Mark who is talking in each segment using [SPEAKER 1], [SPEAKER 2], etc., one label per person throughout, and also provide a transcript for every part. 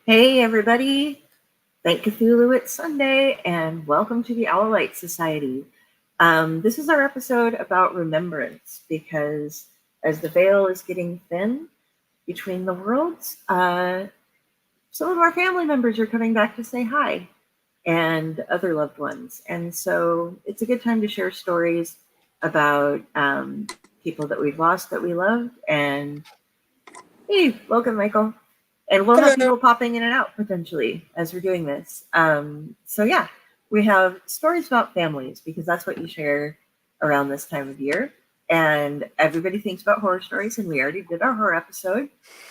[SPEAKER 1] Hey everybody, thank Cthulhu, it's Sunday, and welcome to the Owlite Society. This is our episode about Remembrance, because as the veil is getting thin between the worlds, some of our family members are coming back to say hi, and other loved ones. And so it's a good time to share stories about people that we've lost that we loved. And hey, welcome, Michael. And we'll have
[SPEAKER 2] Hello.
[SPEAKER 1] people popping in and out potentially as we're doing this. So yeah, we have stories about families because that's what you share around this time of year. And everybody thinks about horror stories, and we already did our horror episode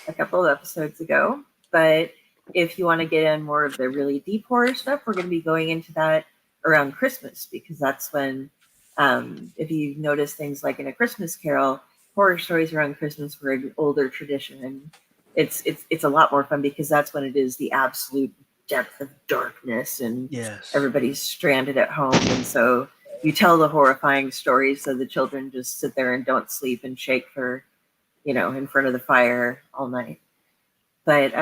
[SPEAKER 1] a couple of episodes ago. But if you want to get in more of the really deep horror stuff, we're going to be going into that around Christmas, because that's when, if you notice things like in A Christmas Carol, horror stories around Christmas were an older tradition, and it's a lot more fun because that's when it is the absolute depth of darkness and
[SPEAKER 3] Yes.
[SPEAKER 1] everybody's stranded at home, and so you tell the horrifying stories so the children just sit there and don't sleep and shake for, in front of the fire all night. But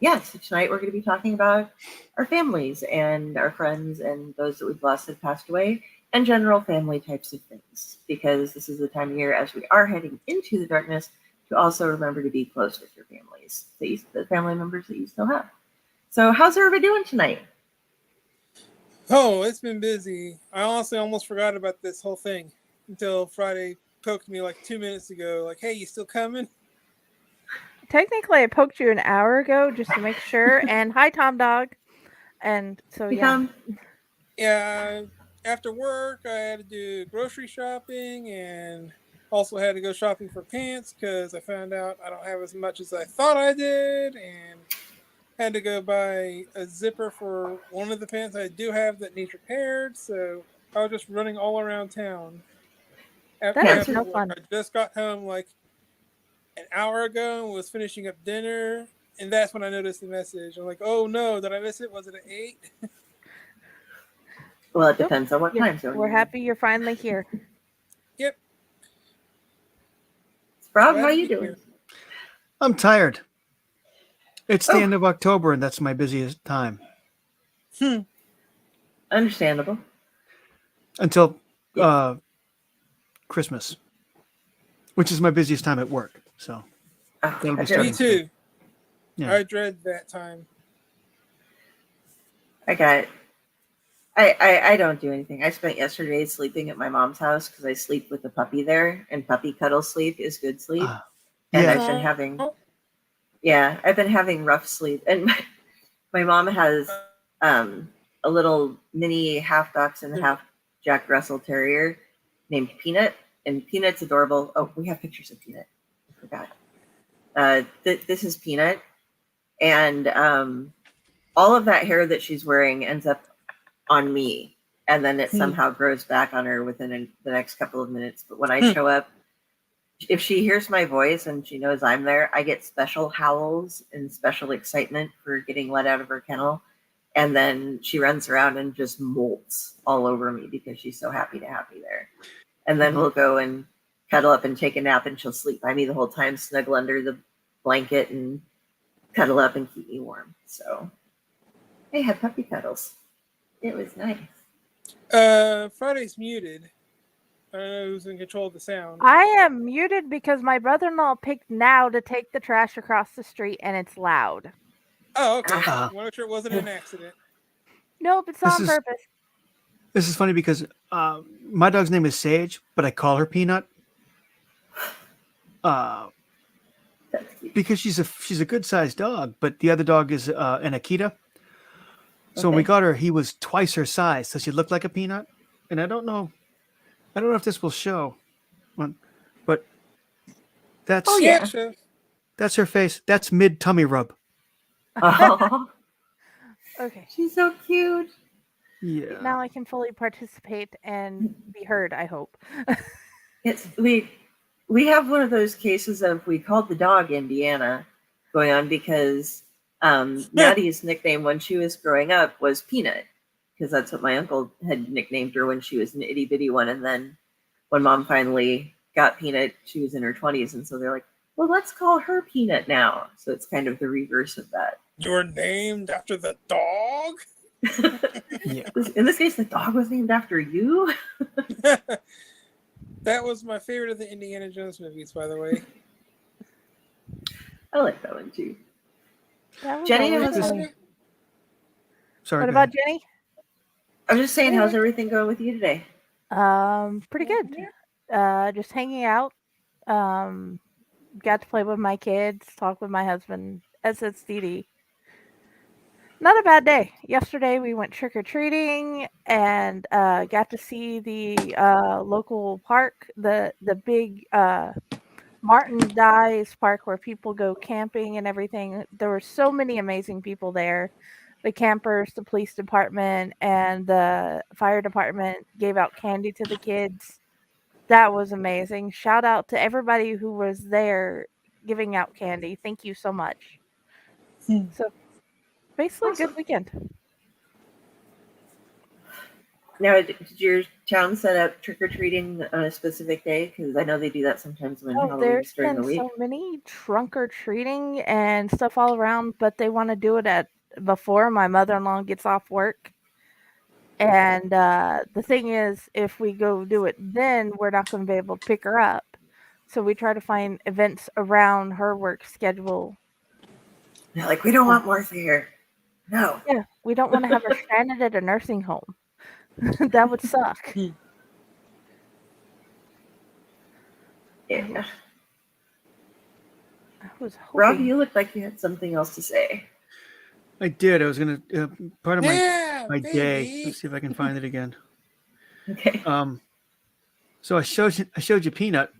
[SPEAKER 1] yeah, so tonight we're going to be talking about our families and our friends and those that we've lost that passed away, and general family types of things, because this is the time of year as we are heading into the darkness to also remember to be close with your families, the family members that you still have. So how's everybody doing tonight?
[SPEAKER 2] Oh, it's been busy. I honestly almost forgot about this whole thing until Friday poked me like 2 minutes ago. Like, hey, you still coming?
[SPEAKER 4] Technically, I poked you an hour ago just to make sure. And hi, Tom Dog. And so, yeah.
[SPEAKER 2] Yeah, after work, I had to do grocery shopping and also had to go shopping for pants because I found out I don't have as much as I thought I did, and had to go buy a zipper for one of the pants I do have that needs repaired. So I was just running all around town.
[SPEAKER 4] That is
[SPEAKER 2] After
[SPEAKER 4] no
[SPEAKER 2] work,
[SPEAKER 4] fun.
[SPEAKER 2] I just got home like an hour ago and was finishing up dinner, and that's when I noticed the message. I'm like, oh no, did I miss it? Was it at 8?
[SPEAKER 1] Well, it depends on what time zone
[SPEAKER 4] We're
[SPEAKER 1] you're in.
[SPEAKER 4] happy you're finally here.
[SPEAKER 2] Yep.
[SPEAKER 1] Rob,
[SPEAKER 2] Glad
[SPEAKER 1] how
[SPEAKER 2] to
[SPEAKER 1] you
[SPEAKER 2] be
[SPEAKER 1] doing?
[SPEAKER 2] here.
[SPEAKER 3] I'm tired. It's the end of October, and that's my busiest time.
[SPEAKER 1] Understandable.
[SPEAKER 3] Until Christmas, which is my busiest time at work. So that'll be starting
[SPEAKER 2] Me too.
[SPEAKER 3] Yeah.
[SPEAKER 2] I dread that time.
[SPEAKER 1] I don't do anything. I spent yesterday sleeping at my mom's house because I sleep with the puppy there, and puppy cuddle sleep is good sleep. And
[SPEAKER 3] Yeah.
[SPEAKER 1] I've been having rough sleep. And my mom has a little mini half dachshund and half Jack Russell Terrier named Peanut, and Peanut's adorable. Oh, we have pictures of Peanut. I forgot. This is Peanut, and all of that hair that she's wearing ends up on me, and then it somehow grows back on her within the next couple of minutes. But when I show up, if she hears my voice and she knows I'm there, I get special howls and special excitement for getting let out of her kennel. And then she runs around and just molts all over me because she's so happy to have me there. And then we'll go and cuddle up and take a nap, and she'll sleep by me the whole time, snuggle under the blanket and cuddle up and keep me warm. So I had puppy cuddles. It was nice.
[SPEAKER 2] Friday's muted. I don't know who's in control of the sound.
[SPEAKER 4] I am muted because my brother-in-law picked now to take the trash across the street, and it's loud.
[SPEAKER 2] Oh, okay. I want to make sure it wasn't an accident.
[SPEAKER 4] Nope, it's on purpose.
[SPEAKER 3] This is funny because my dog's name is Sage, but I call her Peanut. Because she's a good sized dog, but the other dog is an Akita. So when we got her, he was twice her size, so she looked like a peanut. And I don't know if this will show, but that's that's her face. That's mid tummy rub.
[SPEAKER 1] Oh,
[SPEAKER 4] Okay.
[SPEAKER 1] She's so cute.
[SPEAKER 3] Yeah.
[SPEAKER 4] Now I can fully participate and be heard, I hope.
[SPEAKER 1] We have one of those cases of, we called the dog Indiana going on because Maddie's nickname when she was growing up was Peanut, because that's what my uncle had nicknamed her when she was an itty bitty one. And then when mom finally got Peanut, she was in her 20s, and so they're like, well, let's call her Peanut now. So it's kind of the reverse of that.
[SPEAKER 2] You're named after the dog?
[SPEAKER 3] Yeah.
[SPEAKER 1] In this case, the dog was named after you.
[SPEAKER 2] That was my favorite of the Indiana Jones movies, by the way.
[SPEAKER 1] I like that one too.
[SPEAKER 4] That was
[SPEAKER 1] Jenny,
[SPEAKER 4] always
[SPEAKER 1] how's this?
[SPEAKER 4] funny.
[SPEAKER 3] Sorry.
[SPEAKER 4] What
[SPEAKER 3] go
[SPEAKER 4] about
[SPEAKER 3] ahead.
[SPEAKER 4] Jenny?
[SPEAKER 1] I was just saying, how's everything going with you today?
[SPEAKER 4] Pretty good. Just hanging out. Got to play with my kids, talk with my husband, SSDD. Not a bad day. Yesterday we went trick or treating and got to see the local park, the big Martin Dice Park where people go camping and everything. There were so many amazing people there. The campers, the police department, and the fire department gave out candy to the kids. That was amazing. Shout out to everybody who was there giving out candy. Thank you so much. So basically, good weekend.
[SPEAKER 1] Now, did your town set up trick or treating on a specific day? Because I know they do that sometimes when
[SPEAKER 4] Oh,
[SPEAKER 1] Halloween's
[SPEAKER 4] there's
[SPEAKER 1] during the
[SPEAKER 4] been
[SPEAKER 1] week.
[SPEAKER 4] so many trunk or treating and stuff all around, but they want to do it at before my mother-in-law gets off work. And the thing is, if we go do it then, we're not going to be able to pick her up. So we try to find events around her work schedule.
[SPEAKER 1] They're like, we don't want Martha here. No.
[SPEAKER 4] Yeah, we don't want to have her stranded at a nursing home. That would suck.
[SPEAKER 1] Yeah.
[SPEAKER 4] I was
[SPEAKER 1] Rob,
[SPEAKER 4] hoping.
[SPEAKER 1] you look like you had something else to say.
[SPEAKER 3] I did. I was gonna part of
[SPEAKER 2] Yeah,
[SPEAKER 3] my
[SPEAKER 2] baby.
[SPEAKER 3] day. Let's see if I can find it again.
[SPEAKER 1] Okay.
[SPEAKER 3] So I showed you Peanut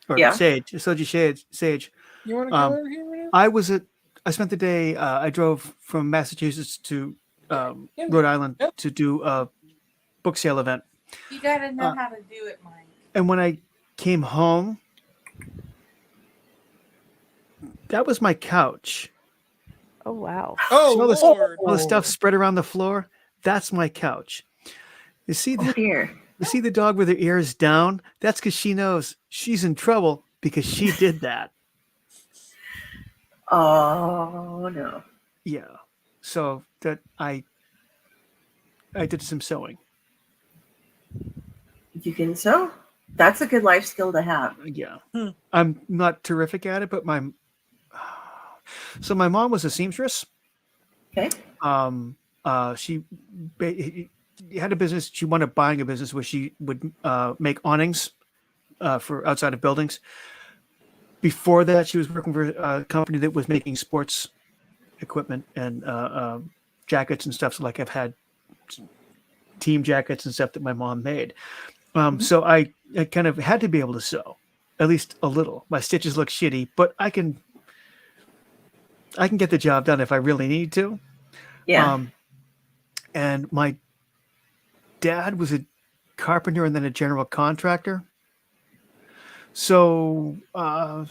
[SPEAKER 3] or
[SPEAKER 1] Yeah.
[SPEAKER 3] Sage. I showed you Sage.
[SPEAKER 2] You want to go over here right now?
[SPEAKER 3] I spent the day. I drove from Massachusetts to Rhode Island to do a book sale event.
[SPEAKER 5] You gotta know how to do it, Mike.
[SPEAKER 3] And when I came home, that was my couch.
[SPEAKER 4] Oh wow.
[SPEAKER 2] Oh,
[SPEAKER 3] So all this-
[SPEAKER 2] Lord.
[SPEAKER 3] All the stuff spread around the floor. That's my couch. You see
[SPEAKER 1] Oh dear.
[SPEAKER 3] You see the dog with her ears down? That's because she knows she's in trouble because she did that.
[SPEAKER 1] Oh no.
[SPEAKER 3] Yeah. So that I did some sewing.
[SPEAKER 1] You can sew? That's a good life skill to have.
[SPEAKER 3] Yeah. I'm not terrific at it, but my mom was a seamstress.
[SPEAKER 1] Okay.
[SPEAKER 3] She had a business. She wound up buying a business where she would make awnings for outside of buildings. Before that, she was working for a company that was making sports equipment and jackets and stuff. So like I've had team jackets and stuff that my mom made. So I kind of had to be able to sew, at least a little. My stitches look shitty, but I can get the job done if I really need to.
[SPEAKER 1] Yeah.
[SPEAKER 3] And my dad was a carpenter and then a general contractor. So I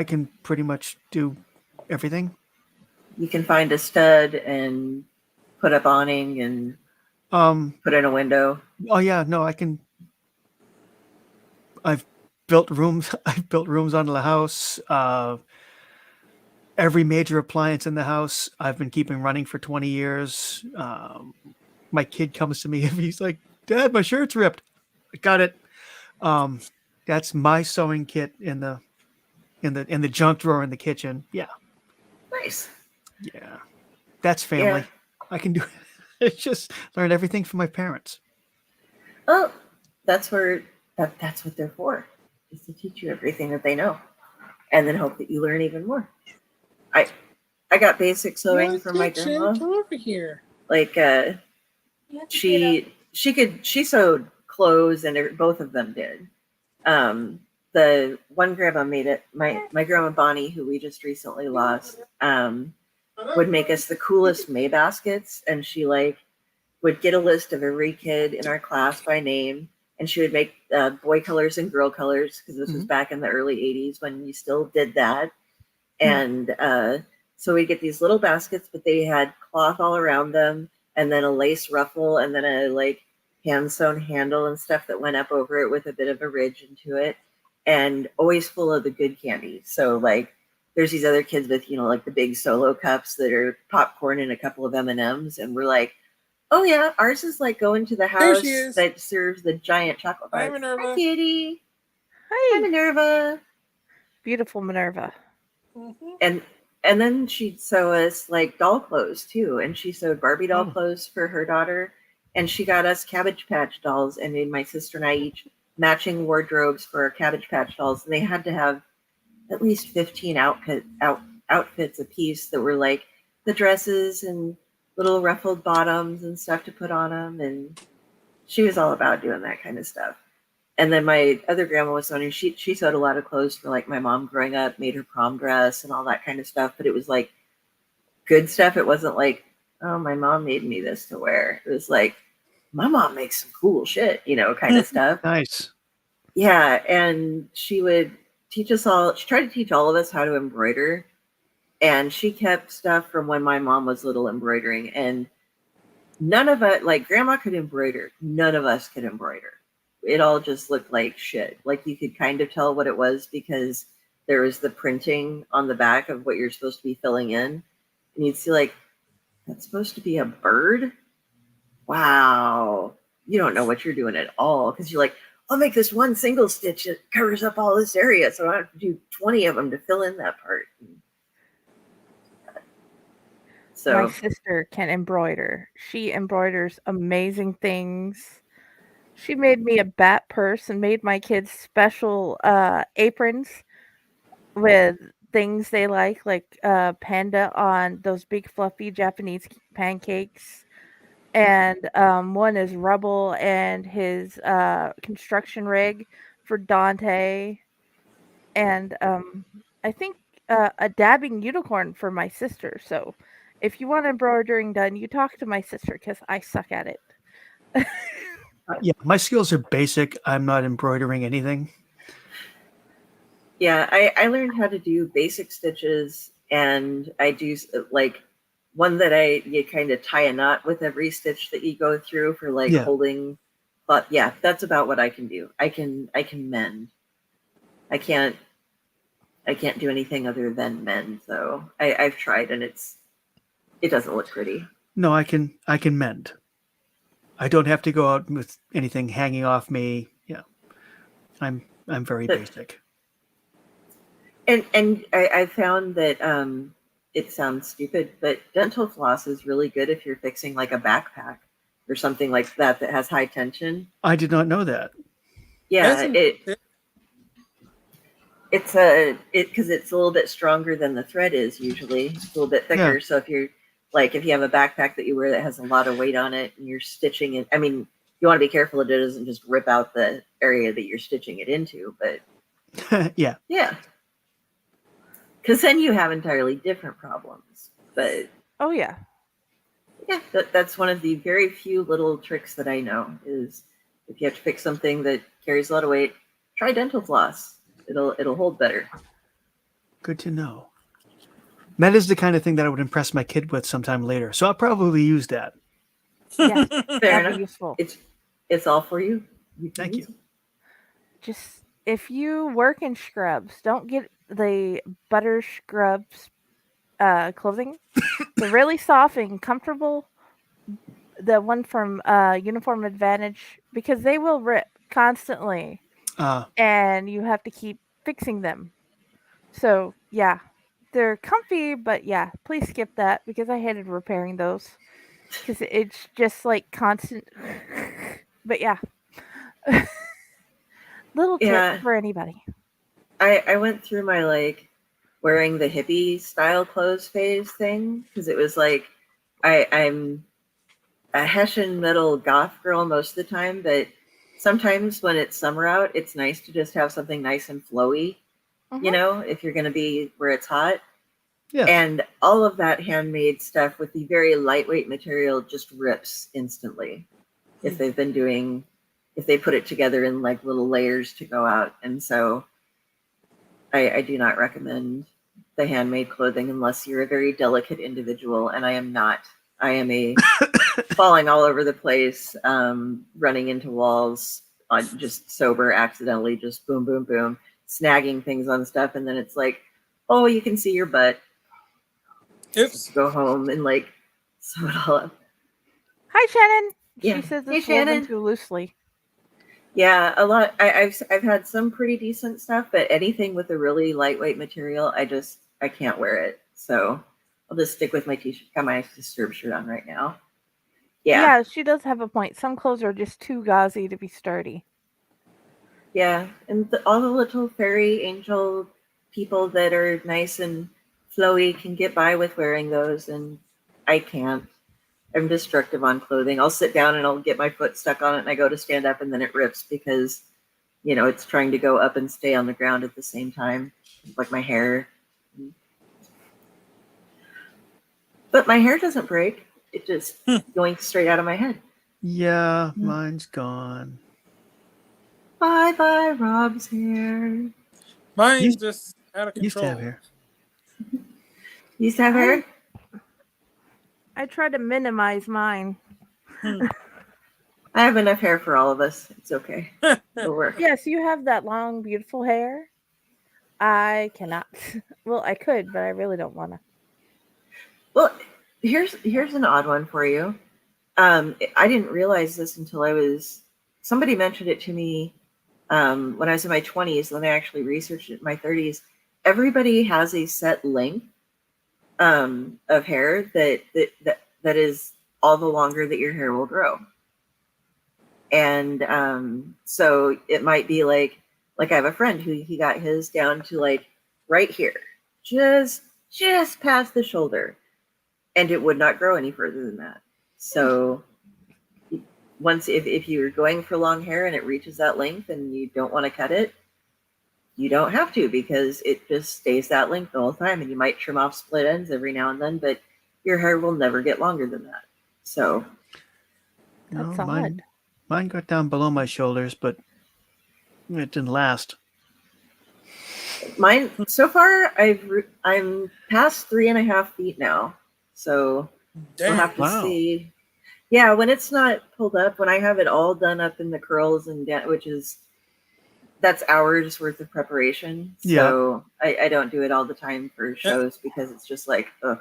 [SPEAKER 3] can pretty much do everything.
[SPEAKER 1] You can find a stud and put up awning and put in a window.
[SPEAKER 3] Oh yeah, no, I can. I've built rooms. I've built rooms onto the house. Every major appliance in the house I've been keeping running for 20 years. My kid comes to me and he's like, "Dad, my shirt's ripped." I got it. That's my sewing kit in the junk drawer in the kitchen. Yeah.
[SPEAKER 1] Nice.
[SPEAKER 3] Yeah. That's family.
[SPEAKER 1] Yeah.
[SPEAKER 3] I can do it. It's just learned everything from my parents.
[SPEAKER 1] Oh, that's what they're for, is to teach you everything that they know, and then hope that you learn even more. I got basic sewing from my grandma.
[SPEAKER 2] Come over here.
[SPEAKER 1] Like she sewed clothes, and both of them did. The one grandma made it. My grandma Bonnie, who we just recently lost, would make us the coolest May baskets, and she would get a list of every kid in our class by name, and she would make boy colors and girl colors, because this was back in the early 80s when you still did that. And so we'd get these little baskets, but they had cloth all around them, and then a lace ruffle, and then a hand sewn handle and stuff that went up over it with a bit of a ridge into it. and always full of the good candy. So like there's these other kids with, like the big solo cups that are popcorn and a couple of M&Ms. And we're like, oh yeah, ours is like going to the
[SPEAKER 2] There
[SPEAKER 1] house
[SPEAKER 2] she is.
[SPEAKER 1] that serves the giant chocolate
[SPEAKER 2] Hi,
[SPEAKER 1] bars.
[SPEAKER 2] Minerva.
[SPEAKER 1] Hi, Katie.
[SPEAKER 4] Hi,
[SPEAKER 1] Hi, Minerva.
[SPEAKER 4] beautiful Minerva.
[SPEAKER 2] Mhm.
[SPEAKER 1] And then she'd sew us like doll clothes too. And she sewed Barbie doll
[SPEAKER 3] Oh.
[SPEAKER 1] clothes for her daughter. And she got us Cabbage Patch dolls and made my sister and I each matching wardrobes for our Cabbage Patch dolls. And they had to have at least 15 outfits a piece that were like the dresses and little ruffled bottoms and stuff to put on them. And she was all about doing that kind of stuff. And then my other grandma was sewing. She sewed a lot of clothes for like my mom growing up, made her prom dress and all that kind of stuff. But it was like good stuff. It wasn't like, oh, my mom made me this to wear. It was like, my mom makes some cool shit, kind of stuff.
[SPEAKER 3] Nice.
[SPEAKER 1] Yeah, and she would teach us all. She tried to teach all of us how to embroider, and she kept stuff from when my mom was little embroidering. And none of it, like grandma could embroider, none of us could embroider. It all just looked like shit. Like you could kind of tell what it was because there was the printing on the back of what you're supposed to be filling in, and you'd see like, that's supposed to be a bird. Wow, you don't know what you're doing at all because you're like, I'll make this one single stitch that covers up all this area, so I don't have to do 20 of them to fill in that part.
[SPEAKER 4] My
[SPEAKER 1] So
[SPEAKER 4] sister can embroider. She embroiders amazing things. She made me a bat purse and made my kids special aprons with things they like panda on those big fluffy Japanese pancakes. And one is Rubble and his construction rig for Dante. And I think a dabbing unicorn for my sister. So if you want embroidering done, you talk to my sister because I suck at it.
[SPEAKER 3] Yeah, my skills are basic. I'm not embroidering anything.
[SPEAKER 1] yeah, I learned how to do basic stitches, and I do like one that you kind of tie a knot with every stitch that you go through for like
[SPEAKER 3] Yeah.
[SPEAKER 1] holding. But yeah, that's about what I can do. I can mend. I can't do anything other than mend though. I've tried and it doesn't look pretty.
[SPEAKER 3] No, I can mend. I don't have to go out with anything hanging off me. Yeah. I'm very
[SPEAKER 1] But
[SPEAKER 3] basic.
[SPEAKER 1] and I found that it sounds stupid, but dental floss is really good if you're fixing like a backpack or something like that has high tension.
[SPEAKER 3] I did not know that.
[SPEAKER 1] Yeah,
[SPEAKER 2] That's
[SPEAKER 1] it's because it's a little bit stronger than the thread is usually. It's a little bit thicker.
[SPEAKER 3] Yeah.
[SPEAKER 1] So if you have a backpack that you wear that has a lot of weight on it and you're stitching it, I mean, you want to be careful that it doesn't just rip out the area that you're stitching it into, but
[SPEAKER 3] Yeah.
[SPEAKER 1] yeah. Because then you have entirely different problems. But
[SPEAKER 4] Oh yeah.
[SPEAKER 1] yeah, that's one of the very few little tricks that I know is if you have to fix something that carries a lot of weight, try dental floss. It'll hold better.
[SPEAKER 3] Good to know. That is the kind of thing that I would impress my kid with sometime later. So I'll probably use that.
[SPEAKER 4] Yeah.
[SPEAKER 1] Fair
[SPEAKER 4] That'd
[SPEAKER 1] enough.
[SPEAKER 4] be useful.
[SPEAKER 1] It's all for you.
[SPEAKER 3] Thank you.
[SPEAKER 4] Just if you work in scrubs, don't get the butter scrubs clothing. They're really soft and comfortable. The one from Uniform Advantage because they will rip constantly and you have to keep fixing them. So yeah, they're comfy, but yeah, please skip that because I hated repairing those because it's just like constant. But yeah, little tip
[SPEAKER 1] Yeah,
[SPEAKER 4] for anybody.
[SPEAKER 1] I went through my like wearing the hippie style clothes phase thing because it was like I'm a Hessian metal goth girl most of the time, but sometimes when it's summer out, it's nice to just have something nice and flowy, if you're going to be where it's hot.
[SPEAKER 3] Yeah.
[SPEAKER 1] And all of that handmade stuff with the very lightweight material just rips instantly if they put it together in like little layers to go out. And so I do not recommend the handmade clothing unless you're a very delicate individual, and I am not. I am a falling all over the place, running into walls, just sober, accidentally, just boom, boom, boom. snagging things on stuff, and then it's like, oh, you can see your butt.
[SPEAKER 2] Oops.
[SPEAKER 1] Go home and like sew it all up.
[SPEAKER 4] Hi, Shannon.
[SPEAKER 1] Yeah.
[SPEAKER 4] She says
[SPEAKER 1] Hey,
[SPEAKER 4] it's woven
[SPEAKER 1] Shannon.
[SPEAKER 4] too loosely.
[SPEAKER 1] Yeah, a lot. I've had some pretty decent stuff, but anything with a really lightweight material, I can't wear it. So I'll just stick with my t-shirt. Got my Disturb shirt on right now. Yeah,
[SPEAKER 4] She does have a point. Some clothes are just too gauzy to be sturdy.
[SPEAKER 1] yeah, and all the little fairy angel people that are nice and flowy can get by with wearing those, and I can't. I'm destructive on clothing. I'll sit down and I'll get my foot stuck on it, and I go to stand up, and then it rips because it's trying to go up and stay on the ground at the same time, like my hair. But my hair doesn't break. It just going straight out of my head.
[SPEAKER 3] Yeah, mine's gone.
[SPEAKER 1] Bye bye, Rob's hair.
[SPEAKER 2] Mine's just out of
[SPEAKER 3] Used to
[SPEAKER 2] control.
[SPEAKER 3] have hair.
[SPEAKER 1] You used to have hair?
[SPEAKER 4] I try to minimize mine.
[SPEAKER 1] I have enough hair for all of us. It's okay. It'll work.
[SPEAKER 4] Yes, you have that long, beautiful hair. I cannot. Well, I could, but I really don't want to.
[SPEAKER 1] Well, here's an odd one for you. I didn't realize this until somebody mentioned it to me when I was in my 20s. Then I actually researched it in my 30s. Everybody has a set length of hair that is all the longer that your hair will grow. And so it might be like I have a friend who he got his down to like right here, just past the shoulder, and it would not grow any further than that. So once if you're going for long hair and it reaches that length and you don't want to cut it, you don't have to, because it just stays that length the whole time, and you might trim off split ends every now and then, but your hair will never get longer than that. So
[SPEAKER 4] That's
[SPEAKER 3] No,
[SPEAKER 4] odd.
[SPEAKER 3] mine got down below my shoulders, but it didn't last.
[SPEAKER 1] mine so far I'm past 3.5 feet now. So
[SPEAKER 2] Damn.
[SPEAKER 1] we'll have to
[SPEAKER 3] Wow.
[SPEAKER 1] see. Yeah, when it's not pulled up, when I have it all done up in the curls and that's hours worth of preparation. So I don't do it all the time for shows, because it's just like, ugh,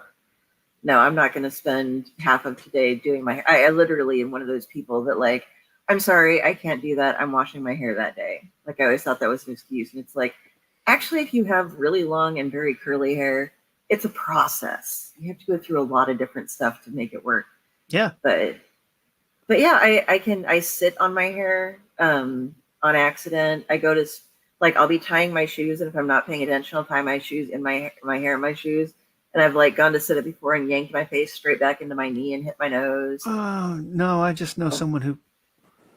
[SPEAKER 1] no, I'm not going to spend half of today doing my hair. I literally am one of those people that like, I'm sorry, I can't do that. I'm washing my hair that day. Like I always thought that was an excuse. And it's like, actually, if you have really long and very curly hair, it's a process. You have to go through a lot of different stuff to make it work.
[SPEAKER 3] Yeah.
[SPEAKER 1] But yeah, I sit on my hair on accident. I go to like, I'll be tying my shoes, and if I'm not paying attention, I'll tie my shoes in my hair in my shoes. And I've like gone to sit up before and yanked my face straight back into my knee and hit my nose.
[SPEAKER 3] Oh, no, I just know someone who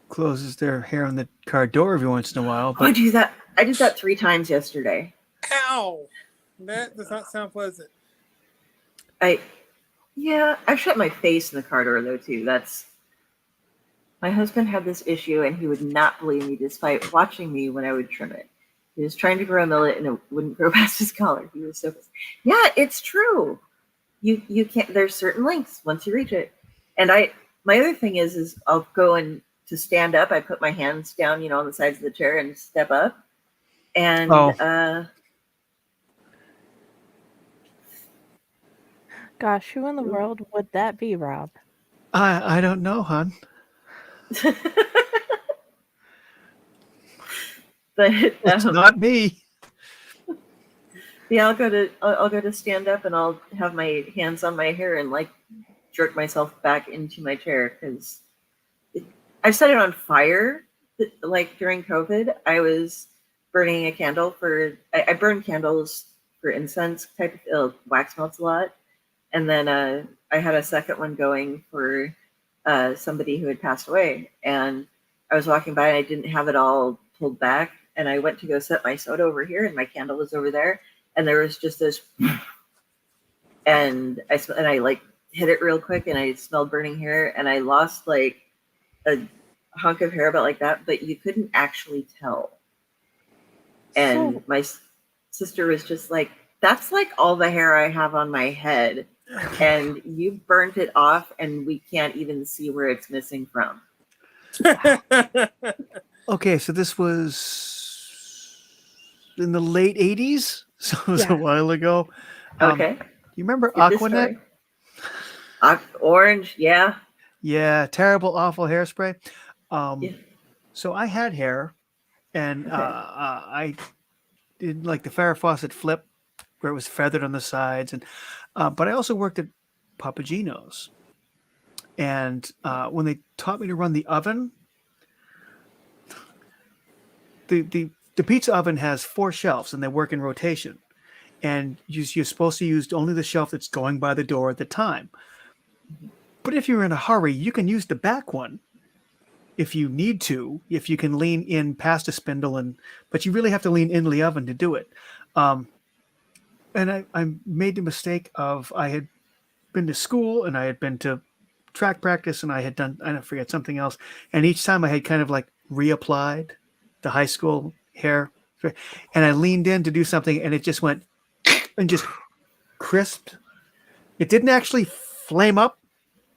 [SPEAKER 3] closes their hair on the car door every once in a while. But
[SPEAKER 1] I do that. I did that 3 times yesterday.
[SPEAKER 2] Ow! That does not sound pleasant.
[SPEAKER 1] I've shut my face in the car door though too. My husband had this issue, and he would not believe me despite watching me when I would trim it. He was trying to grow a millet, and it wouldn't grow past his collar. He was so, yeah, it's true. You can't. There's certain lengths once you reach it. And my other thing is I'll go and to stand up. I put my hands down, on the sides of the chair and step up. And
[SPEAKER 4] Gosh, who in the world would that be, Rob?
[SPEAKER 3] I don't know, hon.
[SPEAKER 1] but
[SPEAKER 3] It's not me.
[SPEAKER 1] yeah, I'll go to stand up, and I'll have my hands on my hair and like jerk myself back into my chair, because I've set it on fire. Like during COVID, I was burning a candle I burn candles for incense type of wax melts a lot. And then I had a second one going for somebody who had passed away. And I was walking by, and I didn't have it all pulled back. And I went to go set my soda over here, and my candle was over there. And there was just this, and I like hit it real quick, and I smelled burning hair, and I lost like a hunk of hair about like that, but you couldn't actually tell. And my sister was just like, that's like all the hair I have on my head, and you burnt it off, and we can't even see where it's missing from.
[SPEAKER 3] Okay, so this was in the late 80s. So it was a
[SPEAKER 4] Yeah.
[SPEAKER 3] while ago.
[SPEAKER 1] Okay.
[SPEAKER 3] You remember
[SPEAKER 1] Get this
[SPEAKER 3] Aquanet?
[SPEAKER 1] story. Orange, yeah.
[SPEAKER 3] Yeah, terrible, awful hairspray.
[SPEAKER 1] Yeah.
[SPEAKER 3] So I had hair, and
[SPEAKER 1] Okay.
[SPEAKER 3] I did like the Farrah Fawcett flip, where it was feathered on the sides, and but I also worked at Papagino's, and when they taught me to run the oven, the pizza oven has 4 shelves, and they work in rotation, and you're supposed to use only the shelf that's going by the door at the time. But if you're in a hurry, you can use the back one if you need to, if you can lean in past a spindle, but you really have to lean into the oven to do it. And I made the mistake of, I had been to school and I had been to track practice and I had done, I don't forget, something else. And each time I had kind of like reapplied the high school hair, and I leaned in to do something and it just went and just crisped. It didn't actually flame up,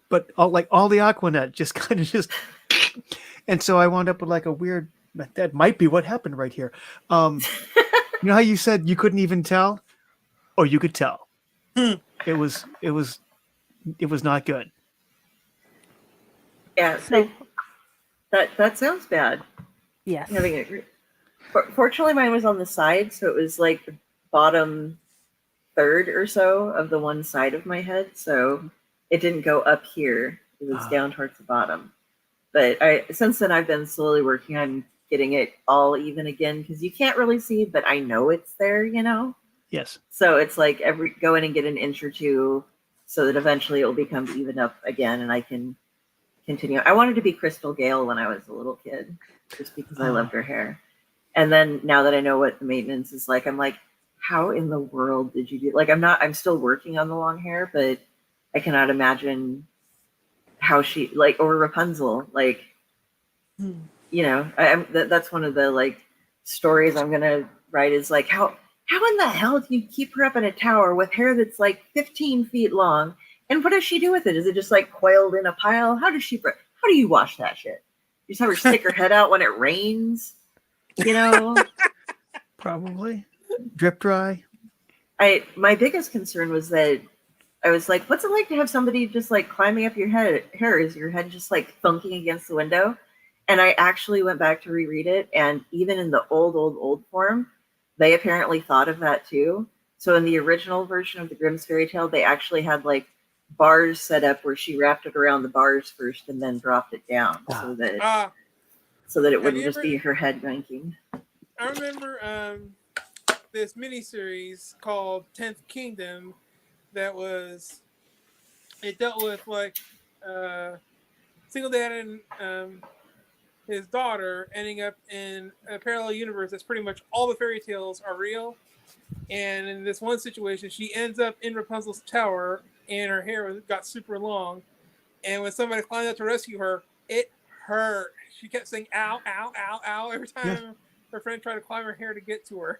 [SPEAKER 3] but all the Aquanet just kind of just, and so I wound up with like a weird, that might be what happened right here. You know how you said you couldn't even tell? Oh, you could tell. It was not good.
[SPEAKER 1] Yeah.
[SPEAKER 4] So
[SPEAKER 1] That sounds bad.
[SPEAKER 4] yes.
[SPEAKER 1] Having it. Fortunately, mine was on the side, so it was like the bottom third or so of the one side of my head. So it didn't go up here. It was down towards the bottom. But since then I've been slowly working on getting it all even again, because you can't really see, but I know it's there, you know?
[SPEAKER 3] Yes.
[SPEAKER 1] So it's like go in and get an inch or two so that eventually it will become even up again and I can continue. I wanted to be Crystal Gale when I was a little kid, just because I loved her hair. And then now that I know what the maintenance is like, I'm like, how in the world did you do? Like, I'm still working on the long hair, but I cannot imagine how she, like, or Rapunzel, like, you know, that's one of the like stories I'm gonna write is like, how in the hell do you keep her up in a tower with hair that's like 15 feet long? And what does she do with it? Is it just like coiled in a pile? How do you wash that shit? You just have her stick her head out when it rains, you know?
[SPEAKER 3] Probably drip dry.
[SPEAKER 1] My biggest concern was that I was like, what's it like to have somebody just like climbing up your hair? Is your head just like thunking against the window? And I actually went back to reread it, and even in the old form, they apparently thought of that too. So in the original version of the Grimm's fairy tale, they actually had like bars set up where she wrapped it around the bars first and then dropped it down so that it wouldn't just be her head yanking.
[SPEAKER 2] I remember this miniseries called 10th Kingdom that it dealt with like single dad and his daughter ending up in a parallel universe that's pretty much all the fairy tales are real. And in this one situation, she ends up in Rapunzel's tower and her hair got super long. And when somebody climbed up to rescue her, it hurt. She kept saying, ow, ow, ow, ow, every time her friend tried to climb her hair to get to her.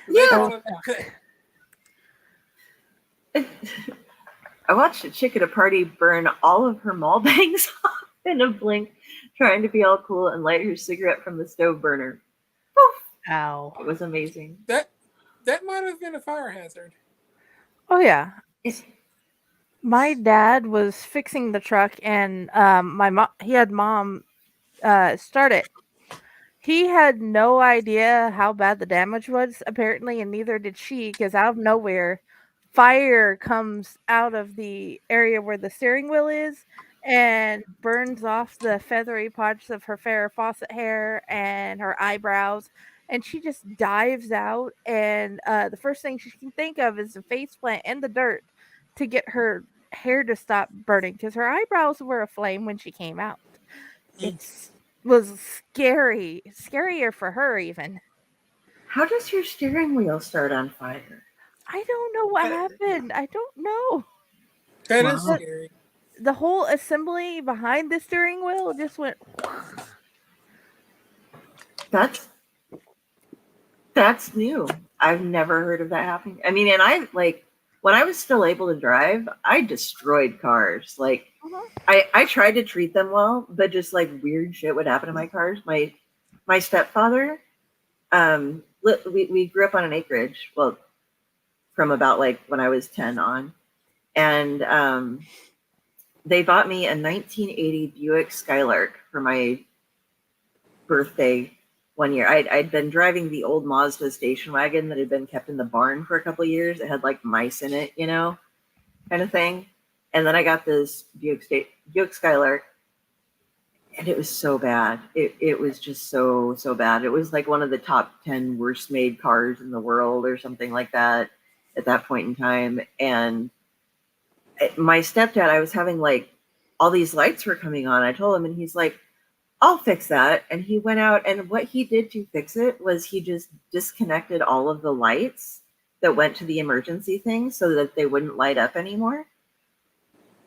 [SPEAKER 1] Yeah. I watched a chick at a party burn all of her mall bangs off in a blink, trying to be all cool and light her cigarette from the stove burner. Poof.
[SPEAKER 4] Ow.
[SPEAKER 1] It was amazing.
[SPEAKER 2] That might have been a fire hazard.
[SPEAKER 4] Oh yeah. My dad was fixing the truck, and he had mom start it. He had no idea how bad the damage was, apparently, and neither did she, because out of nowhere, fire comes out of the area where the steering wheel is and burns off the feathery parts of her Farrah Fawcett hair and her eyebrows. And she just dives out, and the first thing she can think of is a faceplant in the dirt to get her hair to stop burning, because her eyebrows were aflame when she came out. It was scarier for her even.
[SPEAKER 1] How does your steering wheel start on fire?
[SPEAKER 4] I don't know what happened. I don't know.
[SPEAKER 2] That is scary.
[SPEAKER 4] The whole assembly behind the steering wheel just went.
[SPEAKER 1] That's new. I've never heard of that happening. I mean, and I like when I was still able to drive, I destroyed cars. Like I tried to treat them well, but just like weird shit would happen to my cars. My stepfather, we grew up on an acreage. Well, from about like when I was 10 on, and they bought me a 1980 Buick Skylark for my birthday one year. I'd been driving the old Mazda station wagon that had been kept in the barn for a couple of years. It had like mice in it, kind of thing. And then I got this Buick Skylark, and it was so bad. It was just so bad. It was like one of the top 10 worst made cars in the world or something like that at that point in time. And my stepdad, I was having like all these lights were coming on. I told him, and he's like, I'll fix that. And he went out, and what he did to fix it was he just disconnected all of the lights that went to the emergency thing so that they wouldn't light up anymore.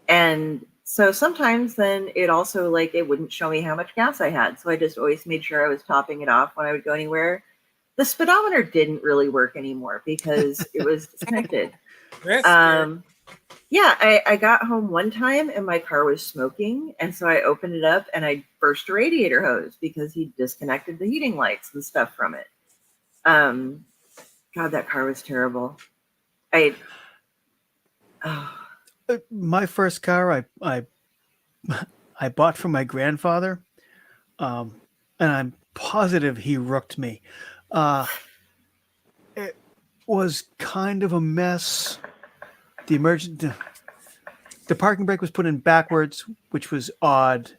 [SPEAKER 1] And so sometimes then it also like it wouldn't show me how much gas I had. So I just always made sure I was topping it off when I would go anywhere. The speedometer didn't really work anymore because it was disconnected.
[SPEAKER 2] That's scary.
[SPEAKER 1] Yeah, I got home one time and my car was smoking. And so I opened it up and I burst a radiator hose because he disconnected the heating lights and stuff from it. God, that car was terrible.
[SPEAKER 3] My first car I bought from my grandfather, and I'm positive he rooked me. It was kind of a mess. The parking brake was put in backwards, which was odd.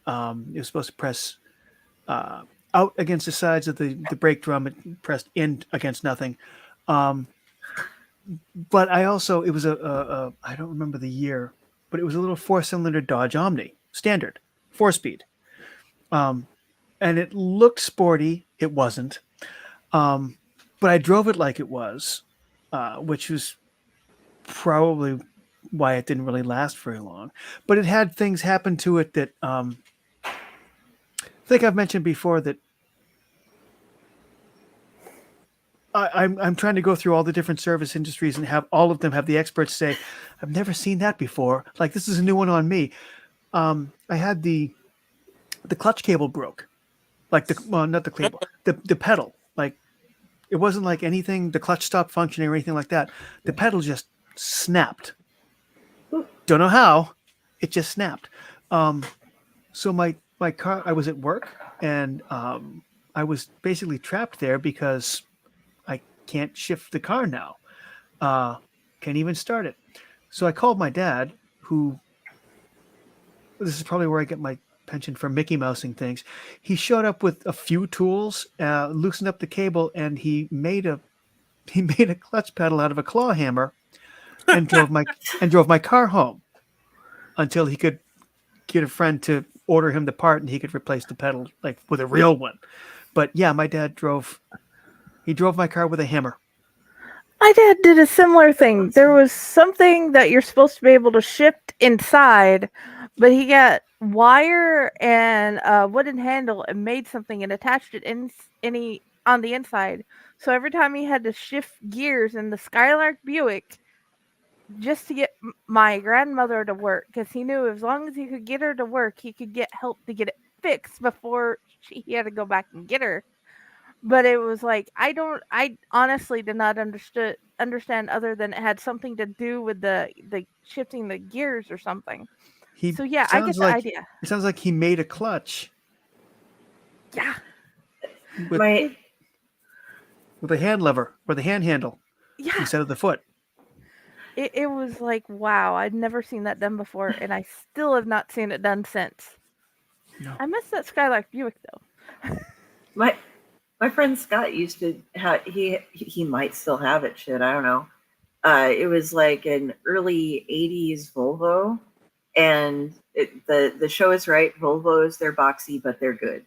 [SPEAKER 3] It was supposed to press out against the sides of the brake drum. It pressed in against nothing. But I also, it was I don't remember the year, but it was a little 4-cylinder Dodge Omni, standard, 4-speed. And it looked sporty. It wasn't. But I drove it like it was, which was probably why it didn't really last very long. But it had things happen to it that I think I've mentioned before that I'm trying to go through all the different service industries and have all of them have the experts say, I've never seen that before. Like, this is a new one on me. I had the clutch cable broke, like not the cable, the pedal. Like, it wasn't like anything. The clutch stopped functioning or anything like that. The pedal just snapped. Don't know how. It just snapped. So my car, I was at work and I was basically trapped there because I can't shift the car now. Can't even start it. So I called my dad, who, this is probably where I get my penchant for Mickey Mousing things. He showed up with a few tools, loosened up the cable, and he made a clutch pedal out of a claw hammer and drove my car home until he could get a friend to order him the part and he could replace the pedal like with a real one. But yeah, my dad drove my car with a hammer.
[SPEAKER 4] My dad did a similar thing. There was something that you're supposed to be able to shift inside, but he got wire and a wooden handle and made something and attached it on the inside. So every time he had to shift gears in the Skylark Buick just to get my grandmother to work, because he knew as long as he could get her to work, he could get help to get it fixed before he had to go back and get her. But it was like I honestly did not understand other than it had something to do with the shifting the gears or something. So yeah, I get the idea.
[SPEAKER 3] It sounds like he made a clutch.
[SPEAKER 4] Yeah.
[SPEAKER 3] With a hand lever or the hand handle.
[SPEAKER 4] Yeah.
[SPEAKER 3] Instead of the foot.
[SPEAKER 4] It was like, wow, I'd never seen that done before, and I still have not seen it done since. No. I miss that Skylark Buick though.
[SPEAKER 1] My friend Scott used to have, he might still have it, shit, I don't know. It was like an early 80s Volvo, and the show is right, Volvos, they're boxy, but they're good.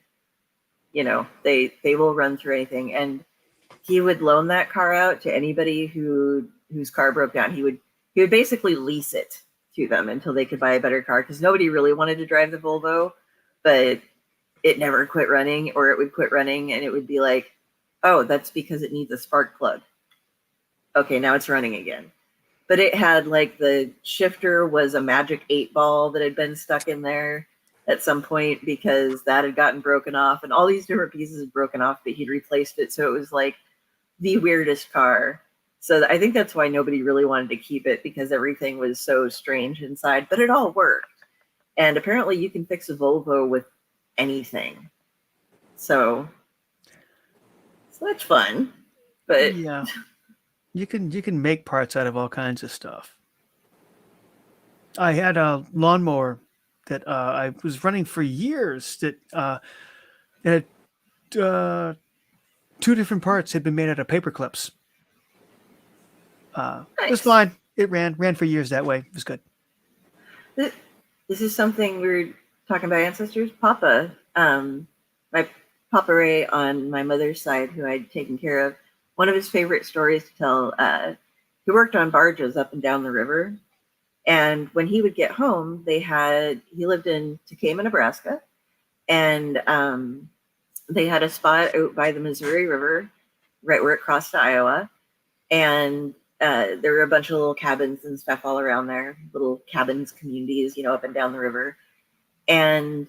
[SPEAKER 1] They will run through anything, and he would loan that car out to anybody whose car broke down. He would basically lease it to them until they could buy a better car, because nobody really wanted to drive the Volvo, but it never quit running, or it would quit running and it would be like, oh, that's because it needs a spark plug. Okay, now it's running again. But it had like the shifter was a magic 8-ball that had been stuck in there at some point because that had gotten broken off, and all these different pieces had broken off, but he'd replaced it. So it was like the weirdest car. So I think that's why nobody really wanted to keep it, because everything was so strange inside, but it all worked. And apparently you can fix a Volvo with anything. So that's fun. But
[SPEAKER 3] Yeah, you can make parts out of all kinds of stuff. I had a lawnmower that I was running for years. That it had, two different parts had been made out of paper clips. It was
[SPEAKER 1] nice.
[SPEAKER 3] fine. It ran for years that way. It was good.
[SPEAKER 1] This is something we were talking about ancestors. Papa, my Papa Ray on my mother's side, who I'd taken care of, one of his favorite stories to tell, he worked on barges up and down the river. And when he would get home, he lived in Takema, Nebraska, and they had a spot out by the Missouri River, right where it crossed to Iowa. And there were a bunch of little cabins and stuff all around there, little cabins, communities, up and down the river. And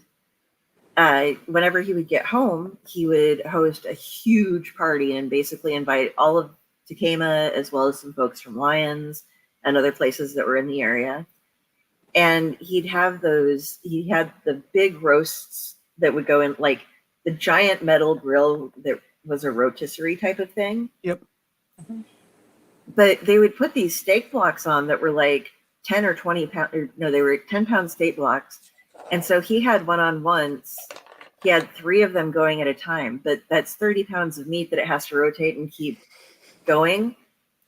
[SPEAKER 1] whenever he would get home, he would host a huge party and basically invite all of Takema, as well as some folks from Lyons and other places that were in the area. And he had the big roasts that would go in, like the giant metal grill that was a rotisserie type of thing.
[SPEAKER 3] Yep.
[SPEAKER 1] But they would put these steak blocks on that were like 10 or 20 pounds. No, they were 10-pound steak blocks. And so he had one on once. He had 3 of them going at a time, but that's 30 pounds of meat that it has to rotate and keep going.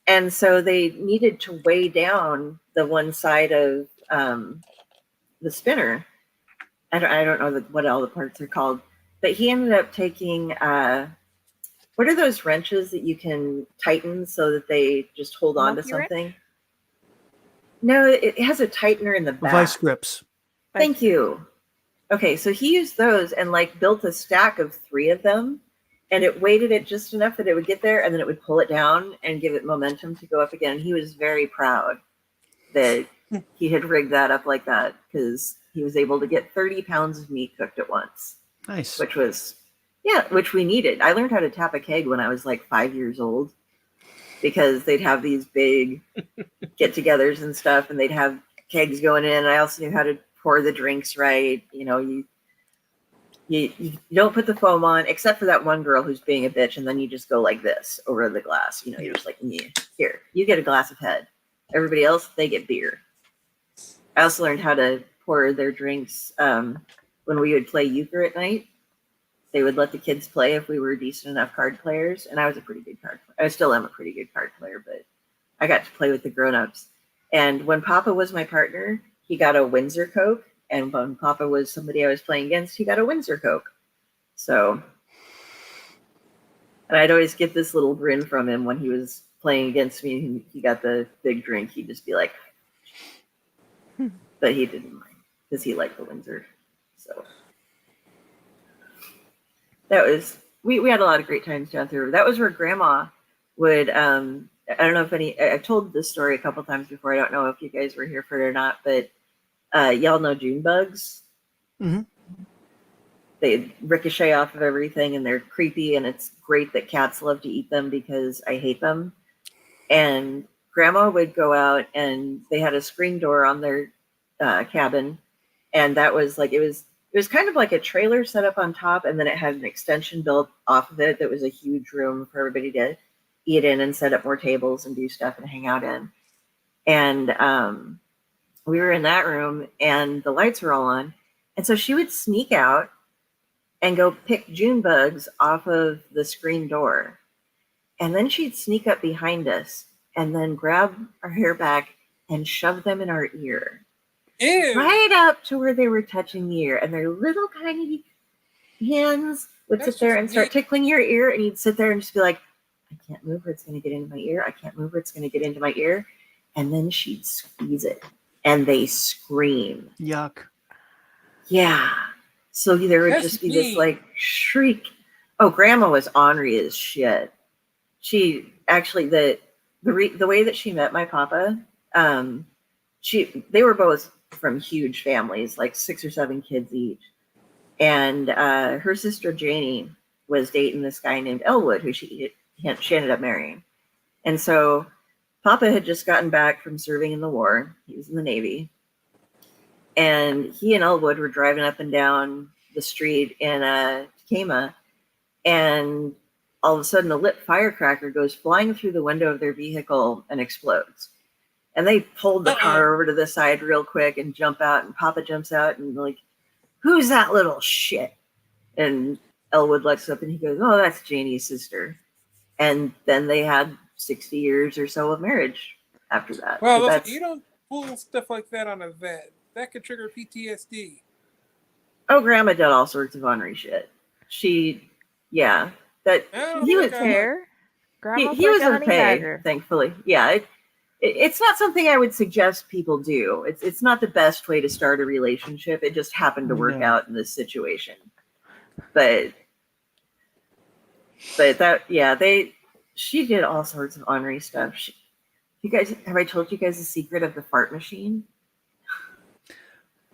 [SPEAKER 1] And so they needed to weigh down the one side of the spinner. I don't know what all the parts are called, but he ended up taking what are those wrenches that you can tighten so that they just hold on to
[SPEAKER 4] Monkey wrench?
[SPEAKER 1] something? No, it has a tightener in the back.
[SPEAKER 3] Vice grips.
[SPEAKER 1] Thank you. Okay, so he used those and like built a stack of 3 of them, and it weighted it just enough that it would get there, and then it would pull it down and give it momentum to go up again. He was very proud that he had rigged that up like that, because he was able to get 30 pounds of meat cooked at once.
[SPEAKER 3] Nice.
[SPEAKER 1] Which we needed. I learned how to tap a keg when I was like 5 years old, because they'd have these big get-togethers and stuff, and they'd have kegs going in. And I also knew how to pour the drinks right. You don't put the foam on, except for that one girl who's being a bitch, and then you just go like this over the glass. You're just like, yeah, here, you get a glass of head. Everybody else, they get beer. I also learned how to pour their drinks when we would play euchre at night. They would let the kids play if we were decent enough card players, and I was a pretty good card player. I still am a pretty good card player, but I got to play with the grown-ups. And when Papa was my partner, he got a Windsor Coke, and when Papa was somebody I was playing against, he got a Windsor Coke. So, and I'd always get this little grin from him when he was playing against me, and he got the big drink. He'd just be like, but he didn't mind, because he liked the Windsor. So that was, we had a lot of great times down through. That was where Grandma would, I don't know if I've told this story a couple times before. I don't know if you guys were here for it or not, but y'all know June bugs.
[SPEAKER 3] Mm-hmm.
[SPEAKER 1] They ricochet off of everything, and they're creepy, and it's great that cats love to eat them, because I hate them. And Grandma would go out, and they had a screen door on their cabin, and that was like, it was kind of like a trailer set up on top, and then it had an extension built off of it that was a huge room for everybody to eat in and set up more tables and do stuff and hang out in. And we were in that room, and the lights were all on, and so she would sneak out and go pick June bugs off of the screen door, and then she'd sneak up behind us and then grab our hair back and shove them in our ear.
[SPEAKER 2] Ew.
[SPEAKER 1] Right up to where they were touching the ear, and their little tiny hands would sit there and start tickling your ear, and you'd sit there and just be like, I can't move or it's going to get into my ear. I can't move or it's going to get into my ear. And then she'd squeeze it, and they scream.
[SPEAKER 3] Yuck.
[SPEAKER 1] Yeah. So there would just be this like shriek. Oh, Grandma was ornery as shit. She actually, the way that she met my papa, they were both from huge families, like 6 or 7 kids each. And her sister Janie was dating this guy named Elwood, who she she ended up marrying. And so Papa had just gotten back from serving in the war. He was in the Navy. And he and Elwood were driving up and down the street in Tacoma, and all of a sudden a lit firecracker goes flying through the window of their vehicle and explodes. And they pulled the car over to the side real quick and jump out, and Papa jumps out and like, who's that little shit? And Elwood looks up and he goes, oh, that's Janie's sister. And then they had 60 years or so of marriage after that.
[SPEAKER 2] Well, you don't pull stuff like that on a vet. That could trigger PTSD.
[SPEAKER 1] Oh, Grandma did all sorts of ornery shit. He was
[SPEAKER 4] fair.
[SPEAKER 1] He was okay, thankfully. Yeah, it's not something I would suggest people do. It's not the best way to start a relationship. It just happened to work out in this situation. But she did all sorts of ornery stuff. Have I told you guys the secret of the fart machine?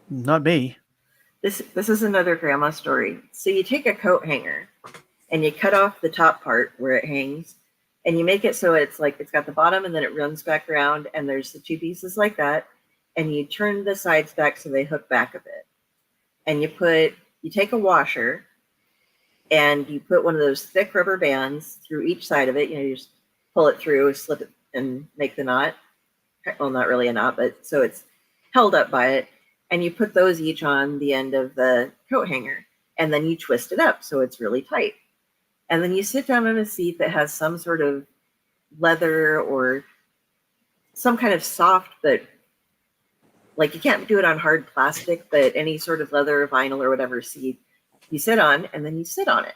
[SPEAKER 3] Not me.
[SPEAKER 1] This is another grandma story. So you take a coat hanger and you cut off the top part where it hangs, and you make it so it's got the bottom and then it runs back around, and there's the two pieces like that, and you turn the sides back so they hook back a bit. And you take a washer and you put one of those thick rubber bands through each side of it. You just pull it through, slip it, and make the knot. Well, not really a knot, but so it's held up by it. And you put those each on the end of the coat hanger, and then you twist it up so it's really tight. And then you sit down in a seat that has some sort of leather or some kind of soft, but like you can't do it on hard plastic, but any sort of leather or vinyl or whatever seat you sit on, and then you sit on it.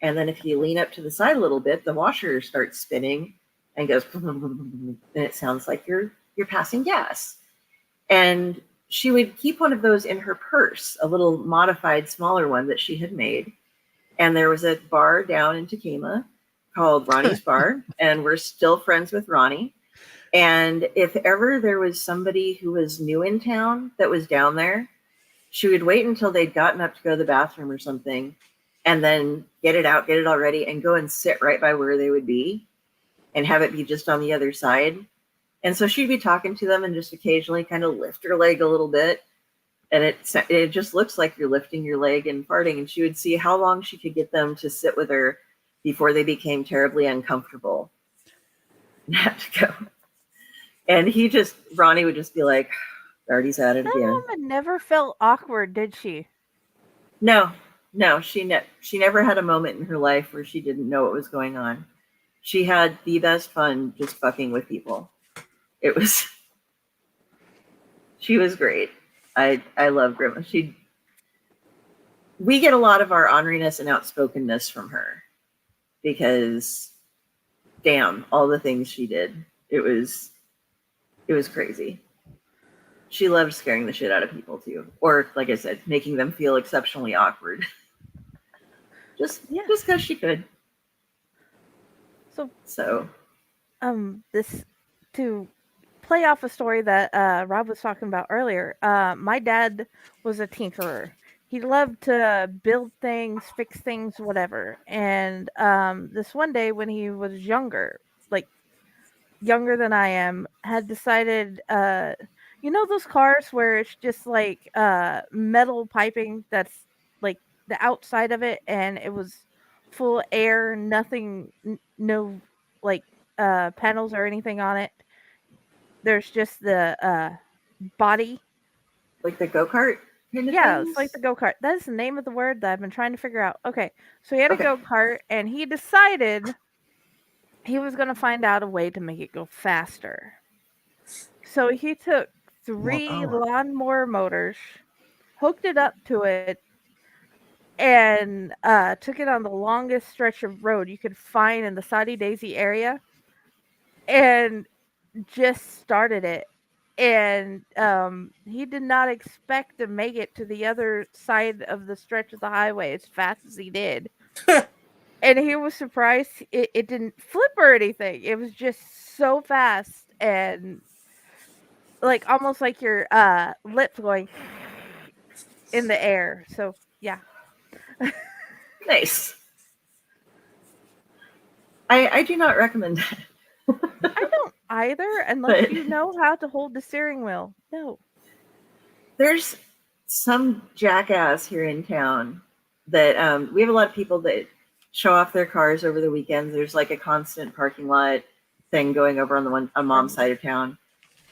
[SPEAKER 1] And then if you lean up to the side a little bit, the washer starts spinning and goes, and it sounds like you're passing gas. And she would keep one of those in her purse, a little modified, smaller one that she had made. And there was a bar down in Tacoma called Ronnie's Bar, and we're still friends with Ronnie. And if ever there was somebody who was new in town that was down there, she would wait until they'd gotten up to go to the bathroom or something, and then get it all ready, and go and sit right by where they would be and have it be just on the other side. And so she'd be talking to them and just occasionally kind of lift her leg a little bit. And it just looks like you're lifting your leg and farting. And she would see how long she could get them to sit with her before they became terribly uncomfortable and had to go. And Ronnie would just be like, Artie's at it again.
[SPEAKER 4] That woman never felt awkward, did she?
[SPEAKER 1] No, she never had a moment in her life where she didn't know what was going on. She had the best fun just fucking with people. She was great. I love Grandma. We get a lot of our orneriness and outspokenness from her because, damn, all the things she did. It was crazy. She loved scaring the shit out of people too, or like I said, making them feel exceptionally awkward. just because she could. So,
[SPEAKER 4] this to play off a story that Rob was talking about earlier. My dad was a tinkerer. He loved to build things, fix things, whatever. And this one day when he was younger, like younger than I am, had decided, those cars where it's just like metal piping that's like the outside of it, and it was full air, nothing, no like panels or anything on it. There's just the body.
[SPEAKER 1] Like the go-kart kind of
[SPEAKER 4] Yeah,
[SPEAKER 1] things?
[SPEAKER 4] it's like the go-kart. That is the name of the word that I've been trying to figure out. Okay, so he had a go-kart, and he decided he was going to find out a way to make it go faster. So he took 3 lawnmower motors, hooked it up to it, and took it on the longest stretch of road you could find in the Saudi Daisy area, and just started it. And he did not expect to make it to the other side of the stretch of the highway as fast as he did. And he was surprised it didn't flip or anything. It was just so fast, and like almost like your lips going in the air. So yeah.
[SPEAKER 1] Nice. I do not recommend that.
[SPEAKER 4] I don't either, unless
[SPEAKER 1] But-
[SPEAKER 4] you know how to hold the steering wheel. No.
[SPEAKER 1] There's some jackass here in town that we have a lot of people that show off their cars over the weekends. There's like a constant parking lot thing going over on mom's side of town,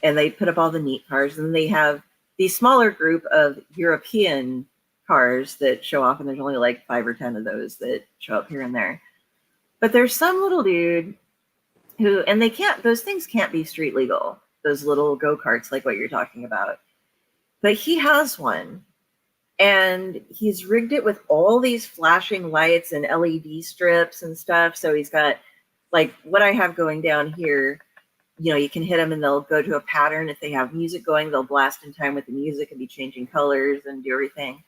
[SPEAKER 1] and they put up all the neat cars, and they have these smaller group of European cars that show off, and there's only like 5 or 10 of those that show up here and there. But there's some little dude who, and those things can't be street legal, those little go-karts like what you're talking about. But he has one, and he's rigged it with all these flashing lights and LED strips and stuff. So he's got like what I have going down here. You can hit them and they'll go to a pattern. If they have music going, they'll blast in time with the music and be changing colors and do everything.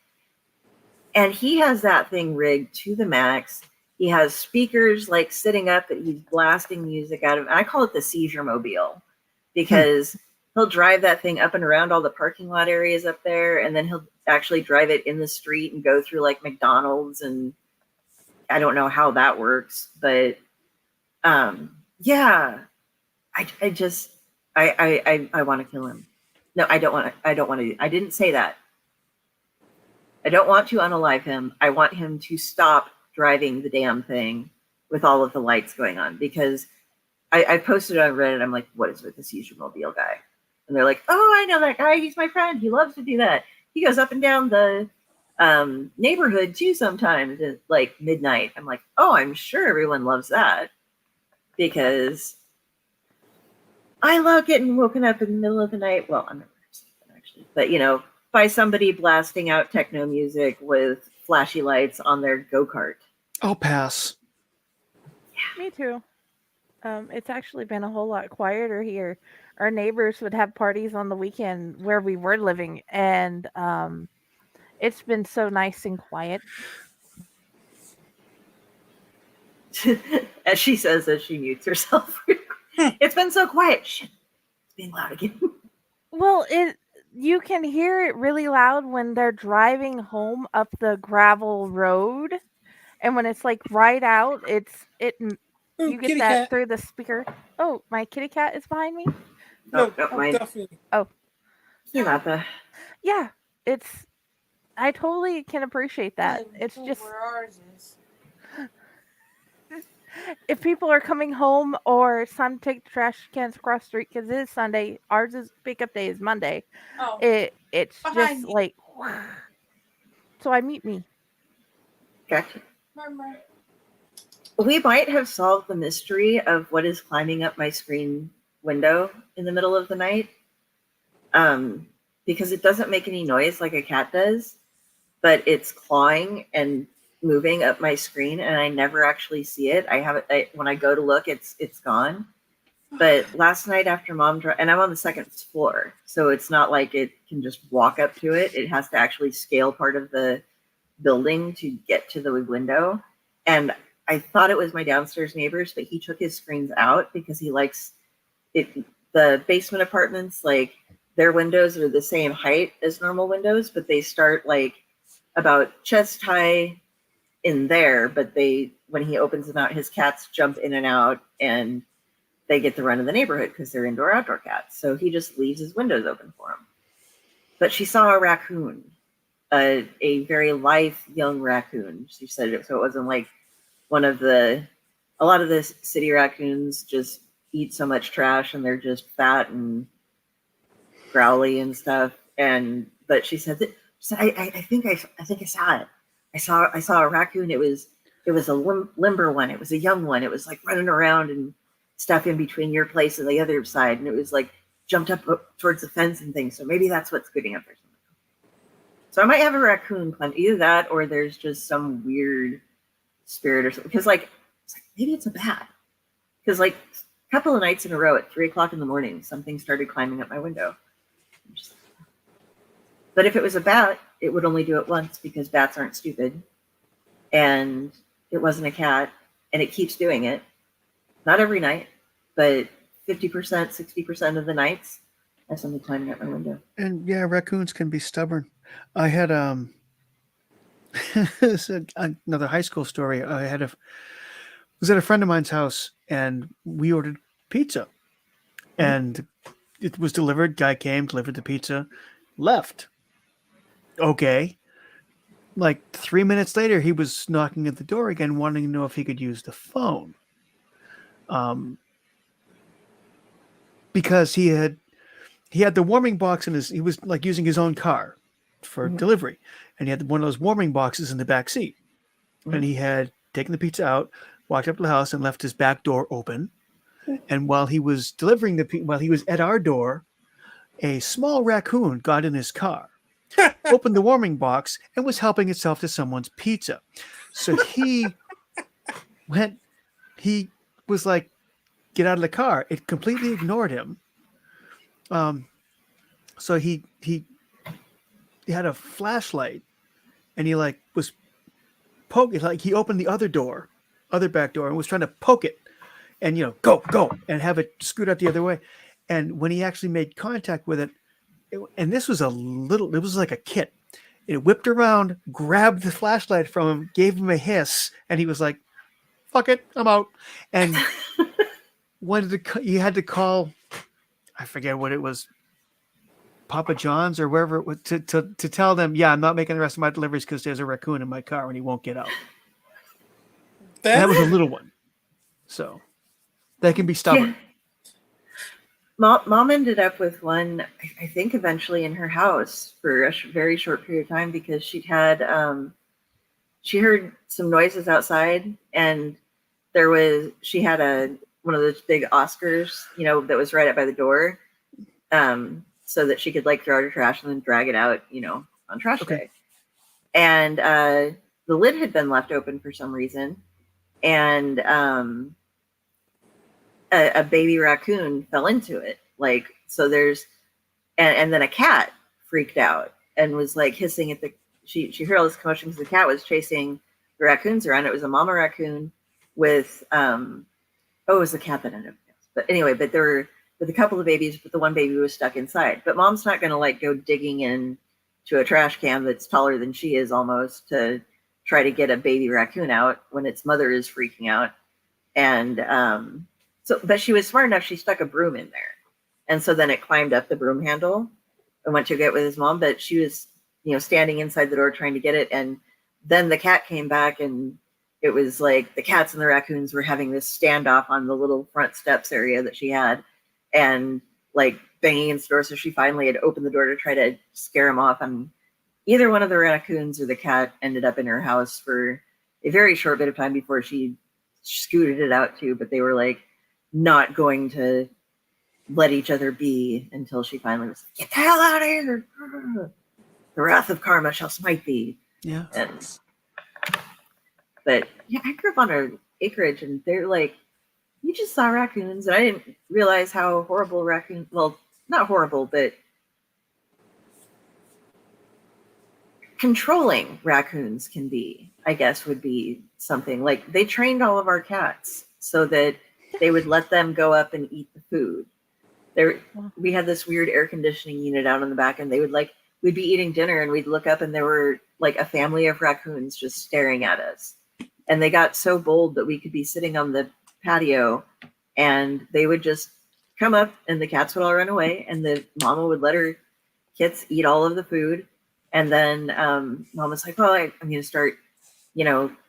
[SPEAKER 1] And he has that thing rigged to the max. He has speakers like sitting up that he's blasting music out of. And I call it the seizure mobile because he'll drive that thing up and around all the parking lot areas up there. And then he'll actually drive it in the street and go through like McDonald's. And I don't know how that works, but yeah, I want to kill him. No, I don't want to. I didn't say that. I don't want to unalive him. I want him to stop driving the damn thing with all of the lights going on, because I posted on Reddit. I'm like, what is with this seizure mobile guy? And they're like, oh, I know that guy. He's my friend. He loves to do that. He goes up and down the neighborhood too sometimes at like midnight. I'm like, oh, I'm sure everyone loves that, because I love getting woken up in the middle of the night. Well, I'm never sleeping actually, but by somebody blasting out techno music with flashy lights on their go-kart.
[SPEAKER 3] I'll pass.
[SPEAKER 4] Me too. It's actually been a whole lot quieter here. Our neighbors would have parties on the weekend where we were living, and it's been so nice and quiet.
[SPEAKER 1] As she says as she mutes herself. It's been so quiet. Shit, it's being loud again.
[SPEAKER 4] Well, you can hear it really loud when they're driving home up the gravel road, and when it's like right out,
[SPEAKER 2] Ooh,
[SPEAKER 4] you get
[SPEAKER 2] kitty
[SPEAKER 4] that
[SPEAKER 2] cat.
[SPEAKER 4] through the speaker. Oh, my kitty cat is behind me.
[SPEAKER 2] No,
[SPEAKER 1] mine.
[SPEAKER 2] Delphine.
[SPEAKER 1] Samantha.
[SPEAKER 4] Yeah, I totally can appreciate that. It's just
[SPEAKER 5] where ours is.
[SPEAKER 4] if people are coming home or it's time to take the trash cans across the street, because it is Sunday. Ours is pickup day is Monday.
[SPEAKER 5] Oh,
[SPEAKER 4] It's
[SPEAKER 5] Behind
[SPEAKER 4] just
[SPEAKER 5] you.
[SPEAKER 4] like so. I mute me.
[SPEAKER 1] Gotcha.
[SPEAKER 5] remember.
[SPEAKER 1] We might have solved the mystery of what is climbing up my screen window in the middle of the night. Because it doesn't make any noise like a cat does, but it's clawing and moving up my screen, and I never actually see it. When I go to look, it's gone. But last night after mom and I'm on the second floor, so it's not like it can just walk up to it. It has to actually scale part of the building to get to the window. And I thought it was my downstairs neighbors, but he took his screens out because he likes it. The basement apartments, like their windows are the same height as normal windows, but they start like about chest high in there. But when he opens them out, his cats jump in and out, and they get the run of the neighborhood because they're indoor-outdoor cats. So he just leaves his windows open for them. But she saw a raccoon, a very lithe young raccoon. She said it, so it wasn't like a lot of the city raccoons just eat so much trash and they're just fat and growly and stuff. But she said I think I saw it. I saw a raccoon. It was a limber one. It was a young one. It was like running around and stuff in between your place and the other side, and it was like jumped up towards the fence and things. So maybe that's what's getting up there. So I might have a raccoon climb, either that or there's just some weird spirit or something. Because like maybe it's a bat. Because like a couple of nights in a row at 3:00 in the morning, something started climbing up my window. But if it was a bat, it would only do it once because bats aren't stupid. And it wasn't a cat, and it keeps doing it. Not every night, but 50%, 60% of the nights, I have something climbing up my window.
[SPEAKER 3] And yeah, raccoons can be stubborn. I had this is another high school story. I had was at a friend of mine's house, and we ordered pizza, and it was delivered. Guy came, delivered the pizza, left. Okay. Like 3 minutes later, he was knocking at the door again, wanting to know if he could use the phone. Because he had the warming box in his. He was like using his own car for delivery, and he had one of those warming boxes in the back seat. And he had taken the pizza out, walked up to the house, and left his back door open. And while he was delivering while he was at our door, a small raccoon got in his car, opened the warming box, and was helping itself to someone's pizza. So he was like, "Get out of the car." It completely ignored him. So he had a flashlight, and he like was poking, like he opened the other back door, and was trying to poke it, and go, and have it scoot out the other way. And when he actually made contact with it, and this was it was like a kit. It whipped around, grabbed the flashlight from him, gave him a hiss, and he was like, "Fuck it, I'm out." And you had to call, I forget what it was, Papa John's or wherever it was, to tell them, "Yeah, I'm not making the rest of my deliveries because there's a raccoon in my car and he won't get out." And that was a little one, so they can be stubborn.
[SPEAKER 1] Yeah. Mom ended up with one, I think, eventually in her house for a very short period of time because she heard some noises outside, and she had one of those big Oscars, that was right up by the door, so that she could like throw out her trash and then drag it out, on trash day. And the lid had been left open for some reason, and a baby raccoon fell into it. Like, so and then a cat freaked out and was like hissing at she heard all this commotion because the cat was chasing the raccoons around. It was a mama raccoon with, it was the cat that ended up. But anyway, there were with a couple of babies, but the one baby was stuck inside. But mom's not going to like go digging in to a trash can that's taller than she is almost to try to get a baby raccoon out when its mother is freaking out. And but she was smart enough. She stuck a broom in there. And so then it climbed up the broom handle and went to get with his mom. But she was, standing inside the door trying to get it. And then the cat came back, and it was like the cats and the raccoons were having this standoff on the little front steps area that she had, and like banging against the door. So she finally had opened the door to try to scare him off. And either one of the raccoons or the cat ended up in her house for a very short bit of time before she scooted it out too. But they were like not going to let each other be until she finally was like, "Get the hell out of here. The wrath of karma shall smite thee."
[SPEAKER 3] Yeah.
[SPEAKER 1] But yeah, I grew up on an acreage, and they're like, you just saw raccoons, and I didn't realize how horrible raccoons, well, not horrible, but controlling raccoons can be, I guess, would be something. Like, they trained all of our cats so that they would let them go up and eat the food. We had this weird air conditioning unit out on the back, and we'd be eating dinner, and we'd look up, and there were like a family of raccoons just staring at us. And they got so bold that we could be sitting on the patio, and they would just come up, and the cats would all run away, and the mama would let her kits eat all of the food. And then mom was like, "Well, I'm going to start,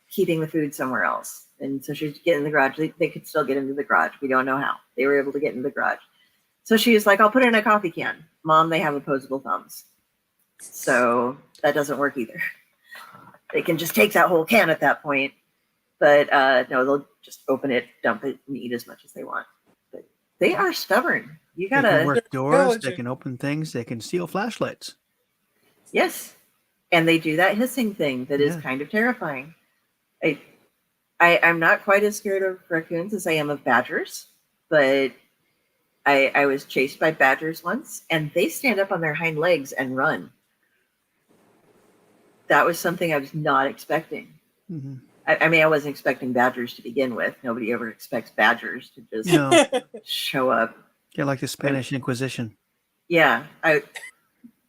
[SPEAKER 1] keeping the food somewhere else." And so she'd get in the garage. They could still get into the garage. We don't know how. They were able to get into the garage. So she was like, "I'll put it in a coffee can." Mom, they have opposable thumbs, so that doesn't work either. They can just take that whole can at that point. But no, they'll just open it, dump it, and eat as much as they want. But they are stubborn. You gotta
[SPEAKER 3] They can work doors. They can open things. They can steal flashlights.
[SPEAKER 1] Yes, and they do that hissing thing that is kind of terrifying. I'm not quite as scared of raccoons as I am of badgers, but I was chased by badgers once, and they stand up on their hind legs and run. That was something I was not expecting.
[SPEAKER 3] Mm-hmm.
[SPEAKER 1] I mean, I wasn't expecting badgers to begin with. Nobody ever expects badgers to just show up.
[SPEAKER 3] Yeah, like the Spanish Inquisition.
[SPEAKER 1] Yeah. I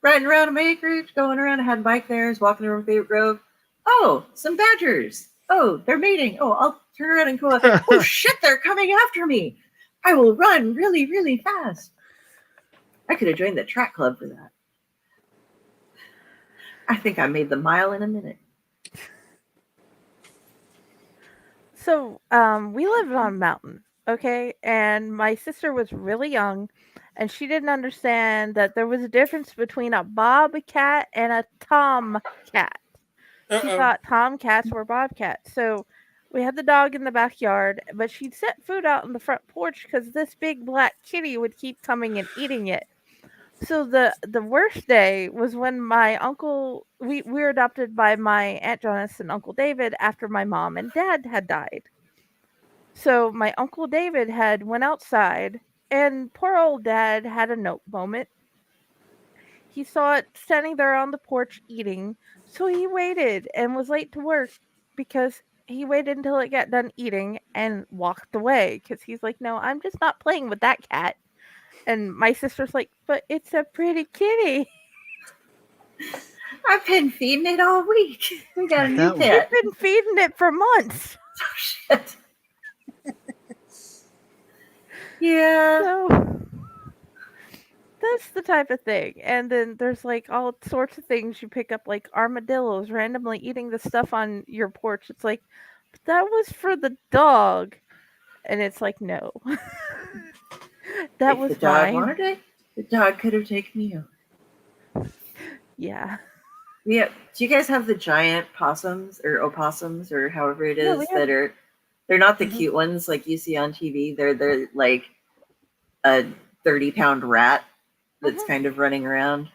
[SPEAKER 1] riding around a acreage, going around. I had a bike there. I was walking over Favorite Grove. Oh, some badgers. oh, they're mating. Oh, I'll turn around and go, oh shit, they're coming after me. I will run really, really fast. I could have joined the track club for that. I think I made the mile in a minute.
[SPEAKER 4] So, we lived on a mountain, okay? And my sister was really young, and she didn't understand that there was a difference between a bobcat and a tomcat. She
[SPEAKER 2] Uh-oh.
[SPEAKER 4] thought tomcats were bobcats. So, we had the dog in the backyard, but she'd set food out on the front porch because this big black kitty would keep coming and eating it. So the worst day was when my uncle we were adopted by my Aunt Janice and Uncle David after my mom and dad had died. So my Uncle David had went outside and poor old dad had a note moment. He saw it standing there on the porch eating, so he waited and was late to work because he waited until it got done eating and walked away because he's like, "No, I'm just not playing with that cat." And my sister's like, "But it's a pretty kitty."
[SPEAKER 1] I've been feeding it all week. We got a new
[SPEAKER 3] That was-
[SPEAKER 1] pet.
[SPEAKER 4] We've been feeding it for months.
[SPEAKER 1] Oh, shit. Yeah.
[SPEAKER 4] So that's the type of thing. And then there's like all sorts of things you pick up, like armadillos randomly eating the stuff on your porch. It's like, but that was for the dog. And it's like, no. That
[SPEAKER 1] If
[SPEAKER 4] was
[SPEAKER 1] the dog
[SPEAKER 4] mine.
[SPEAKER 1] wanted it, the dog could have taken me over.
[SPEAKER 4] Yeah.
[SPEAKER 1] Yeah. Do you guys have the giant possums or opossums or however it
[SPEAKER 4] Yeah,
[SPEAKER 1] is
[SPEAKER 4] we have-
[SPEAKER 1] that are? They're not the
[SPEAKER 2] Mhm.
[SPEAKER 1] cute ones like you see on TV. They're like a 30-pound rat that's
[SPEAKER 4] Mhm.
[SPEAKER 1] kind of running around.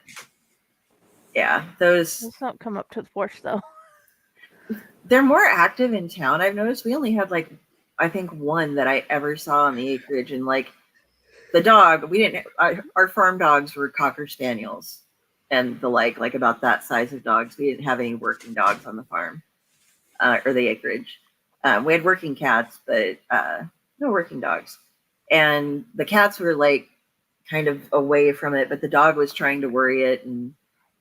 [SPEAKER 1] Yeah, those.
[SPEAKER 4] Let's not come up to the porch though.
[SPEAKER 1] They're more active in town. I've noticed we only had like I think one that I ever saw on the acreage, and like the dog we didn't. Our farm dogs were cocker spaniels and the like about that size of dogs. We didn't have any working dogs on the farm or the acreage. We had working cats, but no working dogs. And the cats were like kind of away from it, but the dog was trying to worry it, and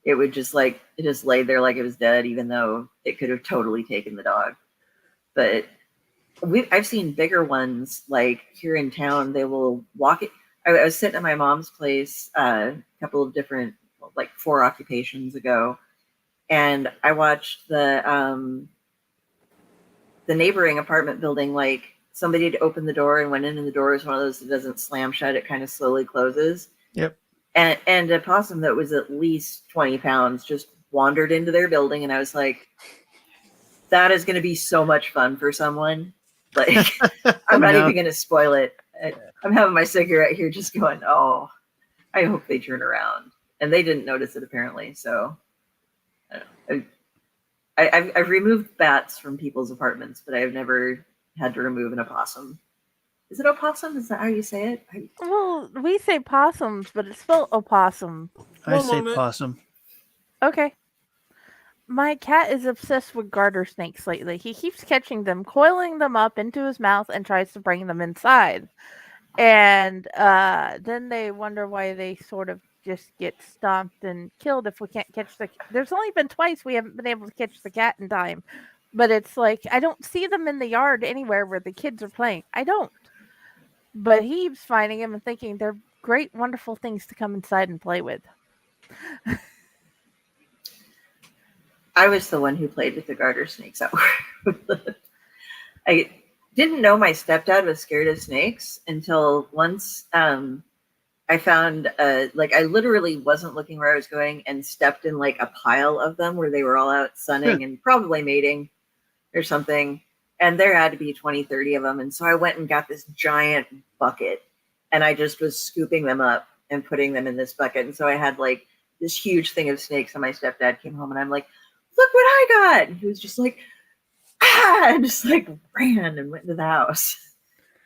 [SPEAKER 1] it would just like it just laid there like it was dead, even though it could have totally taken the dog. But I've seen bigger ones like here in town. They will walk it. I was sitting at my mom's place a couple of different like 4 occupations ago, and I watched the neighboring apartment building, like somebody had opened the door and went in, and the door is one of those that doesn't slam shut, it kind of slowly closes.
[SPEAKER 3] Yep.
[SPEAKER 1] And a possum that was at least 20 pounds just wandered into their building, and I was like, that is going to be so much fun for someone. Like, I'm not
[SPEAKER 3] No.
[SPEAKER 1] even going to spoil it. I'm having my cigarette here just going, oh, I hope they turn around. And they didn't notice it apparently, so I don't know. I've removed bats from people's apartments, but I've never had to remove an opossum. Is it opossum? Is that how you say it?
[SPEAKER 4] Well, we say possums, but it's spelled opossum.
[SPEAKER 3] I
[SPEAKER 2] One
[SPEAKER 3] say
[SPEAKER 2] moment.
[SPEAKER 3] possum.
[SPEAKER 4] Okay. My cat is obsessed with garter snakes lately. He keeps catching them, coiling them up into his mouth, and tries to bring them inside. And then they wonder why they sort of just get stomped and killed if we can't catch the. There's only been twice we haven't been able to catch the cat in time. But it's like, I don't see them in the yard anywhere where the kids are playing. I don't. But he keeps finding them and thinking they're great, wonderful things to come inside and play with.
[SPEAKER 1] I was the one who played with the garter snakes at work. I didn't know my stepdad was scared of snakes until once I found like I literally wasn't looking where I was going and stepped in like a pile of them where they were all out sunning and probably mating or something. And there had to be 20, 30 of them. And so I went and got this giant bucket and I just was scooping them up and putting them in this bucket. And so I had like this huge thing of snakes, and my stepdad came home and I'm like, look what I got. And he was just like, ah, and just like ran and went into the house.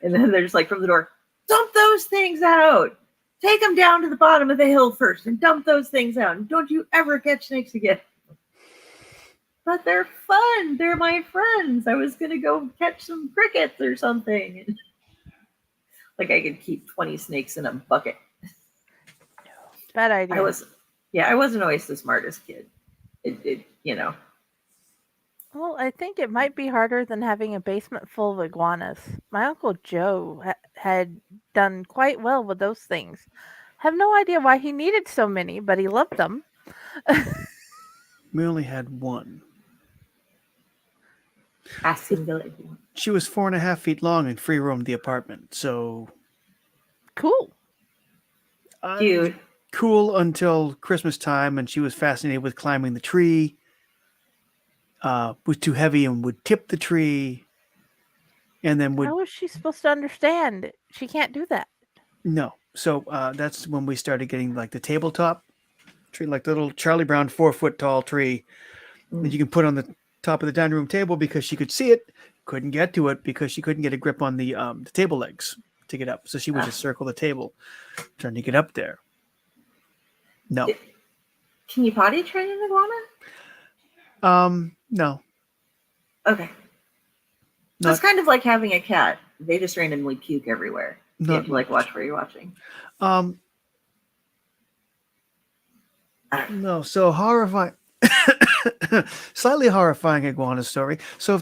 [SPEAKER 1] And then they're just like from the door, dump those things out. Take them down to the bottom of the hill first and dump those things out. And don't you ever catch snakes again. But they're fun. They're my friends. I was going to go catch some crickets or something. And like I could keep 20 snakes in a bucket.
[SPEAKER 4] Bad idea.
[SPEAKER 1] I wasn't always the smartest kid. It you know.
[SPEAKER 4] Well, I think it might be harder than having a basement full of iguanas. My Uncle Joe had done quite well with those things. Have no idea why he needed so many, but he loved them.
[SPEAKER 3] We only had one.
[SPEAKER 1] Singular.
[SPEAKER 3] She was 4.5 feet long and free roamed the apartment. So
[SPEAKER 4] Cool.
[SPEAKER 1] Cute.
[SPEAKER 3] cool until Christmas time, and she was fascinated with climbing the tree. Was too heavy and would tip the tree, and then would
[SPEAKER 4] How is she supposed to understand? She can't do that.
[SPEAKER 3] no. So that's when we started getting like the tabletop tree, like the little Charlie Brown 4 foot tall tree that you can put on the top of the dining room table because she could see it, couldn't get to it because she couldn't get a grip on the table legs to get up. So she would just circle the table trying to get up there. No.
[SPEAKER 1] Can you potty train an iguana?
[SPEAKER 3] No.
[SPEAKER 1] Okay. So it's kind of like having a cat. They just randomly puke everywhere. You have to like watch where you're watching.
[SPEAKER 3] No. So horrifying, slightly horrifying iguana story. So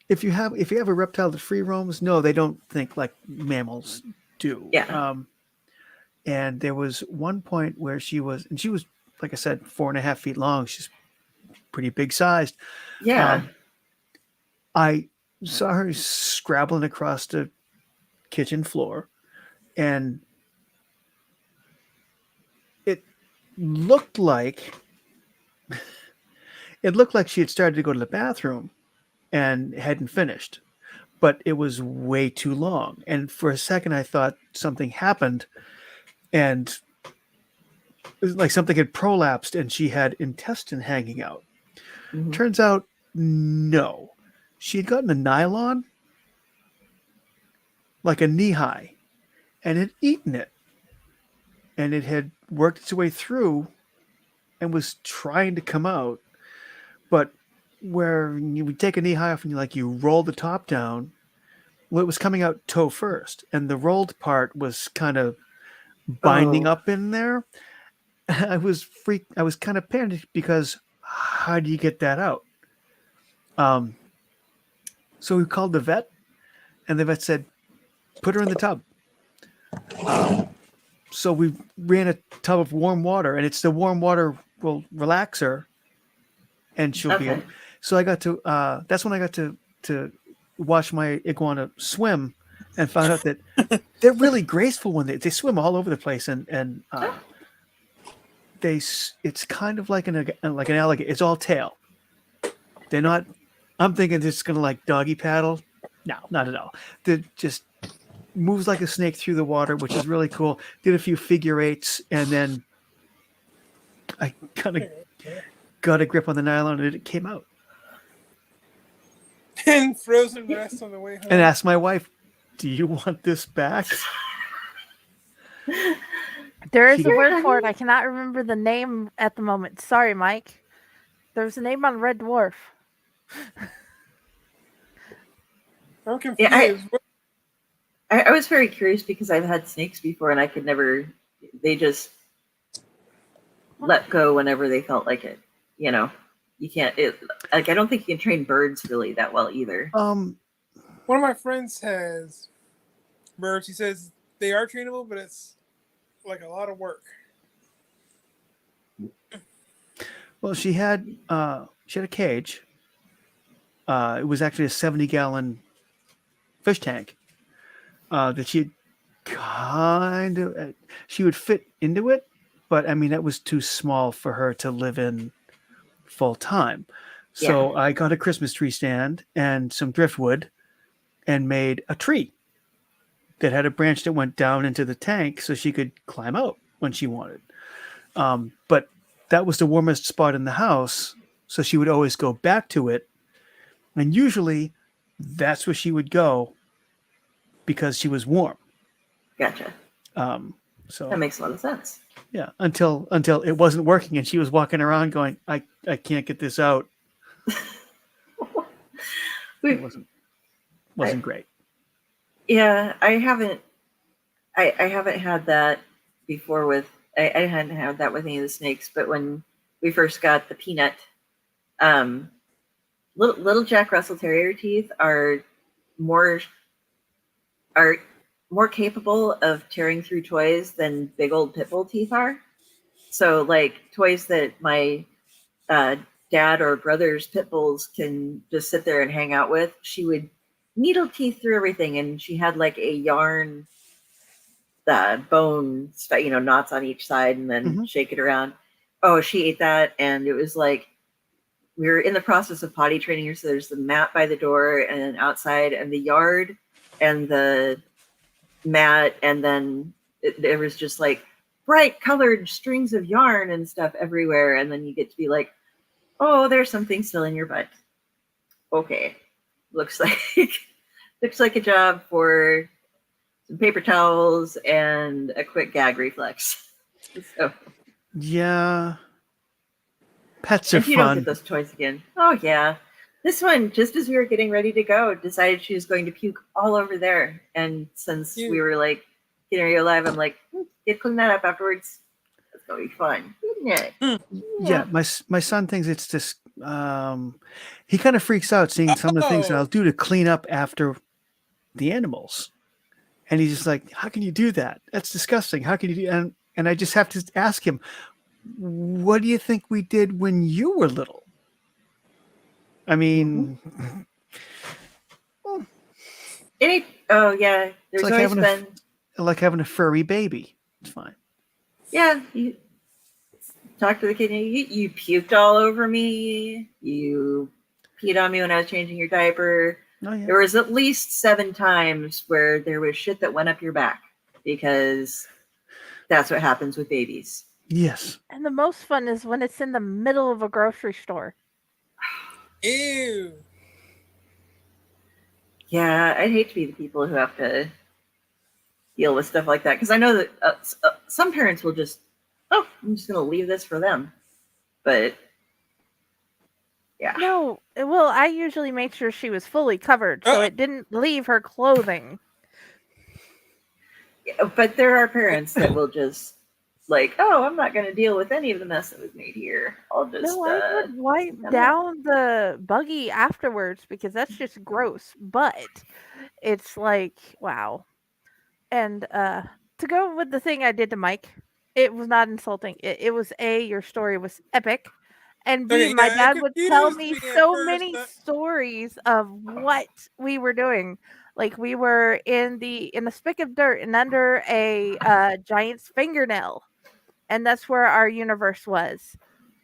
[SPEAKER 3] if you have a reptile that free roams, no, they don't think like mammals do.
[SPEAKER 1] Yeah.
[SPEAKER 3] And there was one point where she was, like I said, 4.5 feet long. She's pretty big sized.
[SPEAKER 1] Yeah.
[SPEAKER 3] I saw her scrabbling across the kitchen floor, and it looked like she had started to go to the bathroom and hadn't finished, but it was way too long. And for a second, I thought something happened, and it was like something had prolapsed, and she had intestine hanging out.
[SPEAKER 1] Mhm.
[SPEAKER 3] Turns out, no. She had gotten a nylon, like a knee high, and had eaten it. And it had worked its way through and was trying to come out. But where you would take a knee high off and you roll the top down, well, it was coming out toe first. And the rolled part was kind of binding up in there. I was kind of panicked because how do you get that out? So we called the vet, and the vet said, put her in the tub. So we ran a tub of warm water, and it's the warm water will relax her, and she'll be. So I got to. That's when I got to watch my iguana swim, and found out that they're really graceful when they swim all over the place, and it's kind of like an alligator. It's all tail. They're not. I'm thinking it's gonna like doggy paddle. No, not at all. They're just moves like a snake through the water, which is really cool. Did a few figure eights, and then I kind of got a grip on the nylon, and it came out.
[SPEAKER 2] And frozen rest on the way home.
[SPEAKER 3] And asked my wife, "Do you want this back?"
[SPEAKER 4] There is a word for it. I cannot remember the name at the moment. Sorry, Mike. There's a name on Red Dwarf.
[SPEAKER 2] I'm confused.
[SPEAKER 1] Yeah, I was very curious because I've had snakes before and I could never. They just let go whenever they felt like it. You can't. I don't think you can train birds really that well either.
[SPEAKER 2] One of my friends has birds. He says they are trainable, but it's like a lot of work.
[SPEAKER 3] Well, she had a cage. It was actually a 70-gallon fish tank that she she would fit into it, but I mean that was too small for her to live in full time. So I got a Christmas tree stand and some driftwood and made a tree that had a branch that went down into the tank so she could climb out when she wanted. But that was the warmest spot in the house, so she would always go back to it. And usually that's where she would go because she was warm.
[SPEAKER 1] Gotcha.
[SPEAKER 3] So
[SPEAKER 1] that makes a lot of sense.
[SPEAKER 3] Yeah, until it wasn't working and she was walking around going, I can't get this out. It wasn't great.
[SPEAKER 1] Yeah, I haven't had that before with I hadn't had that with any of the snakes, but when we first got the Peanut Um, little Jack Russell Terrier teeth more are more capable of tearing through toys than big old pit bull teeth are. So, like toys that my uh, dad or brother's pit bulls can just sit there and hang out with, she would needle teeth through everything, and she had like a yarn bone, knots on each side, and then shake it around. Oh, she ate that, and it was like we were in the process of potty training her. So there's the mat by the door and outside, and the yard, and the mat, and then there was just like bright colored strings of yarn and stuff everywhere, and then you get to be like, oh, there's something still in your butt. Okay, looks like a job for some paper towels and a quick gag reflex. So,
[SPEAKER 3] Yeah, pets are
[SPEAKER 1] if you don't
[SPEAKER 3] fun.
[SPEAKER 1] get those toys again, oh yeah. This one, just as we were getting ready to go, decided she was going to puke all over there. And since we were like getting ready to go live, I'm like, get clean that up afterwards. That's gonna be fun.
[SPEAKER 3] Yeah, my son thinks it's just he kind of freaks out seeing some of the things that I'll do to clean up after the animals. And he's just like, how can you do that? That's disgusting. How can you do and I just have to ask him, what do you think we did when you were little? I mean,
[SPEAKER 1] oh yeah, there's
[SPEAKER 3] like
[SPEAKER 1] always been
[SPEAKER 3] like having a furry baby. It's fine.
[SPEAKER 1] Yeah, you talk to the kid. You puked all over me. You peed on me when I was changing your diaper.
[SPEAKER 3] Oh, yeah.
[SPEAKER 1] There was at least 7 times where there was shit that went up your back, because that's what happens with babies.
[SPEAKER 3] Yes.
[SPEAKER 4] And the most fun is when it's in the middle of a grocery store.
[SPEAKER 2] Ew.
[SPEAKER 1] Yeah, I'd hate to be the people who have to deal with stuff like that, because I know that some parents will just, oh, I'm just going to leave this for them. But yeah.
[SPEAKER 4] No, well, I usually made sure she was fully covered, so it didn't leave her clothing.
[SPEAKER 1] But there are parents that will just like, oh, I'm not going to deal with any of the mess that was made here. I'll just.
[SPEAKER 4] No, I would wipe down the buggy afterwards, because that's just gross. But it's like, wow. And to go with the thing I did to Mike, it was not insulting. It was A, your story was epic. And B,
[SPEAKER 2] Okay,
[SPEAKER 4] my
[SPEAKER 2] yeah,
[SPEAKER 4] dad
[SPEAKER 2] it
[SPEAKER 4] would tell
[SPEAKER 2] confused
[SPEAKER 4] me
[SPEAKER 2] me at
[SPEAKER 4] so
[SPEAKER 2] first,
[SPEAKER 4] many stories of what we were doing. Like we were in a spick of dirt and under a giant's fingernail, and that's where our universe was.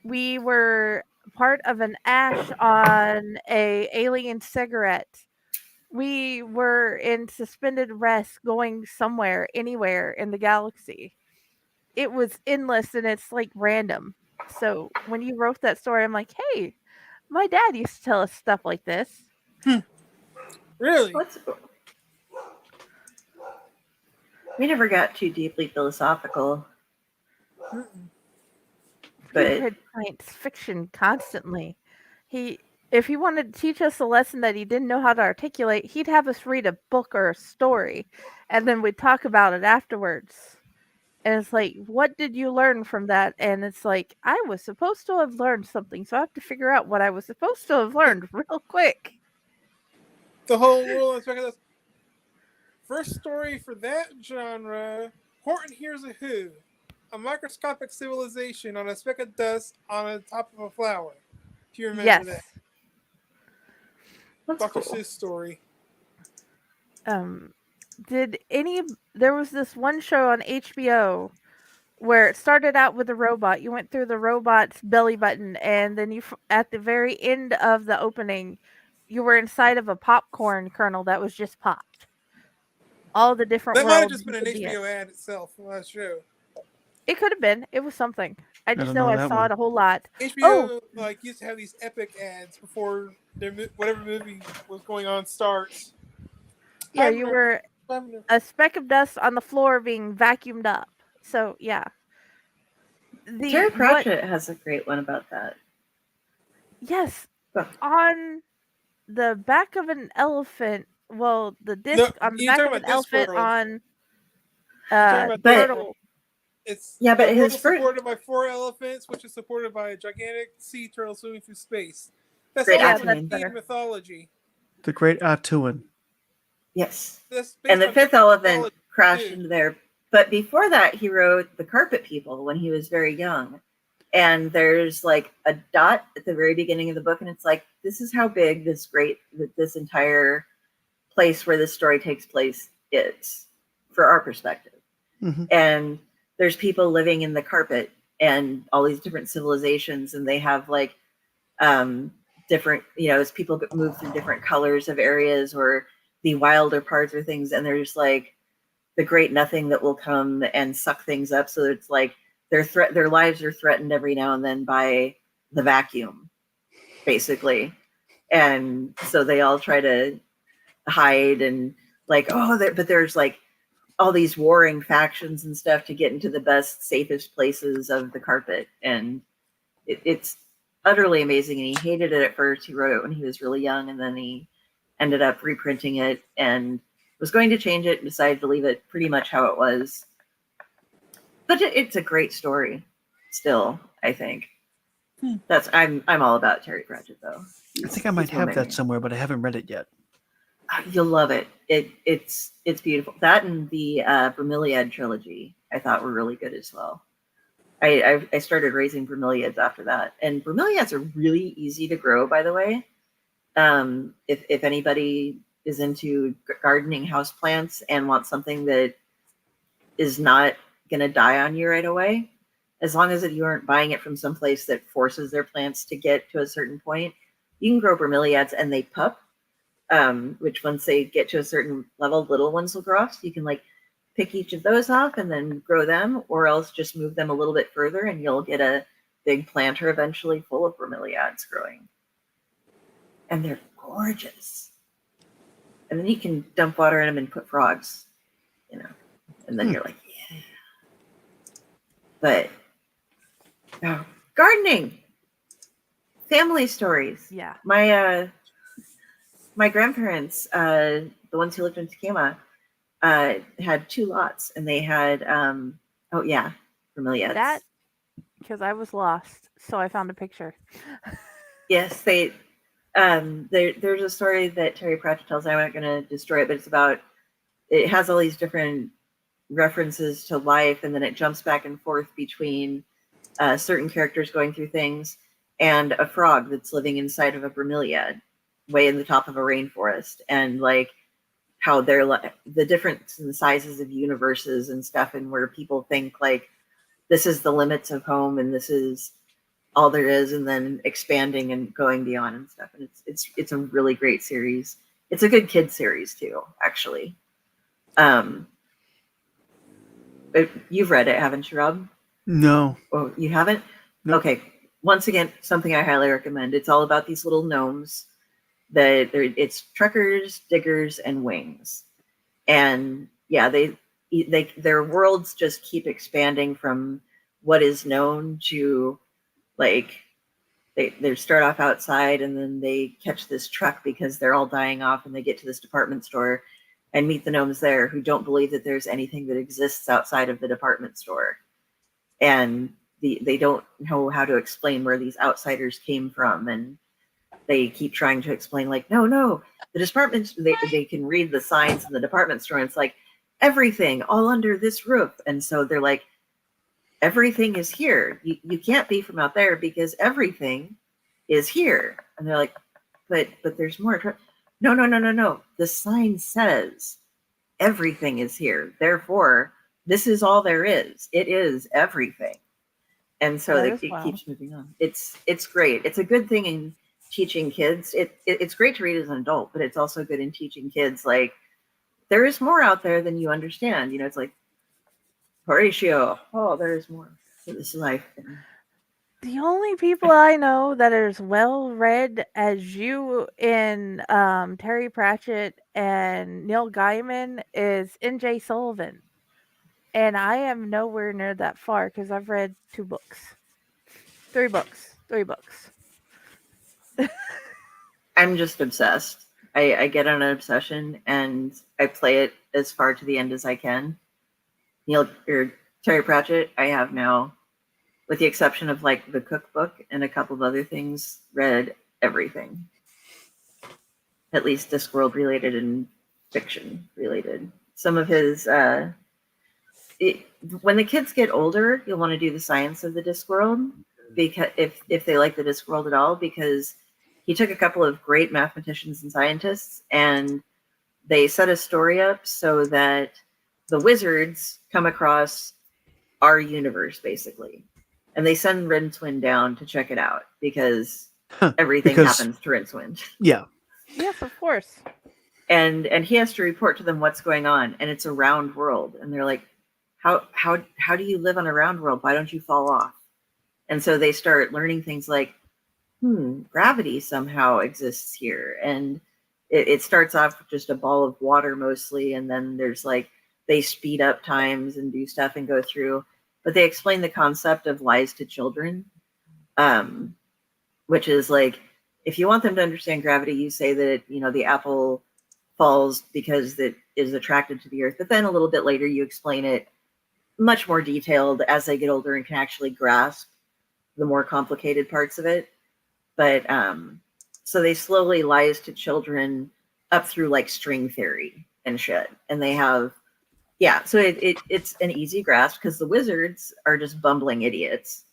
[SPEAKER 4] We were part of an ash on a alien cigarette. We were in suspended rest going somewhere, anywhere in the galaxy. It was endless and it's like random. So when you wrote that story, I'm like, hey, my dad used to tell us stuff like this.
[SPEAKER 2] Really?
[SPEAKER 1] We never got too deeply philosophical.
[SPEAKER 4] We read science fiction constantly. If he wanted to teach us a lesson that he didn't know how to articulate, he'd have us read a book or a story, and then we'd talk about it afterwards. And it's like, what did you learn from that? And it's like, I was supposed to have learned something, so I have to figure out what I was supposed to have learned real quick.
[SPEAKER 2] The whole world is this. First story for that genre, Horton Hears a Who. A microscopic civilization on a speck of dust on the top of a flower. Do you remember that?
[SPEAKER 1] That's
[SPEAKER 2] Dr.
[SPEAKER 1] cool.
[SPEAKER 2] Seuss story.
[SPEAKER 4] There was this one show on HBO where it started out with a robot. You went through the robot's belly button, and then at the very end of the opening, you were inside of a popcorn kernel that was just popped. All the different
[SPEAKER 2] That
[SPEAKER 4] worlds.
[SPEAKER 2] might have just been an HBO ad itself from that show.
[SPEAKER 4] It could have been. It was something. I just know I saw
[SPEAKER 3] one.
[SPEAKER 4] it a whole lot.
[SPEAKER 2] HBO used to have these epic ads before whatever movie was going on starts.
[SPEAKER 4] Yeah, you were a speck of dust on the floor being vacuumed up. So yeah.
[SPEAKER 1] Terry Pratchett has a great one about that.
[SPEAKER 4] Yes. On the back of an elephant, well, the disc on the back of an elephant on turtle.
[SPEAKER 2] It's
[SPEAKER 1] Yeah, but
[SPEAKER 2] the
[SPEAKER 1] his
[SPEAKER 2] world
[SPEAKER 1] first
[SPEAKER 2] supported by 4 elephants, which is supported by a gigantic sea turtle swimming through space. That's
[SPEAKER 1] Great
[SPEAKER 2] all
[SPEAKER 4] Yeah,
[SPEAKER 2] from
[SPEAKER 4] that's
[SPEAKER 1] Atuan.
[SPEAKER 2] Indian
[SPEAKER 4] better.
[SPEAKER 2] mythology.
[SPEAKER 3] The Great Atuan.
[SPEAKER 1] Yes.
[SPEAKER 2] That's
[SPEAKER 1] And
[SPEAKER 2] based
[SPEAKER 1] the
[SPEAKER 2] on
[SPEAKER 1] fifth
[SPEAKER 2] Indian
[SPEAKER 1] elephant
[SPEAKER 2] mythology
[SPEAKER 1] crashed
[SPEAKER 2] too.
[SPEAKER 1] into there. But before that, he wrote The Carpet People when he was very young. And there's like a dot at the very beginning of the book, and it's like, this is how big this entire place where this story takes place is for our perspective.
[SPEAKER 3] Mm-hmm.
[SPEAKER 1] And there's people living in the carpet and all these different civilizations, and they have like different, as people move through different colors of areas or the wilder parts or things, and there's like the great nothing that will come and suck things up. So it's like their lives are threatened every now and then by the vacuum, basically. And so they all try to hide and like, but there's like all these warring factions and stuff to get into the best, safest places of the carpet. And it's utterly amazing. And he hated it at first. He wrote it when he was really young, and then he ended up reprinting it and was going to change it and decided to leave it pretty much how it was. But it's a great story still, I think. I'm all about Terry Pratchett though.
[SPEAKER 3] I think I might have that somewhere, but I haven't read it yet.
[SPEAKER 1] You'll love it. It's beautiful. That and the Bromeliad trilogy I thought were really good as well. I started raising bromeliads after that, and bromeliads are really easy to grow, by the way. If anybody is into gardening houseplants and wants something that is not going to die on you right away, as long as you aren't buying it from some place that forces their plants to get to a certain point, you can grow bromeliads and they pup. Which once they get to a certain level, little ones will grow off. So you can like pick each of those off and then grow them, or else just move them a little bit further and you'll get a big planter eventually full of bromeliads growing. And they're gorgeous. And then you can dump water in them and put frogs, and then you're like, yeah. But gardening, family stories.
[SPEAKER 4] Yeah.
[SPEAKER 1] My grandparents, the ones who lived in Tacoma, had 2 lots, and they had bromeliads.
[SPEAKER 4] That, because I was lost, so I found a picture.
[SPEAKER 1] Yes, they. There's a story that Terry Pratchett tells. I'm not going to destroy it, but it's about. It has all these different references to life, and then it jumps back and forth between certain characters going through things and a frog that's living inside of a bromeliad, way in the top of a rainforest, and like how they're the difference in the sizes of universes and stuff, and where people think like this is the limits of home and this is all there is, and then expanding and going beyond and stuff. And it's a really great series. It's a good kid series too, actually. You've read it, haven't you, Rob?
[SPEAKER 3] No.
[SPEAKER 1] Oh, you haven't?
[SPEAKER 3] Nope.
[SPEAKER 1] Okay. Once again, something I highly recommend. It's all about these little gnomes that it's truckers, diggers, and wings. And yeah, their worlds just keep expanding from what is known to like they start off outside and then they catch this truck because they're all dying off, and they get to this department store and meet the gnomes there who don't believe that there's anything that exists outside of the department store. And they don't know how to explain where these outsiders came from, and they keep trying to explain like, no, the department, they can read the signs in the department store, and it's like everything all under this roof. And so they're like, everything is here. You can't be from out there because everything is here. And they're like, but there's more. No. The sign says everything is here. Therefore, this is all there is. It is everything. And so it keeps moving on. It's great. It's a good thing in teaching kids. It's great to read as an adult, but it's also good in teaching kids like there is more out there than you understand. It's like Horatio. Oh, there is more to this life.
[SPEAKER 4] The only people I know that are as well read as you in Terry Pratchett and Neil Gaiman is N.J. Sullivan. And I am nowhere near that far because I've read 2 books. 3 books. 3 books.
[SPEAKER 1] I'm just obsessed. I get on an obsession and I play it as far to the end as I can. Terry Pratchett, I have now, with the exception of like the cookbook and a couple of other things, read everything. At least Discworld related and fiction related. Some of his, when the kids get older, you'll want to do the science of the Discworld, because if they like the Discworld at all, because he took a couple of great mathematicians and scientists and they set a story up so that the wizards come across our universe, basically. And they send Rincewind down to check it out because everything happens to Rincewind.
[SPEAKER 3] Yeah.
[SPEAKER 4] Yes, of course.
[SPEAKER 1] And he has to report to them what's going on, and it's a round world. And they're like, how do you live on a round world? Why don't you fall off? And so they start learning things like, gravity somehow exists here. And it starts off with just a ball of water mostly, and then there's like, they speed up times and do stuff and go through. But they explain the concept of lies to children, which is like, if you want them to understand gravity, you say that, the apple falls because it is attracted to the earth. But then a little bit later, you explain it much more detailed as they get older and can actually grasp the more complicated parts of it. But so they slowly lies to children up through like string theory and shit. And they have, so it's an easy grasp because the wizards are just bumbling idiots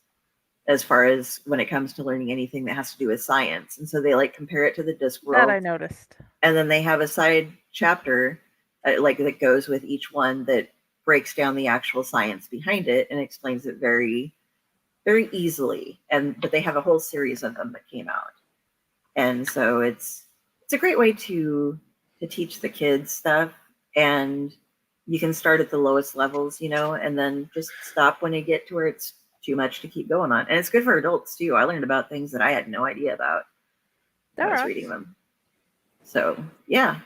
[SPEAKER 1] as far as when it comes to learning anything that has to do with science. And so they like compare it to the Discworld.
[SPEAKER 4] That I noticed.
[SPEAKER 1] And then they have a side chapter that goes with each one that breaks down the actual science behind it and explains it very, very easily. But they have a whole series of them that came out. And so it's a great way to teach the kids stuff. And you can start at the lowest levels, and then just stop when you get to where it's too much to keep going on. And it's good for adults too. I learned about things that I had no idea about when I was reading them. So yeah,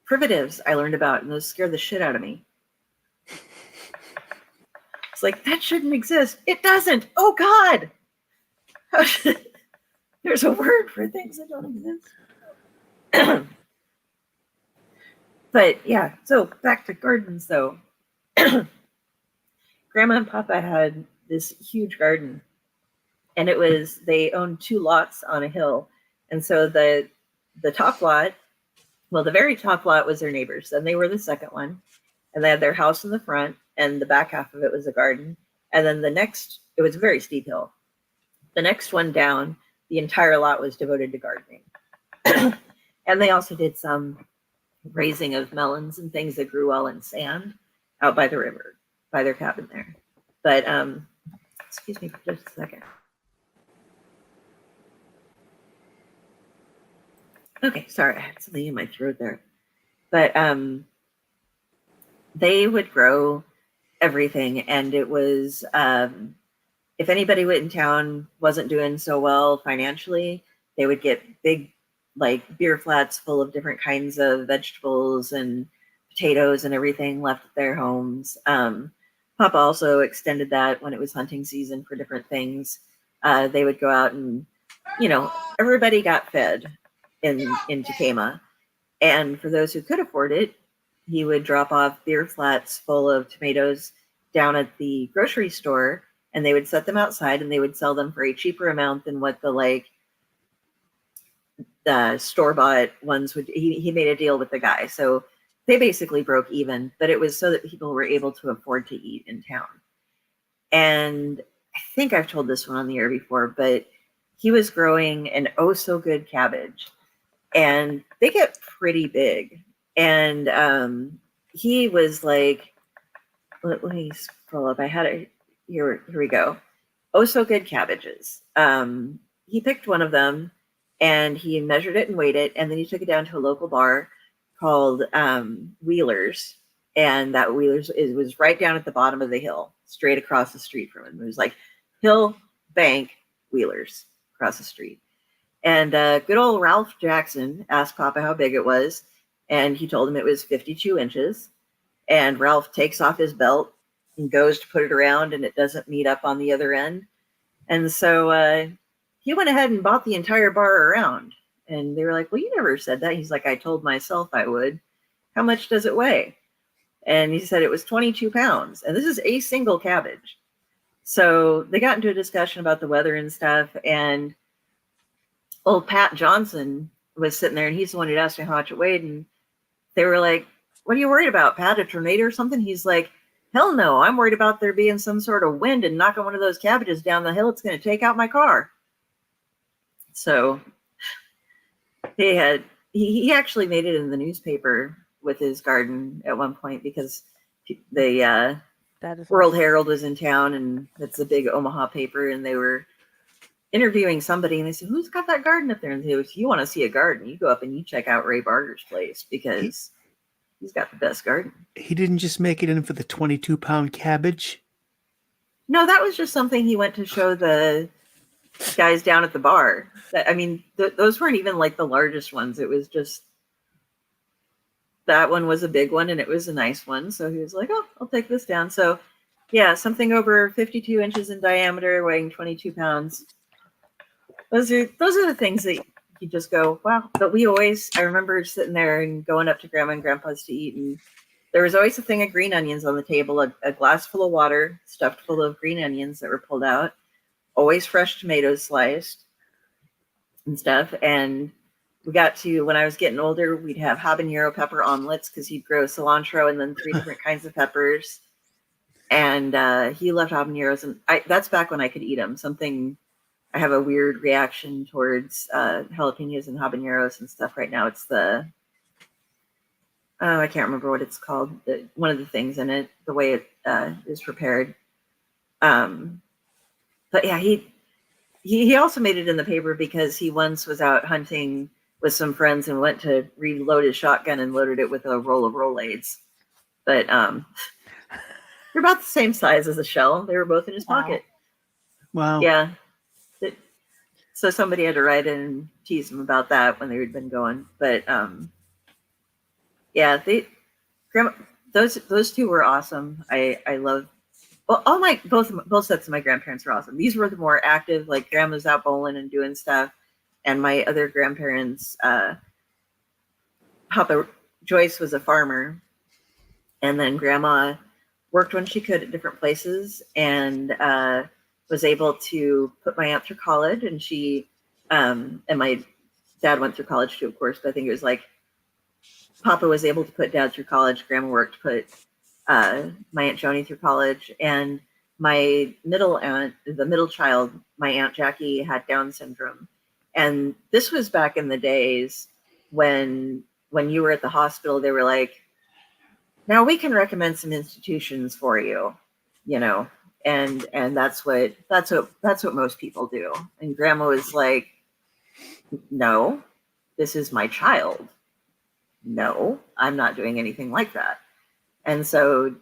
[SPEAKER 1] primitives I learned about, and those scared the shit out of me. It's like, that shouldn't exist. It doesn't. Oh God. There's a word for things that don't exist. But yeah, so back to gardens though. Grandma and Papa had this huge garden, and they owned 2 lots on a hill. And so the top lot, the very top lot was their neighbors, and they were the second one. And they had their house in the front, and the back half of it was a garden. And then it was a very steep hill. The next one down, the entire lot was devoted to gardening. And they also did some raising of melons and things that grew well in sand out by the river, by their cabin there. But excuse me for just a second. Okay, sorry, I had something in my throat there. But they would grow everything, and it was if anybody in town wasn't doing so well financially, they would get big like beer flats full of different kinds of vegetables and potatoes and everything left at their homes. Papa also extended that when it was hunting season for different things. They would go out and, everybody got fed in Tacoma. And for those who could afford it, he would drop off beer flats full of tomatoes down at the grocery store, and they would set them outside and they would sell them for a cheaper amount than what the store-bought ones would. He made a deal with the guy. So they basically broke even, but it was so that people were able to afford to eat in town. And I think I've told this one on the air before, but he was growing an oh-so-good cabbage. And they get pretty big. And he was like, let me scroll up. I had it. Here we go. Oh-so-good cabbages. He picked one of them, and he measured it and weighed it, and then he took it down to a local bar called Wheeler's, and that Wheeler's was right down at the bottom of the hill, straight across the street from him. It was like Hill, Bank, Wheeler's across the street. And good old Ralph Jackson asked Papa how big it was, and he told him it was 52 inches. And Ralph takes off his belt and goes to put it around, and it doesn't meet up on the other end. And so he went ahead and bought the entire bar around. And they were like, well, you never said that. He's like, I told myself I would. How much does it weigh? And he said it was 22 pounds. And this is a single cabbage. So they got into a discussion about the weather and stuff. And old Pat Johnson was sitting there, and he's the one who'd asked me how much it weighed. And they were like, what are you worried about, Pat? A tornado or something? He's like, hell no. I'm worried about there being some sort of wind and knocking one of those cabbages down the hill. It's going to take out my car. So he actually made it in the newspaper with his garden at one point because the
[SPEAKER 4] That is
[SPEAKER 1] World
[SPEAKER 4] awesome.
[SPEAKER 1] Herald was in town, and it's a big Omaha paper, and they were interviewing somebody, and they said, who's got that garden up there? And they said, if you want to see a garden, you go up and you check out Ray Barger's place because he's got the best garden.
[SPEAKER 3] He didn't just make it in for the 22-pound cabbage.
[SPEAKER 1] No, that was just something he went to show the guys down at the bar. I mean, those weren't even like the largest ones. It was just that one was a big one, and it was a nice one. So he was like, oh, I'll take this down. So yeah, something over 52 inches in diameter, weighing 22 pounds. Those are the things that you just go, wow. But I remember sitting there and going up to Grandma and Grandpa's to eat, and there was always a thing of green onions on the table, a glass full of water stuffed full of green onions that were pulled out, always fresh tomatoes sliced and stuff. And we got to, when I was getting older, we'd have habanero pepper omelets because he'd grow cilantro and then 3 different kinds of peppers. And he loved habaneros, and that's back when I could eat them. I have a weird reaction towards jalapenos and habaneros and stuff right now. It's I can't remember what it's called. One of the things in it, the way it is prepared. But yeah, he also made it in the paper because he once was out hunting with some friends and went to reload his shotgun and loaded it with a roll of Rolaids. But they're about the same size as a shell. They were both in his pocket.
[SPEAKER 3] Wow.
[SPEAKER 1] Yeah. So somebody had to write in and tease him about that when they had been going. But yeah, those two were awesome. I love, well, both sets of my grandparents were awesome. These were the more active, like Grandma's out bowling and doing stuff, and my other grandparents, Papa Joyce was a farmer, and then Grandma worked when she could at different places, and was able to put my aunt through college, and she and my dad went through college too, of course, but I think it was like Papa was able to put Dad through college, Grandma worked to put my Aunt Joni through college, and my middle aunt, the middle child, my Aunt Jackie, had Down syndrome. And this was back in the days when you were at the hospital, they were like, now we can recommend some institutions for you, and that's what most people do. And Grandma was like, no, this is my child. No, I'm not doing anything like that. And so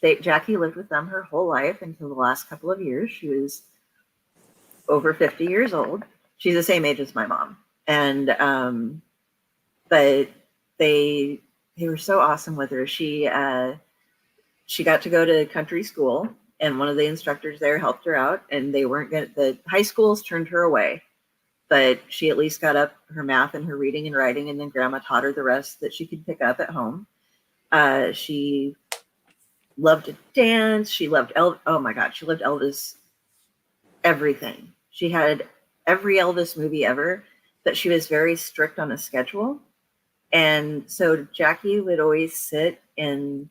[SPEAKER 1] Jackie lived with them her whole life until the last couple of years. She was over 50 years old. She's the same age as my mom. And but they were so awesome with her. She got to go to country school, and one of the instructors there helped her out, and the high schools turned her away, but she at least got up her math and her reading and writing, and then Grandma taught her the rest that she could pick up at home. She loved to dance. She loved oh my God, she loved Elvis, everything. She had every Elvis movie ever, but she was very strict on a schedule. And so Jackie would always sit in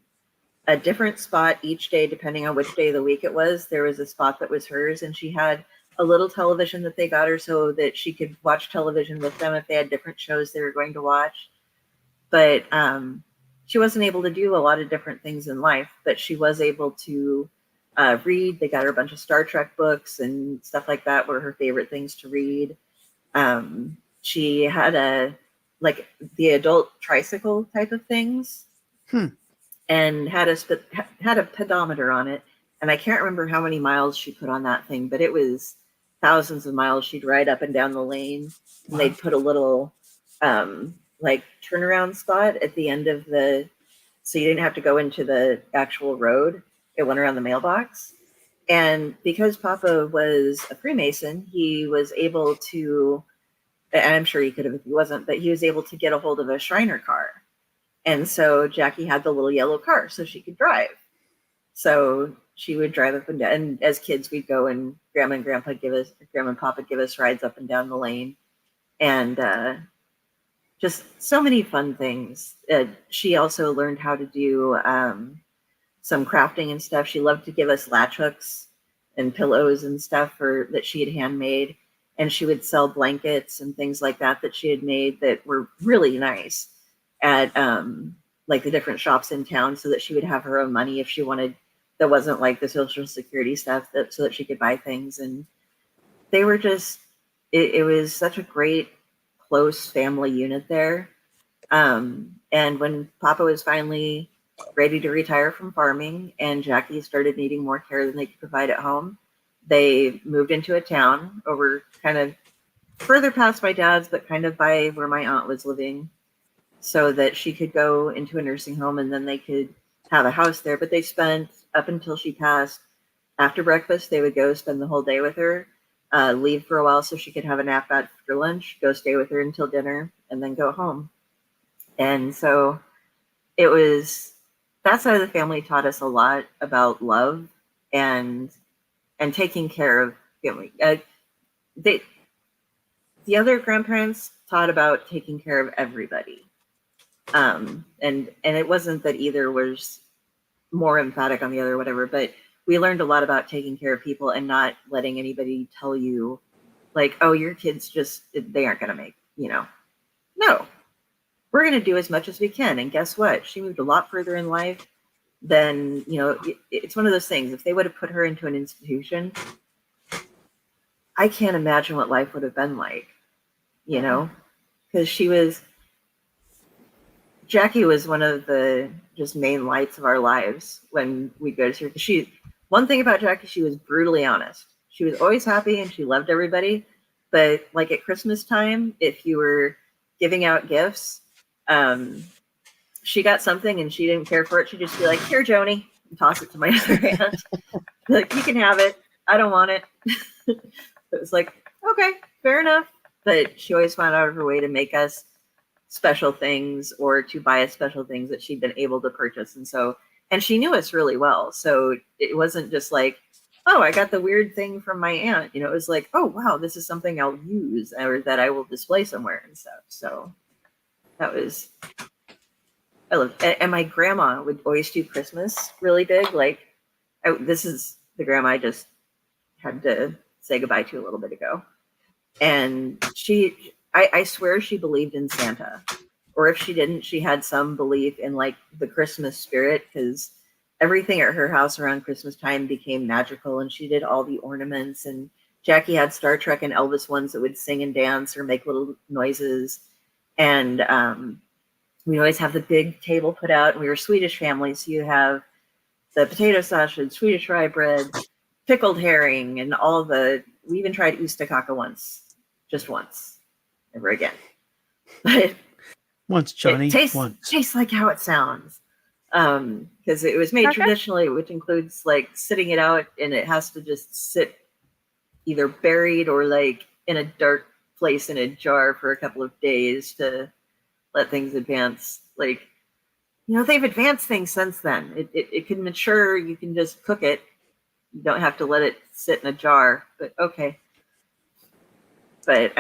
[SPEAKER 1] a different spot each day, depending on which day of the week it was. There was a spot that was hers, and she had a little television that they got her so that she could watch television with them if they had different shows they were going to watch. But she wasn't able to do a lot of different things in life, but she was able to read. They got her a bunch of Star Trek books and stuff like that were her favorite things to read. She had the adult tricycle type of things, and had a pedometer on it. And I can't remember how many miles she put on that thing, but it was thousands of miles. She'd ride up and down the lane, and they'd put a little turnaround spot at the end of so you didn't have to go into the actual road. It went around the mailbox. And because Papa was a Freemason, he was able to, and I'm sure he could have if he wasn't, but he was able to get a hold of a Shriner car. And so Jackie had the little yellow car so she could drive. So she would drive up and down. And as kids, we'd go and Grandma and Papa give us rides up and down the lane. And just so many fun things. She also learned how to do some crafting and stuff. She loved to give us latch hooks and pillows and stuff that she had handmade. And she would sell blankets and things like that she had made that were really nice at like the different shops in town, so that she would have her own money if she wanted, that wasn't like the Social Security stuff, so that she could buy things. And they were just, it was such a great close family unit there. And when Papa was finally ready to retire from farming and Jackie started needing more care than they could provide at home, they moved into a town over kind of further past my dad's, but kind of by where my aunt was living, so that she could go into a nursing home and then they could have a house there. But they spent, up until she passed, after breakfast, they would go spend the whole day with her, leave for a while so she could have a nap after lunch, go stay with her until dinner, and then go home. And so it was, that side of the family taught us a lot about love and taking care of family. The other grandparents taught about taking care of everybody. And it wasn't that either was more emphatic on the other or whatever, but we learned a lot about taking care of people and not letting anybody tell you like, oh, your kids just, they aren't going to make, no, we're going to do as much as we can. And guess what? She moved a lot further in life than, it's one of those things. If they would have put her into an institution, I can't imagine what life would have been like, because Jackie was one of the just main lights of our lives when we go to her. One thing about Jackie, she was brutally honest. She was always happy and she loved everybody. But like at Christmas time, if you were giving out gifts, she got something and she didn't care for it. She'd just be like, here, Joni, and toss it to my other hand. Like, you can have it. I don't want it. It was like, okay, fair enough. But she always found out of her way to make us special things or to buy us special things that she'd been able to purchase. And she knew us really well. So it wasn't just like, oh, I got the weird thing from my aunt. It was like, oh, wow, this is something I'll use or that I will display somewhere and stuff. So that was, I love it. And my grandma would always do Christmas really big. Like, this is the grandma I just had to say goodbye to a little bit ago. And I swear she believed in Santa, or if she didn't, she had some belief in like the Christmas spirit, because everything at her house around Christmas time became magical, and she did all the ornaments. And Jackie had Star Trek and Elvis ones that would sing and dance or make little noises. And we always have the big table put out. And we were a Swedish family, so you have the potato sausage, Swedish rye bread, pickled herring, and we even tried ustakaka once, just once, never again. But
[SPEAKER 3] once, Johnny,
[SPEAKER 1] tastes like how it sounds. Because it was made traditionally, which includes like sitting it out, and it has to just sit either buried or like in a dark place in a jar for a couple of days to let things advance. Like, they've advanced things since then. It can mature. You can just cook it. You don't have to let it sit in a jar, but okay. But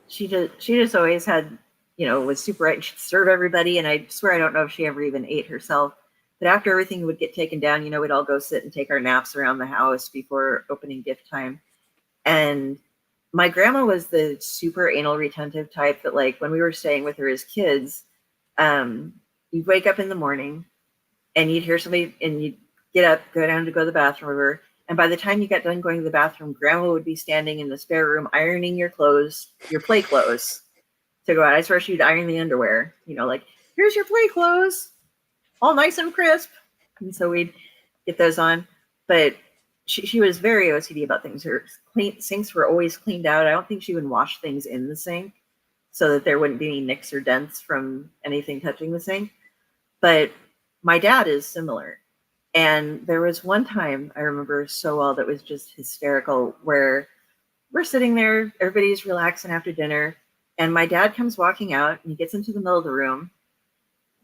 [SPEAKER 1] she just always had, was super right. She'd serve everybody, and I swear I don't know if she ever even ate herself. But after everything would get taken down, we'd all go sit and take our naps around the house before opening gift time. And my grandma was the super anal retentive type that, like, when we were staying with her as kids, you'd wake up in the morning and you'd hear somebody, and you'd get up, go down to go to the bathroom with her. And by the time you got done going to the bathroom, grandma would be standing in the spare room ironing your clothes, your play clothes, to go out. I swear she'd iron the underwear, like, here's your play clothes, all nice and crisp. And so we'd get those on. But she was very OCD about things. Her sinks were always cleaned out. I don't think she would wash things in the sink so that there wouldn't be any nicks or dents from anything touching the sink. But my dad is similar. And there was one time I remember so well that was just hysterical, where we're sitting there, everybody's relaxing after dinner, and my dad comes walking out, and he gets into the middle of the room,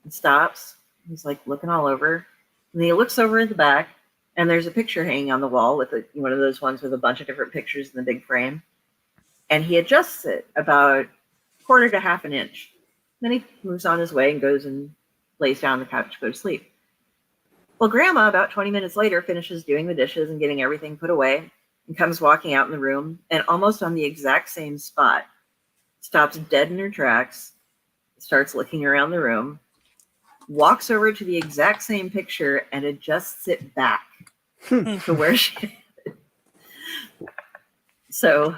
[SPEAKER 1] and stops. He's like looking all over. And he looks over at the back, and there's a picture hanging on the wall with one of those ones with a bunch of different pictures in the big frame. And he adjusts it about quarter to half an inch. Then he moves on his way and goes and lays down on the couch to go to sleep. Well, Grandma, about 20 minutes later, finishes doing the dishes and getting everything put away and comes walking out in the room, and almost on the exact same spot, stops dead in her tracks, starts looking around the room, walks over to the exact same picture and adjusts it back to where she. So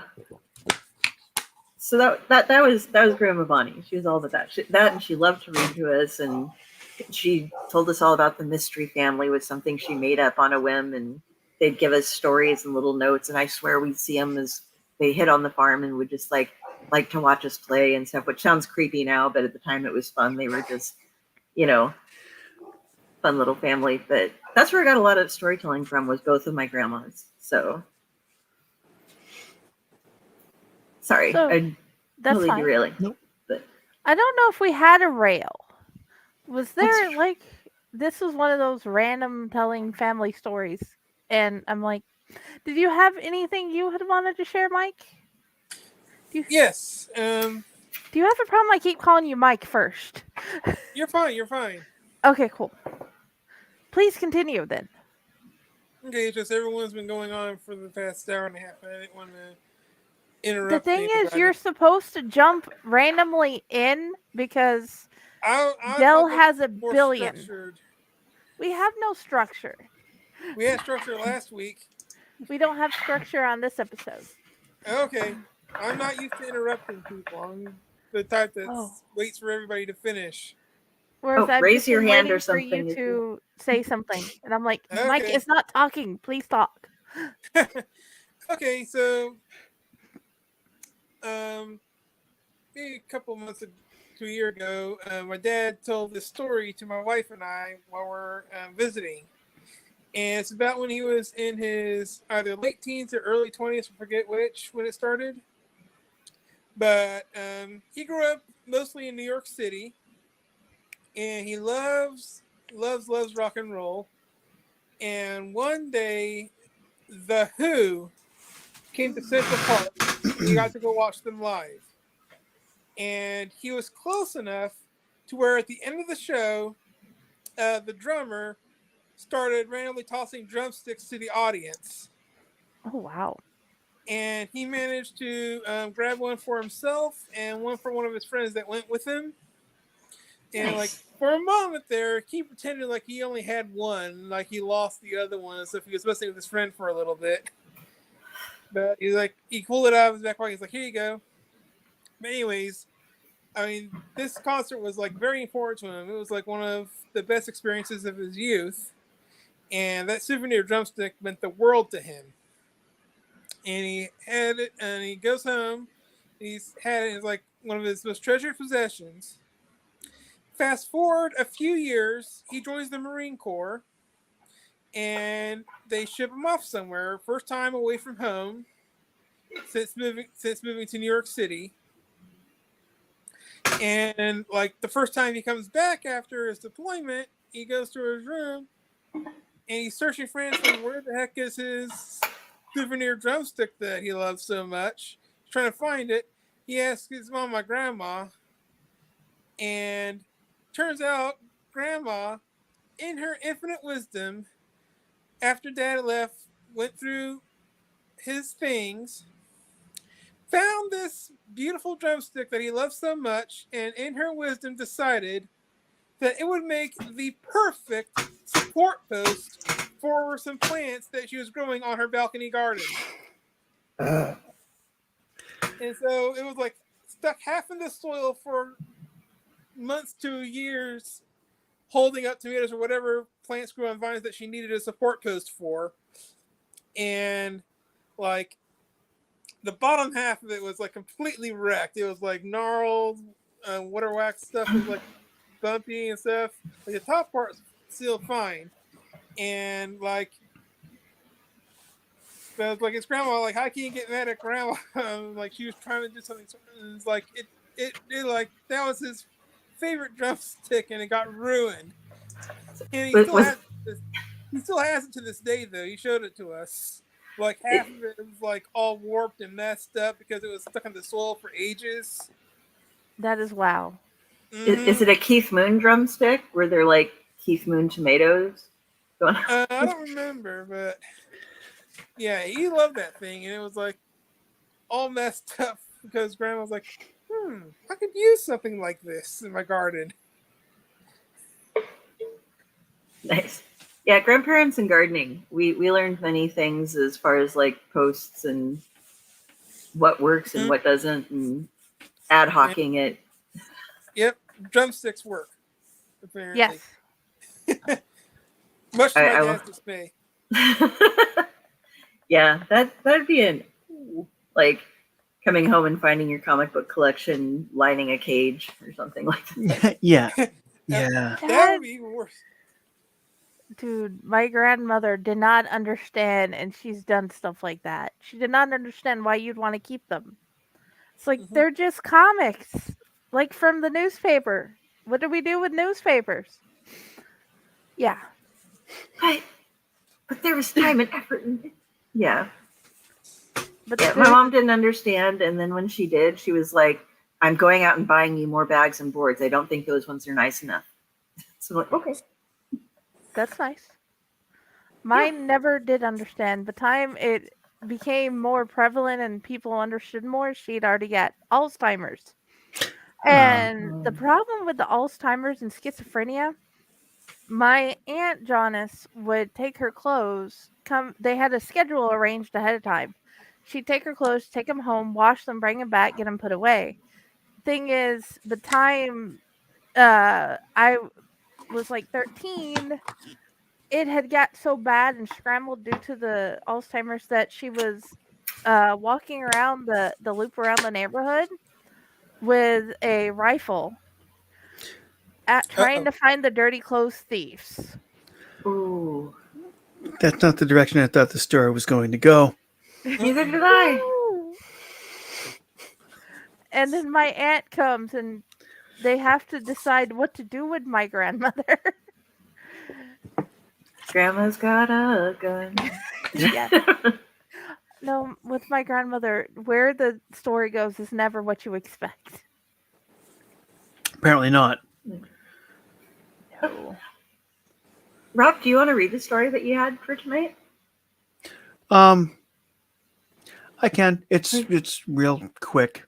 [SPEAKER 1] that was Grandma Bonnie. She was all of that. And she loved to read to us, and she told us all about the mystery family was something she made up on a whim, and they'd give us stories and little notes, and I swear we'd see them as they hid on the farm and would just like to watch us play and stuff, which sounds creepy now, but at the time it was fun. They were just, fun little family. But that's where I got a lot of storytelling from, was both of my grandmas. So sorry,
[SPEAKER 4] So,
[SPEAKER 1] I'm
[SPEAKER 4] That's
[SPEAKER 1] totally
[SPEAKER 4] fine.
[SPEAKER 1] derailing.
[SPEAKER 3] Nope.
[SPEAKER 1] But
[SPEAKER 4] I don't know if we had a rail. Was there
[SPEAKER 1] true.
[SPEAKER 4] like this was one of those random telling family stories, and I'm like, did you have anything you had wanted to share, Mike?
[SPEAKER 2] Yes.
[SPEAKER 4] Do you have a problem? I keep calling you Mike first.
[SPEAKER 2] You're fine. You're fine.
[SPEAKER 4] Okay, cool. Please continue then.
[SPEAKER 2] Okay, just everyone's been going on for the past hour and a half. I didn't want to
[SPEAKER 4] The
[SPEAKER 2] interrupt
[SPEAKER 4] thing is,
[SPEAKER 2] anybody.
[SPEAKER 4] you're supposed to jump randomly in because
[SPEAKER 2] I
[SPEAKER 4] Dell
[SPEAKER 2] thought that
[SPEAKER 4] has a
[SPEAKER 2] was more
[SPEAKER 4] billion.
[SPEAKER 2] structured.
[SPEAKER 4] We have no structure.
[SPEAKER 2] We had structure last week.
[SPEAKER 4] We don't have structure on this episode.
[SPEAKER 2] Okay, I'm not used to interrupting people. I'm the type that
[SPEAKER 4] Oh.
[SPEAKER 2] waits for everybody to finish.
[SPEAKER 4] Whereas I've
[SPEAKER 1] raise
[SPEAKER 4] just
[SPEAKER 1] your
[SPEAKER 4] been
[SPEAKER 1] hand
[SPEAKER 4] waiting
[SPEAKER 1] or
[SPEAKER 4] for you
[SPEAKER 1] something.
[SPEAKER 4] to say something, and I'm like, Mike
[SPEAKER 2] Okay.
[SPEAKER 4] is not talking. Please talk.
[SPEAKER 2] Okay, so maybe a couple months to a year ago, my dad told this story to my wife and I while we're visiting. And it's about when he was in his either late teens or early 20s, I forget which, when it started. But he grew up mostly in New York City, and he loves rock and roll. And one day, The Who came to Central Park. He got to go watch them live. And he was close enough to where at the end of the show, the drummer started randomly tossing drumsticks to the audience.
[SPEAKER 4] Oh wow.
[SPEAKER 2] And he managed to grab one for himself and one for one of his friends that went with him. And like for a moment there, he pretended like he only had one, like he lost the other one, so if he was messing with his friend for a little bit. But he pulled it out of his back pocket. He's like, "Here you go." But anyways, I mean, this concert was like very important to him. It was like one of the best experiences of his youth, and that souvenir drumstick meant the world to him. And he had it, and he goes home. He's had it as like one of his most treasured possessions. Fast forward a few years, he joins the Marine Corps, and they ship him off somewhere. First time away from home since moving to New York City. And like the first time he comes back after his deployment, he goes to his room and he's searching frantically. Where the heck is his souvenir drumstick that he loves so much? He's trying to find it. He asks his mom, my grandma, and turns out grandma, in her infinite wisdom, after dad left, went through his things, found this beautiful drumstick that he loves so much, and in her wisdom decided that it would make the perfect support post for some plants that she was growing on her balcony garden. And so it was like stuck half in the soil for months to years, holding up tomatoes or whatever plants grew on vines that she needed a support post for. And like the bottom half of it was like completely wrecked. It was like gnarled, water wax stuff was like bumpy and stuff. Like the top part's still fine. And like, but it's like his grandma, like, how can you get mad at grandma? Like she was trying to do something. And it's like it like that was his favorite drumstick, and it got ruined. And he
[SPEAKER 1] Was,
[SPEAKER 2] still
[SPEAKER 1] was
[SPEAKER 2] has this. He still has it to this day, though. He showed it to us. Like half of it was like all warped and messed up because it was stuck in the soil for ages.
[SPEAKER 4] That is wow.
[SPEAKER 1] is it a Keith Moon drumstick? Were there like Keith Moon tomatoes going on?
[SPEAKER 2] I don't remember, but yeah, he loved that thing, and it was like all messed up because Grandma was like, I could use something like this in my garden.
[SPEAKER 1] Nice. Yeah, grandparents and gardening. We learned many things as far as like posts and what works and what doesn't, and ad hocking it.
[SPEAKER 2] Yep, drumsticks work. Apparently,
[SPEAKER 4] Yes.
[SPEAKER 2] much to my
[SPEAKER 1] I
[SPEAKER 2] dad's dismay.
[SPEAKER 1] Yeah, that'd be an like coming home and finding your comic book collection lining a cage or something like that.
[SPEAKER 3] Yeah.
[SPEAKER 2] That would be even worse.
[SPEAKER 4] Dude, my grandmother did not understand, and she's done stuff like that. She did not understand why you'd want to keep them. It's like, they're just comics, like from the newspaper. What do we do with newspapers? Yeah.
[SPEAKER 1] But there was time and effort. Yeah.
[SPEAKER 4] But
[SPEAKER 1] Yeah, my mom didn't understand, and then when she did, she was like, I'm going out and buying you more bags and boards. I don't think those ones are nice enough. So I'm like, okay.
[SPEAKER 4] That's nice. Mine never did understand. By the time it became more prevalent and people understood more, she'd already got Alzheimer's. And the problem with the Alzheimer's and schizophrenia, my Aunt Janice would take her clothes, they had a schedule arranged ahead of time. She'd take her clothes, take them home, wash them, bring them back, get them put away. Thing is, the time I was like 13, it had got so bad and scrambled due to the Alzheimer's that she was walking around the loop around the neighborhood with a rifle trying to find the dirty clothes thieves.
[SPEAKER 1] Ooh.
[SPEAKER 3] That's not the direction I thought the story was going to go.
[SPEAKER 1] Neither did I.
[SPEAKER 4] And then my aunt comes and they have to decide what to do with my grandmother.
[SPEAKER 1] Grandma's got a gun.
[SPEAKER 4] Yeah. No, with my grandmother, where the story goes is never what you expect.
[SPEAKER 3] Apparently not.
[SPEAKER 4] No.
[SPEAKER 1] Rob, do you want to read the story that you had for tonight?
[SPEAKER 3] I can. It's real quick.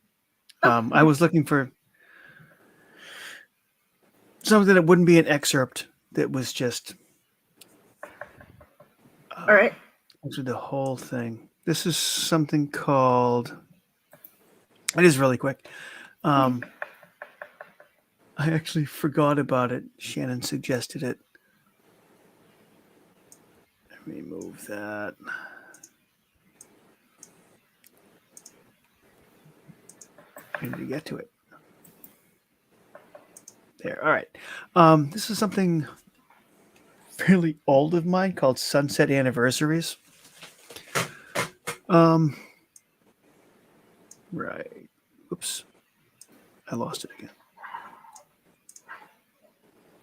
[SPEAKER 3] I was looking for something that wouldn't be an excerpt, that was just
[SPEAKER 1] All right.
[SPEAKER 3] through the whole thing. This is something called. It is really quick. I actually forgot about it. Shannon suggested it. Let me move that. I need to get to it. There. All right. This is something fairly old of mine called Sunset Anniversaries. Right. Oops. I lost it again.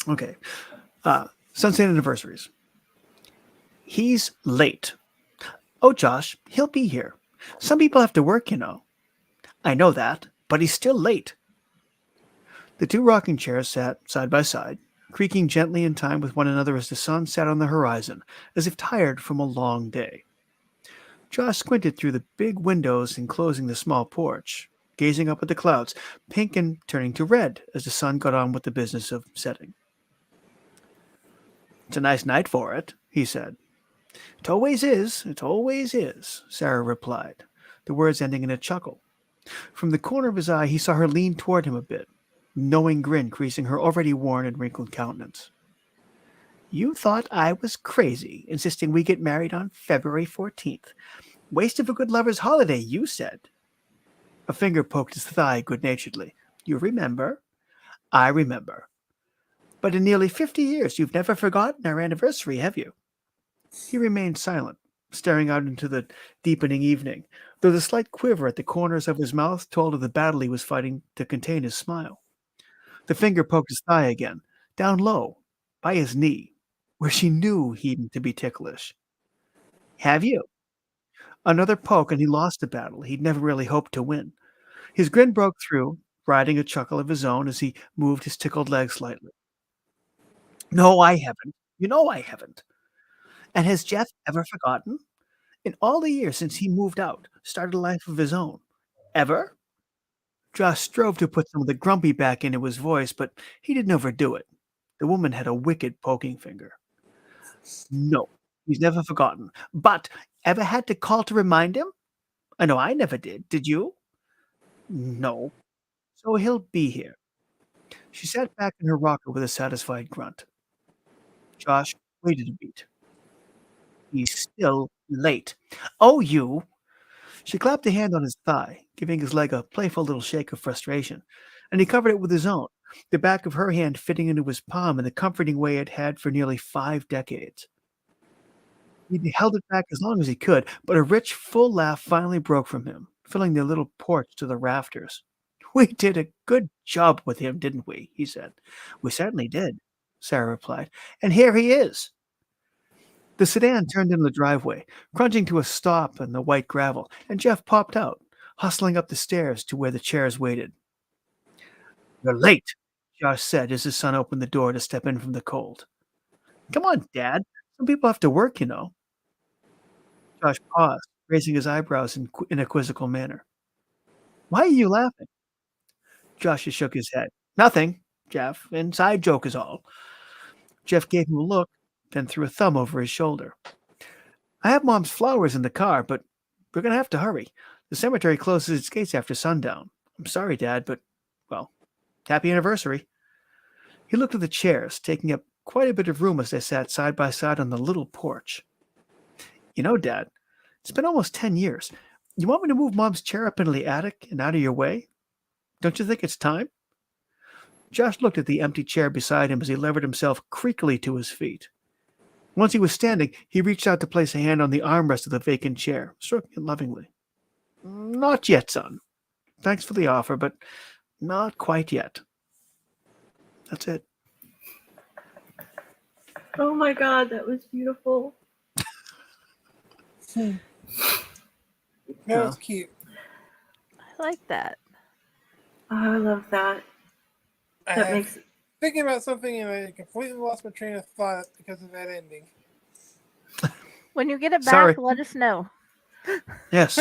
[SPEAKER 3] Okay. Sunset Anniversaries. He's late. Oh, Josh, he'll be here. Some people have to work, you know. I know that, but he's still late. The two rocking chairs sat side by side, creaking gently in time with one another as the sun sat on the horizon, as if tired from a long day. Josh squinted through the big windows enclosing the small porch, gazing up at the clouds, pink and turning to red as the sun got on with the business of setting. It's a nice night for it, he said. It always is, Sarah replied, the words ending in a chuckle. From the corner of his eye, he saw her lean toward him a bit, knowing grin creasing her already worn and wrinkled countenance. You thought I was crazy, insisting we get married on February 14th. Waste of a good lover's holiday, you said. A finger poked his thigh good-naturedly. You remember? I remember. But in nearly 50 years, you've never forgotten our anniversary, have you? He remained silent, staring out into the deepening evening, though the slight quiver at the corners of his mouth told of the battle he was fighting to contain his smile. The finger poked his thigh again, down low, by his knee, where she knew he needed to be ticklish. Have you? Another poke, and he lost the battle he'd never really hoped to win. His grin broke through, riding a chuckle of his own as he moved his tickled leg slightly. No, I haven't. You know I haven't. And has Jeff ever forgotten? In all the years since he moved out, started a life of his own. Ever? Josh strove to put some of the grumpy back into his voice, but he didn't overdo it. The woman had a wicked poking finger. No, he's never forgotten. But ever had to call to remind him? I know I never did. Did you? No. So he'll be here. She sat back in her rocker with a satisfied grunt. Josh waited a beat. He's still late. Oh, you! She clapped a hand on his thigh, giving his leg a playful little shake of frustration, and he covered it with his own, the back of her hand fitting into his palm in the comforting way it had for nearly 5 decades. He held it back as long as he could, but a rich, full laugh finally broke from him, filling the little porch to the rafters. We did a good job with him, didn't we? He said. We certainly did, Sarah replied. And here he is. The sedan turned into the driveway, crunching to a stop in the white gravel, and Jeff popped out, hustling up the stairs to where the chairs waited. You're late, Josh said as his son opened the door to step in from the cold. Come on, Dad. Some people have to work, you know. Josh paused, raising his eyebrows in a quizzical manner. Why are you laughing? Josh just shook his head. Nothing, Jeff. Inside joke is all. Jeff gave him a look, then threw a thumb over his shoulder. I have Mom's flowers in the car, but we're going to have to hurry. The cemetery closes its gates after sundown. I'm sorry, Dad, but, well, happy anniversary. He looked at the chairs, taking up quite a bit of room as they sat side by side on the little porch. You know, Dad, it's been almost 10 years. You want me to move Mom's chair up into the attic and out of your way? Don't you think it's time? Josh looked at the empty chair beside him as he levered himself creakily to his feet. Once he was standing, he reached out to place a hand on the armrest of the vacant chair, stroking it lovingly. Not yet, son. Thanks for the offer, but not quite yet. That's it.
[SPEAKER 1] Oh my God, that was beautiful.
[SPEAKER 2] That was cute.
[SPEAKER 4] I like that.
[SPEAKER 1] Oh, I love that.
[SPEAKER 2] I
[SPEAKER 1] That
[SPEAKER 2] have
[SPEAKER 1] makes
[SPEAKER 2] thinking about something and I completely lost my train of thought because of that ending.
[SPEAKER 4] When you get it back,
[SPEAKER 3] Sorry.
[SPEAKER 4] let us know.
[SPEAKER 3] Yes.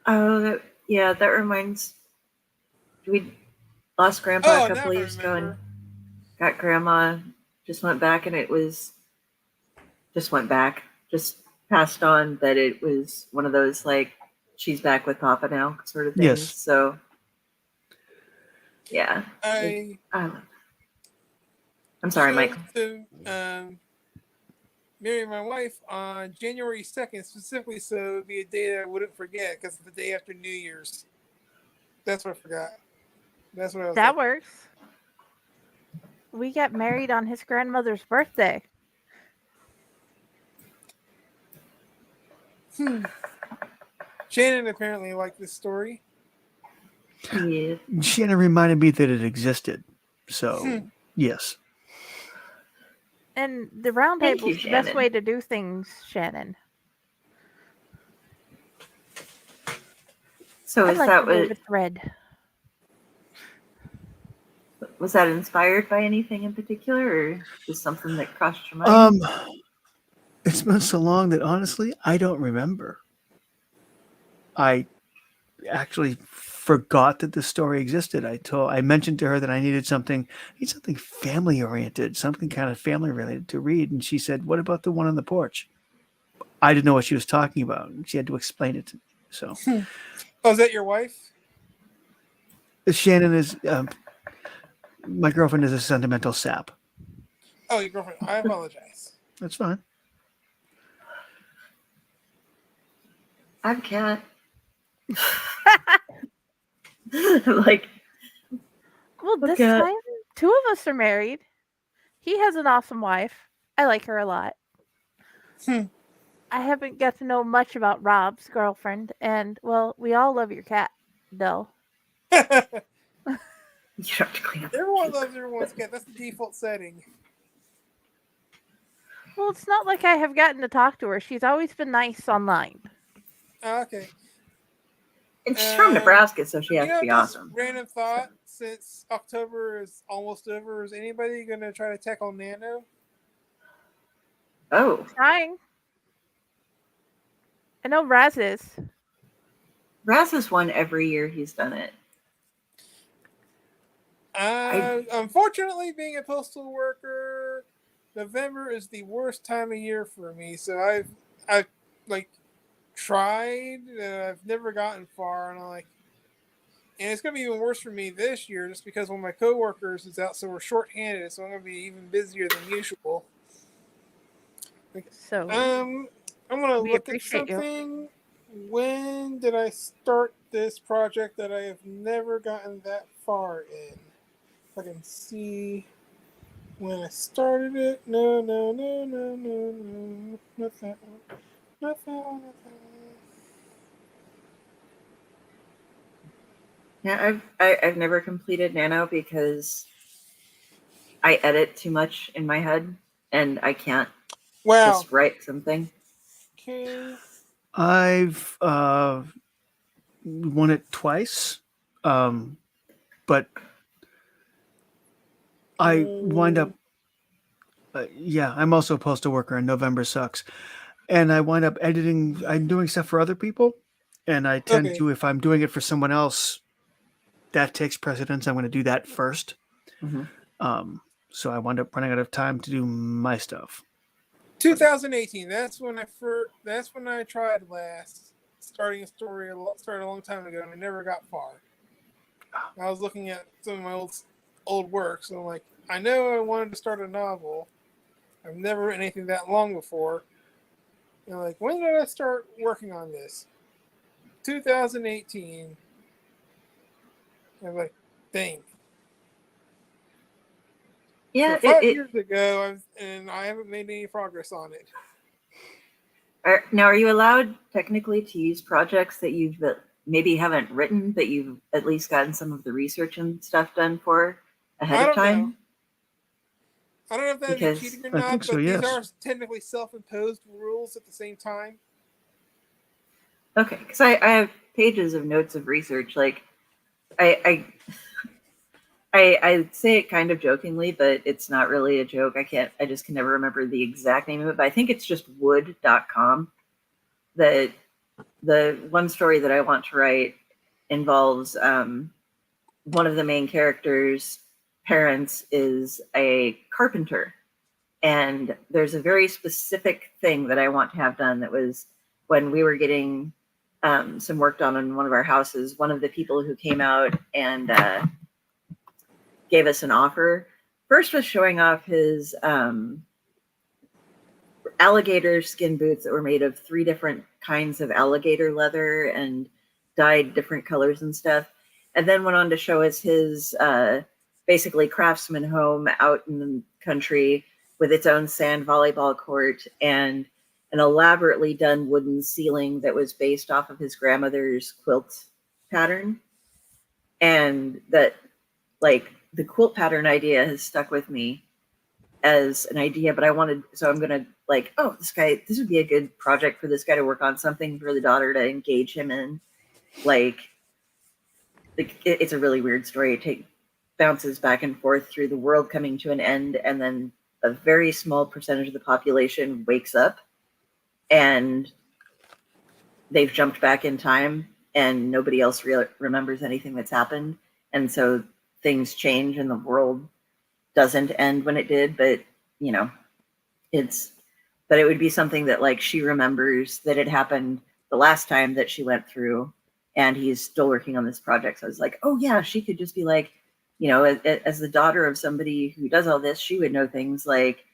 [SPEAKER 1] that reminds. We lost Grandpa
[SPEAKER 2] Oh,
[SPEAKER 1] a
[SPEAKER 2] now
[SPEAKER 1] couple
[SPEAKER 2] I
[SPEAKER 1] years ago, and
[SPEAKER 2] remember.
[SPEAKER 1] got Grandma. Just went back, and it was just went back, just passed on. That it was one of those like she's back with Papa now sort of things.
[SPEAKER 3] Yes.
[SPEAKER 1] So yeah,
[SPEAKER 2] I
[SPEAKER 1] I'm sorry,
[SPEAKER 2] chose
[SPEAKER 1] Mike.
[SPEAKER 2] to marry my wife on January 2nd, specifically so it would be a day that I wouldn't forget because it's the day after New Year's. That's what I forgot. That's what I was
[SPEAKER 4] That
[SPEAKER 2] thinking.
[SPEAKER 4] works. We got married on his grandmother's birthday.
[SPEAKER 2] Shannon apparently liked this story.
[SPEAKER 1] Yeah.
[SPEAKER 3] Shannon reminded me that it existed. So, yes.
[SPEAKER 4] And the round
[SPEAKER 1] Thank
[SPEAKER 4] table
[SPEAKER 1] you,
[SPEAKER 4] is the best
[SPEAKER 1] Shannon.
[SPEAKER 4] way to do things, Shannon.
[SPEAKER 1] So
[SPEAKER 4] I
[SPEAKER 1] is
[SPEAKER 4] like
[SPEAKER 1] that
[SPEAKER 4] to wave a thread.
[SPEAKER 1] was that inspired by anything in particular, or just something that crossed your mind?
[SPEAKER 3] It's been so long that honestly, I don't remember. I actually forgot that this story existed. I mentioned to her that I need something family oriented, something kind of family related to read, and she said, "What about the one on the porch?" I didn't know what she was talking about, and she had to explain it to me. So,
[SPEAKER 2] Oh, is that your wife?
[SPEAKER 3] Shannon is my girlfriend is a sentimental sap.
[SPEAKER 2] Oh, your girlfriend. I apologize.
[SPEAKER 3] That's fine.
[SPEAKER 1] I have a cat. Like,
[SPEAKER 4] Well, this
[SPEAKER 1] Okay.
[SPEAKER 4] time, 2 of us are married. He has an awesome wife. I like her a lot. I haven't got to know much about Rob's girlfriend, and, well, we all love your cat, Del.
[SPEAKER 1] You don't have to clean up.
[SPEAKER 2] Everyone loves everyone's cat. That's the default setting.
[SPEAKER 4] Well, it's not like I have gotten to talk to her. She's always been nice online.
[SPEAKER 2] Okay.
[SPEAKER 1] And she's from Nebraska, so she has
[SPEAKER 2] You know,
[SPEAKER 1] to be
[SPEAKER 2] just
[SPEAKER 1] awesome.
[SPEAKER 2] random thought. Since October is almost over, is anybody going to try to tackle Nano?
[SPEAKER 1] Oh,
[SPEAKER 4] Trying. I know Raz is.
[SPEAKER 1] Raz has won every year he's done it.
[SPEAKER 2] Unfortunately, being a postal worker, November is the worst time of year for me. So I've like tried. I've never gotten far, and and it's gonna be even worse for me this year, just because one of my coworkers is out, so we're shorthanded. So I'm gonna be even busier than usual.
[SPEAKER 4] So
[SPEAKER 2] I'm gonna
[SPEAKER 4] we
[SPEAKER 2] look at
[SPEAKER 4] appreciate you.
[SPEAKER 2] something. When did I start this project that I have never gotten that far in? If I can see when I started it. No, not that one. Not that one.
[SPEAKER 1] Yeah, I've never completed Nano because I edit too much in my head and I can't
[SPEAKER 2] Wow.
[SPEAKER 1] just write something.
[SPEAKER 2] Okay.
[SPEAKER 3] I've won it twice, but I wind up. Yeah, I'm also a postal worker, and November sucks. And I wind up editing. I'm doing stuff for other people, and I tend
[SPEAKER 2] Okay.
[SPEAKER 3] to, if I'm doing it for someone else, that takes precedence. I'm going to do that first.
[SPEAKER 1] Mm-hmm.
[SPEAKER 3] So I wind up running out of time to do my stuff.
[SPEAKER 2] 2018. That's when I tried last. Starting a story started a long time ago, and I never got far. I was looking at some of my old works, and I'm like, I know I wanted to start a novel. I've never written anything that long before. And I'm like, when did I start working on this? 2018. I'm like, dang.
[SPEAKER 1] Yeah,
[SPEAKER 2] So 5 years ago, and I haven't made any progress on it.
[SPEAKER 1] Now, are you allowed technically to use projects that you've maybe haven't written, but you've at least gotten some of the research and stuff done for ahead of time?
[SPEAKER 2] Know. I don't know if that'd be cheating or
[SPEAKER 3] I
[SPEAKER 2] not,
[SPEAKER 3] think so,
[SPEAKER 2] but
[SPEAKER 3] yes.
[SPEAKER 2] these are technically self-imposed rules at the same time.
[SPEAKER 1] Okay, because I have pages of notes of research. Like, I say it kind of jokingly, but it's not really a joke. I just can never remember the exact name of it, but I think it's just wood.com. The one story that I want to write involves one of the main characters' parents is a carpenter. And there's a very specific thing that I want to have done that was when we were getting some work done on one of our houses. One of the people who came out and gave us an offer first was showing off his alligator skin boots that were made of 3 different kinds of alligator leather and dyed different colors and stuff. And then went on to show us his basically craftsman home out in the country with its own sand volleyball court and an elaborately done wooden ceiling that was based off of his grandmother's quilt pattern. And that, like, the quilt pattern idea has stuck with me as an idea, but I'm gonna like, oh, this would be a good project for this guy to work on, something for the daughter to engage him in. Like it's a really weird story. It bounces back and forth through the world coming to an end, and then a very small percentage of the population wakes up and they've jumped back in time and nobody else remembers anything that's happened. And so things change and the world doesn't end when it did, but but it would be something that like she remembers that it happened the last time that she went through, and he's still working on this project. So I was like, oh yeah, she could just be like, as the daughter of somebody who does all this, she would know things like,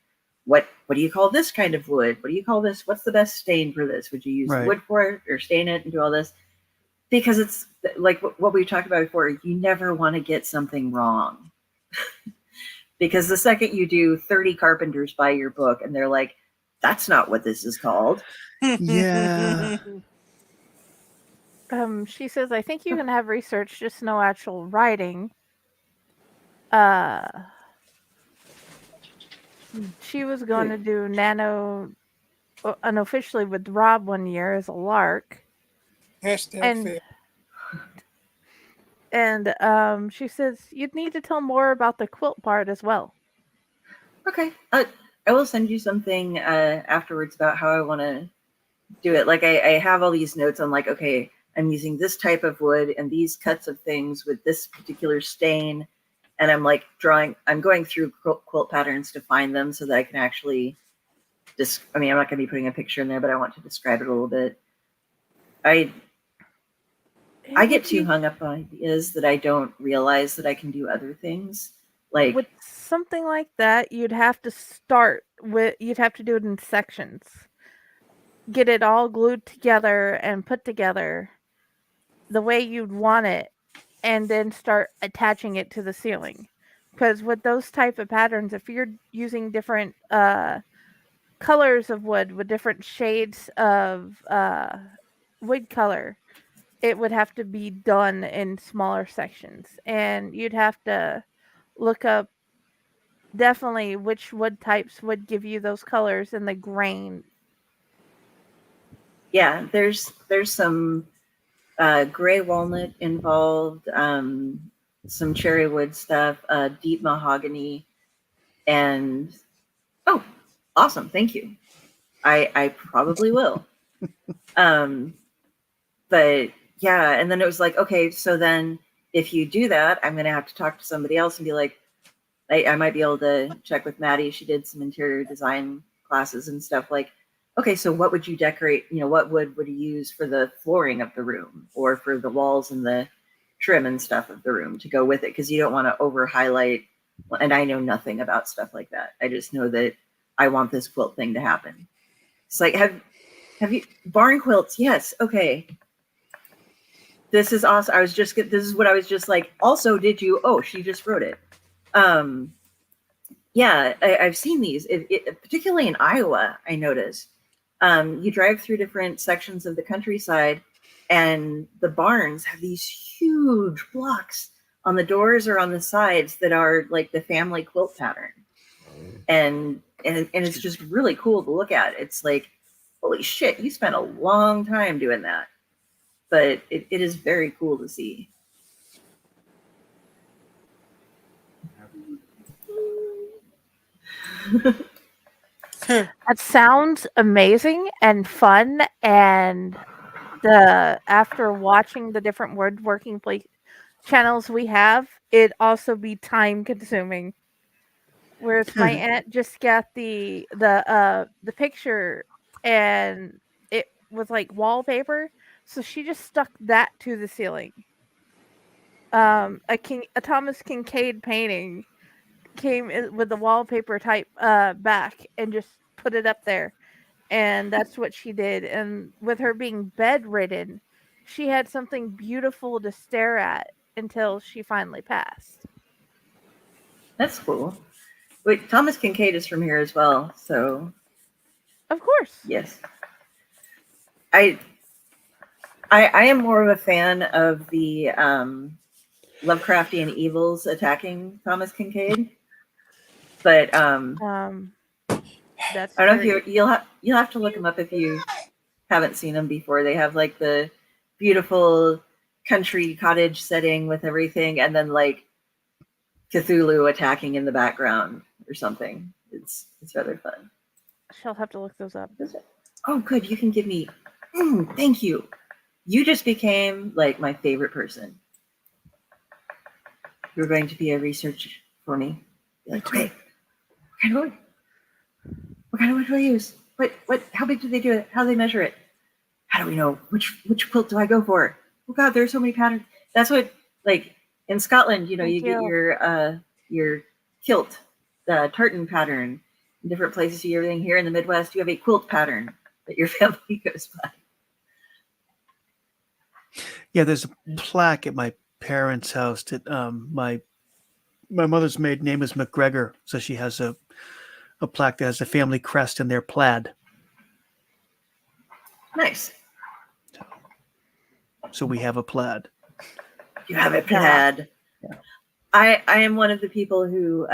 [SPEAKER 1] what do you call this kind of wood? What do you call this? What's the best stain for this? Would you use wood for it or stain it and do all this? Because it's like what we talked about before, you never want to get something wrong. Because the second you do, 30 carpenters buy your book and they're like, that's not what this is called.
[SPEAKER 3] Yeah.
[SPEAKER 4] She says, I think you can have research, just no actual writing. uh, she was going to do nano unofficially with Rob one year as a lark,
[SPEAKER 2] Hashtag
[SPEAKER 4] and
[SPEAKER 2] fail.
[SPEAKER 4] she says you'd need to tell more about the quilt part as well.
[SPEAKER 1] Okay. I will send you something afterwards about how I want to do it. Like I have all these notes on like, okay, I'm using this type of wood and these cuts of things with this particular stain. And I'm like I'm going through quilt patterns to find them so that I can actually I mean, I'm not going to be putting a picture in there, but I want to describe it a little bit. I get too hung up on ideas that I don't realize that I can do other things. Like
[SPEAKER 4] with something like that, you'd have to do it in sections. Get it all glued together and put together the way you'd want it, and then start attaching it to the ceiling. Because with those type of patterns, if you're using different colors of wood with different shades of wood color, it would have to be done in smaller sections, and you'd have to look up definitely which wood types would give you those colors and the grain.
[SPEAKER 1] yeah, there's some gray walnut involved, some cherry wood stuff, deep mahogany, and oh, awesome! Thank you. I probably will. But yeah, and then it was like, okay, so then if you do that, I'm gonna have to talk to somebody else and be like, I might be able to check with Maddie. She did some interior design classes and stuff. Like, okay, so what would you decorate? You know, what wood would you use for the flooring of the room or for the walls and the trim and stuff of the room to go with it? Because you don't want to over highlight. And I know nothing about stuff like that. I just know that I want this quilt thing to happen. It's like, have you barn quilts? Yes. Okay. This is awesome. This is what I was just like. Also, did you? Oh, she just wrote it. Yeah, I've seen these, particularly in Iowa. I noticed you drive through different sections of the countryside, and the barns have these huge blocks on the doors or on the sides that are like the family quilt pattern, and it's just really cool to look at. It's like, holy shit, you spent a long time doing that, but it is very cool to see.
[SPEAKER 4] That sounds amazing and fun, and after watching the different woodworking channels we have, it also be time consuming. Whereas my aunt just got the picture, and it was like wallpaper, so she just stuck that to the ceiling. A Thomas Kincaid painting came with the wallpaper type back and just put it up there, and that's what she did. And with her being bedridden, she had something beautiful to stare at until she finally passed.
[SPEAKER 1] That's cool. Wait, Thomas Kincaid is from here as well, so
[SPEAKER 4] Of course.
[SPEAKER 1] yes. I am more of a fan of the Lovecraftian evils attacking Thomas Kincaid, but
[SPEAKER 4] That's
[SPEAKER 1] I don't know
[SPEAKER 4] very
[SPEAKER 1] if you'll have to look them up if you haven't seen them before. They have like the beautiful country cottage setting with everything, and then like Cthulhu attacking in the background or something. It's rather fun.
[SPEAKER 4] she'll have to look those up.
[SPEAKER 1] Oh, good. You can give me. Thank you. You just became like my favorite person. You're going to be a research for me. You're like, okay, what kind of wood do I use? What? How big do they do it? How do they measure it? How do we know which quilt do I go for? Oh God, there's so many patterns. That's what, like in Scotland, you know, you get your kilt, the tartan pattern. In different places, you everything. Here in the Midwest, you have a quilt pattern that your family goes by.
[SPEAKER 3] Yeah, there's a plaque at my parents' house that my mother's maiden name is McGregor, so she has a plaque that has a family crest in their plaid.
[SPEAKER 1] Nice.
[SPEAKER 3] So we have a plaid.
[SPEAKER 1] You have a plaid.
[SPEAKER 3] Yeah.
[SPEAKER 1] I am one of the people who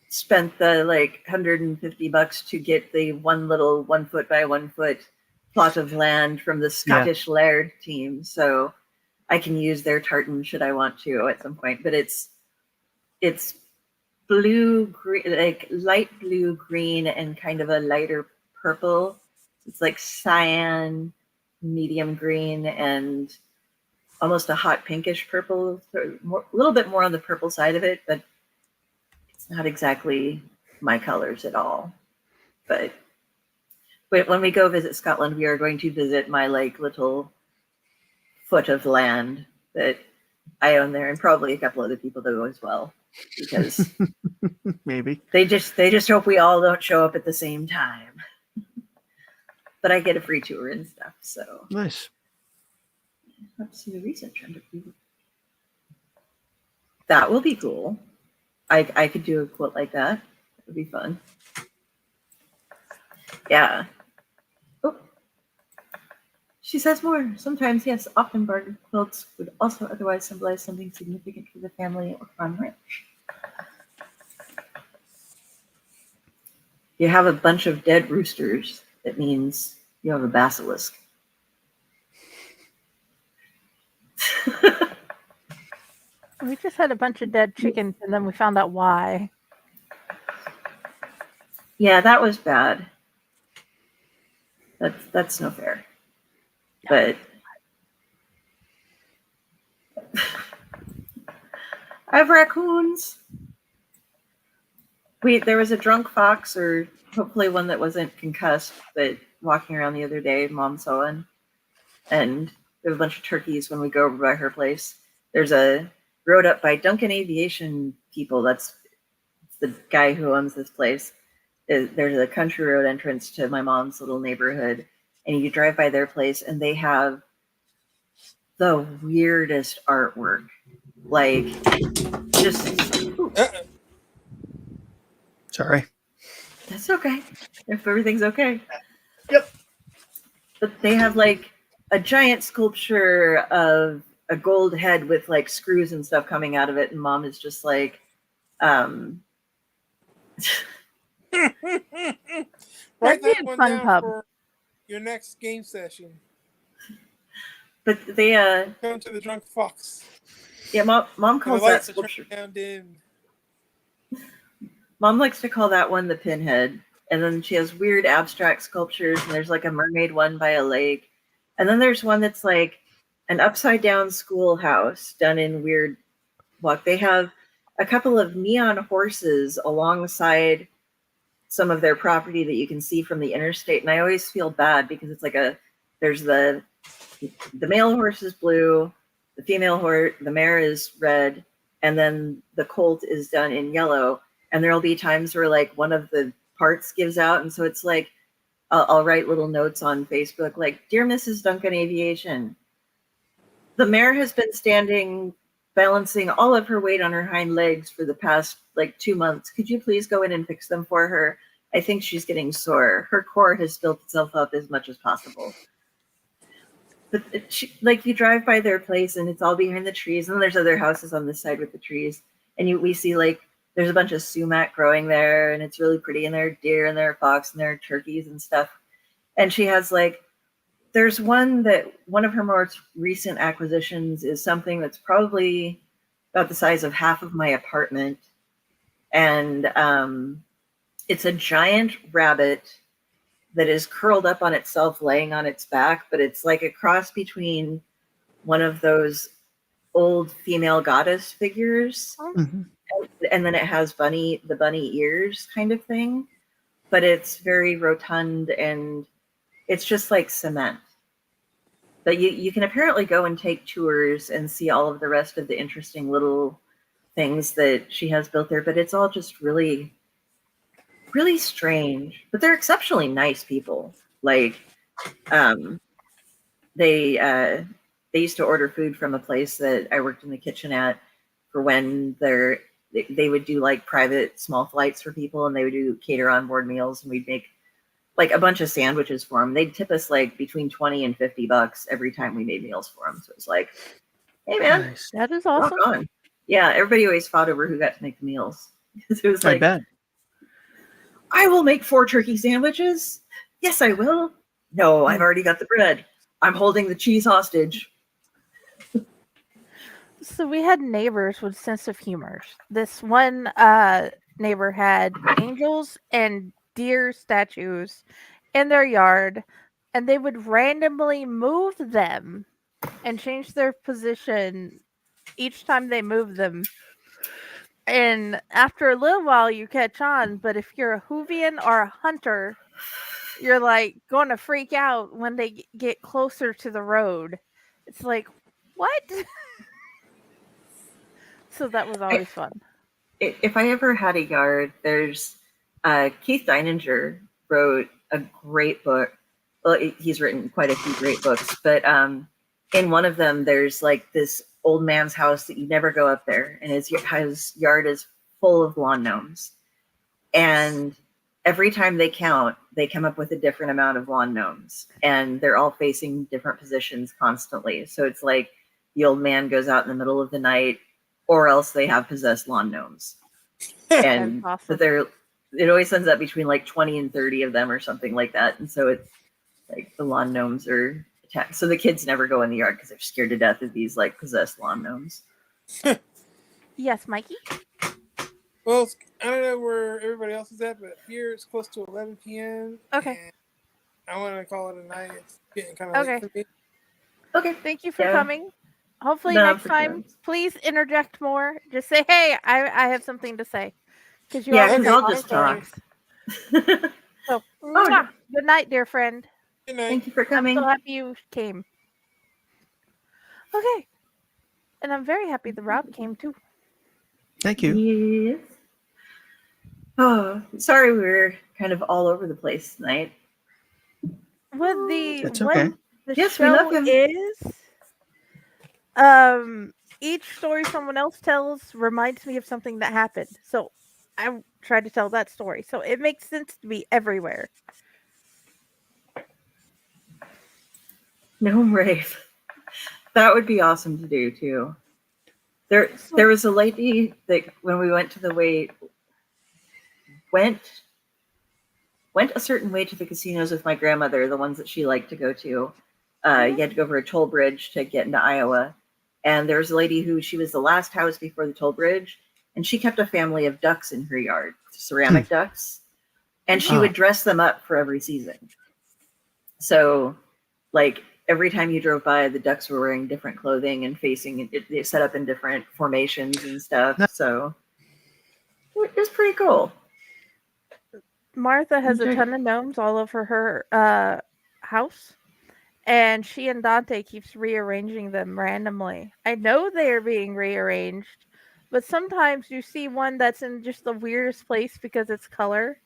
[SPEAKER 1] spent the like $150 to get the one little 1 foot by 1 foot plot of land from the Scottish Laird team, so I can use their tartan should I want to at some point. But it's blue, green, like light blue, green, and kind of a lighter purple. It's like cyan, medium green, and almost a hot pinkish purple. A little bit more on the purple side of it, but it's not exactly my colors at all. But when we go visit Scotland, we are going to visit my like little foot of land that I own there, and probably a couple other people do as well, because
[SPEAKER 3] Maybe.
[SPEAKER 1] they just hope we all don't show up at the same time. But I get a free tour and stuff, so
[SPEAKER 3] Nice.
[SPEAKER 1] let's see the recent trend of people. That will be cool. I could do a quote like that. It would be fun. Yeah. Oh. She says more. Sometimes, yes, often barter quilts would also otherwise symbolize something significant for the family or farm ranch. You have a bunch of dead roosters. It means you have a basilisk.
[SPEAKER 4] We just had a bunch of dead chickens, and then we found out why.
[SPEAKER 1] Yeah, that was bad. That's no fair. But I have raccoons. There was a drunk fox, or hopefully one that wasn't concussed, but walking around the other day, Mom saw one. And there was a bunch of turkeys when we go over by her place. There's a road up by Duncan Aviation people. That's the guy who owns this place. There's a country road entrance to my mom's little neighborhood, and you drive by their place, and they have the weirdest artwork. Like, just...
[SPEAKER 3] Sorry.
[SPEAKER 1] That's okay. If everything's okay.
[SPEAKER 3] Yep.
[SPEAKER 1] But they have like a giant sculpture of a gold head with like screws and stuff coming out of it, and Mom is just like,
[SPEAKER 2] Write
[SPEAKER 4] That'd be
[SPEAKER 2] that
[SPEAKER 4] a
[SPEAKER 2] one
[SPEAKER 4] fun
[SPEAKER 2] down
[SPEAKER 4] pub.
[SPEAKER 2] for your next game session.
[SPEAKER 1] but they
[SPEAKER 2] Come to the drunk fox.
[SPEAKER 1] yeah, Mom
[SPEAKER 2] And the
[SPEAKER 1] calls that
[SPEAKER 2] lights are
[SPEAKER 1] sculpture.
[SPEAKER 2] turned down dim.
[SPEAKER 1] Mom likes to call that one the pinhead. And then she has weird abstract sculptures, and there's like a mermaid one by a lake. And then there's one that's like an upside down schoolhouse done in weird walk. They have a couple of neon horses alongside some of their property that you can see from the interstate. And I always feel bad because it's like there's the male horse is blue, the female horse, the mare is red, and then the colt is done in yellow. And there'll be times where like one of the parts gives out, and so it's like I'll write little notes on Facebook like, "Dear Mrs. Duncan Aviation, the mare has been standing balancing all of her weight on her hind legs for the past like 2 months. Could you please go in and fix them for her? I think she's getting sore. Her core has built itself up as much as possible." But like you drive by their place and it's all behind the trees, and there's other houses on this side with the trees, and we see like there's a bunch of sumac growing there, and it's really pretty, and there are deer and there are fox and there are turkeys and stuff. And she has like, there's one of her most recent acquisitions is something that's probably about the size of half of my apartment. And it's a giant rabbit that is curled up on itself, laying on its back, but it's like a cross between one of those old female goddess figures.
[SPEAKER 3] Mm-hmm.
[SPEAKER 1] And then it has the bunny ears kind of thing, but it's very rotund and it's just like cement. But you can apparently go and take tours and see all of the rest of the interesting little things that she has built there, but it's all just really, really strange. But they're exceptionally nice people. Like, they used to order food from a place that I worked in the kitchen at for when they would do like private small flights for people, and they would do cater on board meals, and we'd make like a bunch of sandwiches for them. They'd tip us like between $20 and $50 every time we made meals for them. So it's like, hey man,
[SPEAKER 3] Nice.
[SPEAKER 4] That is
[SPEAKER 1] rock
[SPEAKER 4] awesome.
[SPEAKER 1] on. Yeah, everybody always fought over who got to make the meals. Because it was
[SPEAKER 3] I
[SPEAKER 1] like,
[SPEAKER 3] bet.
[SPEAKER 1] I will make 4 turkey sandwiches. Yes, I will. No, I've already got the bread. I'm holding the cheese hostage.
[SPEAKER 4] So we had neighbors with sense of humor. This one neighbor had angels and deer statues in their yard, and they would randomly move them and change their position each time they moved them. And after a little while, you catch on, but if you're a Hoovian or a hunter, you're like going to freak out when they get closer to the road. It's like, what? So that was always fun.
[SPEAKER 1] If I ever had a yard, there's Keith Deininger wrote a great book. Well, he's written quite a few great books, but in one of them, there's like this old man's house that you never go up there, and his yard is full of lawn gnomes. And every time they count, they come up with a different amount of lawn gnomes, and they're all facing different positions constantly. So it's like the old man goes out in the middle of the night, or else they have possessed lawn gnomes. And
[SPEAKER 4] awesome.
[SPEAKER 1] but it always ends up between like 20 and 30 of them or something like that. And so it's like the lawn gnomes are attacked. So the kids never go in the yard because they're scared to death of these like possessed lawn gnomes.
[SPEAKER 4] Yes, Mikey?
[SPEAKER 2] Well, I don't know where everybody else is at, but here it's close to 11 p.m.
[SPEAKER 4] Okay.
[SPEAKER 2] And I want to call it a night. It's getting kind of late for me.
[SPEAKER 1] Okay.
[SPEAKER 4] Thank you for
[SPEAKER 1] Yeah.
[SPEAKER 4] coming. Hopefully
[SPEAKER 1] No,
[SPEAKER 4] next
[SPEAKER 1] for
[SPEAKER 4] time,
[SPEAKER 1] sure.
[SPEAKER 4] please interject more. Just say, hey, I have something to say. Because you
[SPEAKER 1] Yeah,
[SPEAKER 4] always
[SPEAKER 1] 'cause
[SPEAKER 4] have
[SPEAKER 1] I'll
[SPEAKER 4] long
[SPEAKER 1] just talk.
[SPEAKER 4] fingers. So,
[SPEAKER 1] no.
[SPEAKER 4] good night, dear friend.
[SPEAKER 2] Good night.
[SPEAKER 1] Thank you for
[SPEAKER 4] I'm
[SPEAKER 1] coming.
[SPEAKER 4] so happy you came. Okay. And I'm very happy that Rob came too.
[SPEAKER 3] Thank you.
[SPEAKER 1] Yes. Oh, sorry we were kind of all over the place tonight.
[SPEAKER 4] With the
[SPEAKER 3] That's
[SPEAKER 4] what
[SPEAKER 3] okay.
[SPEAKER 4] the
[SPEAKER 1] Yes, we love
[SPEAKER 4] show
[SPEAKER 1] him.
[SPEAKER 4] is, each story someone else tells reminds me of something that happened. So I try to tell that story. So it makes sense to be everywhere.
[SPEAKER 1] Gnome rave. That would be awesome to do too. There was a lady that when we went to the went a certain way to the casinos with my grandmother, the ones that she liked to go to. You had to go over a toll bridge to get into Iowa. And there was a lady who she was the last house before the toll bridge, and she kept a family of ducks in her yard, ceramic ducks, and she would dress them up for every season. So, like every time you drove by, the ducks were wearing different clothing and facing it set up in different formations and stuff. So it was pretty cool.
[SPEAKER 4] Martha has a ton of gnomes all over her house, and she and Dante keeps rearranging them randomly. I know they are being rearranged, but sometimes you see one that's in just the weirdest place because it's color,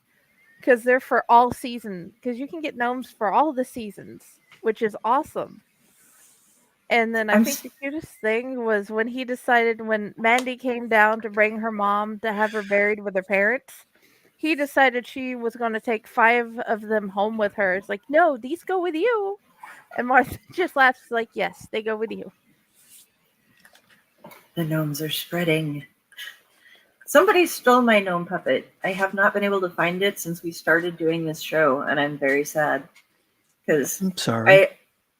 [SPEAKER 4] because they're for all seasons. Because you can get gnomes for all the seasons, which is awesome. And then I think the cutest thing was when he decided when Mandy came down to bring her mom to have her buried with her parents. He decided she was going to take 5 of them home with her. It's like, no, these go with you. And Martha just laughs like, yes, they go with you.
[SPEAKER 1] The gnomes are spreading. Somebody stole my gnome puppet. I have not been able to find it since we started doing this show, and I'm very sad because
[SPEAKER 3] I'm sorry.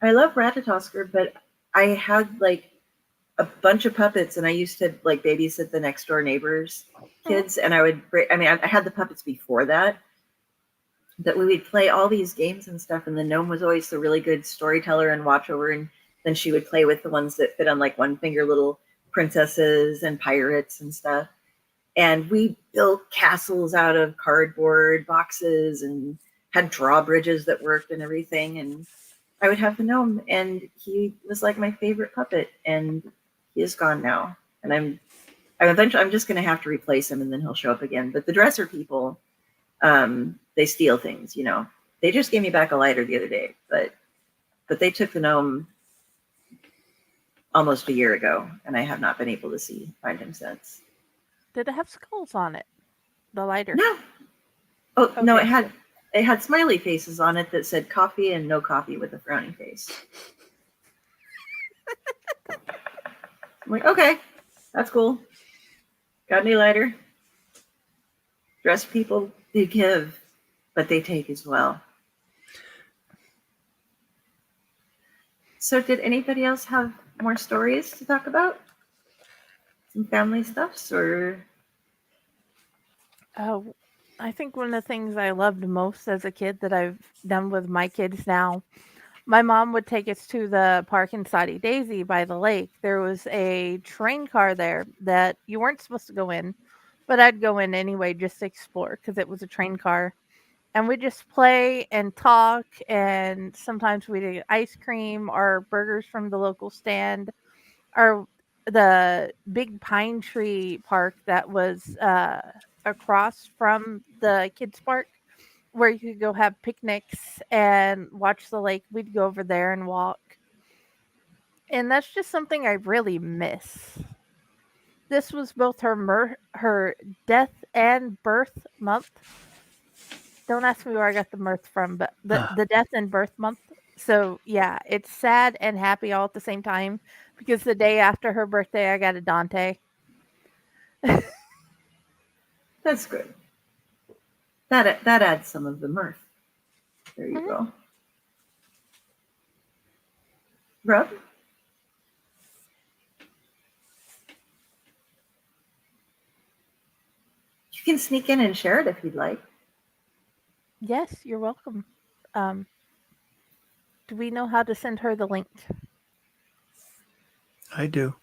[SPEAKER 1] I love Ratatosker, but I had like a bunch of puppets, and I used to like babysit the next door neighbors' kids, and I had the puppets before that we would play all these games and stuff, and the gnome was always the really good storyteller and watchover, and then she would play with the ones that fit on like one finger, little princesses and pirates and stuff. And we built castles out of cardboard boxes and had drawbridges that worked and everything. And I would have the gnome, and he was like my favorite puppet, and he is gone now. And I'm just going to have to replace him, and then he'll show up again. But the dresser people, they steal things, you know. They just gave me back a lighter the other day, but they took the gnome almost a year ago, and I have not been able to find him since.
[SPEAKER 4] Did it have skulls on it? The lighter?
[SPEAKER 1] No. Oh,
[SPEAKER 4] okay.
[SPEAKER 1] No, it had smiley faces on it that said coffee and no coffee with a frowny face. I'm like, okay, that's cool. Got any lighter? Dress people, they give, but they take as well. So did anybody else have more stories to talk about? Some family stuffs or?
[SPEAKER 4] Oh, I think one of the things I loved most as a kid that I've done with my kids now, my mom would take us to the park in Soddy Daisy by the lake. There was a train car there that you weren't supposed to go in, but I'd go in anyway just to explore because it was a train car. And we just play and talk, and sometimes we'd eat ice cream or burgers from the local stand, or the big pine tree park that was across from the kids park where you could go have picnics and watch the lake. We'd go over there and walk. And that's just something I really miss. This was both her death and birth month. Don't ask me where I got the mirth from, but the death and birth month. So yeah, it's sad and happy all at the same time because the day after her birthday, I got a Dante.
[SPEAKER 1] That's good. That adds some of the mirth. There you go. Rob? You can sneak in and share it if you'd like.
[SPEAKER 4] Yes, you're welcome. Do we know how to send her the link?
[SPEAKER 3] I do.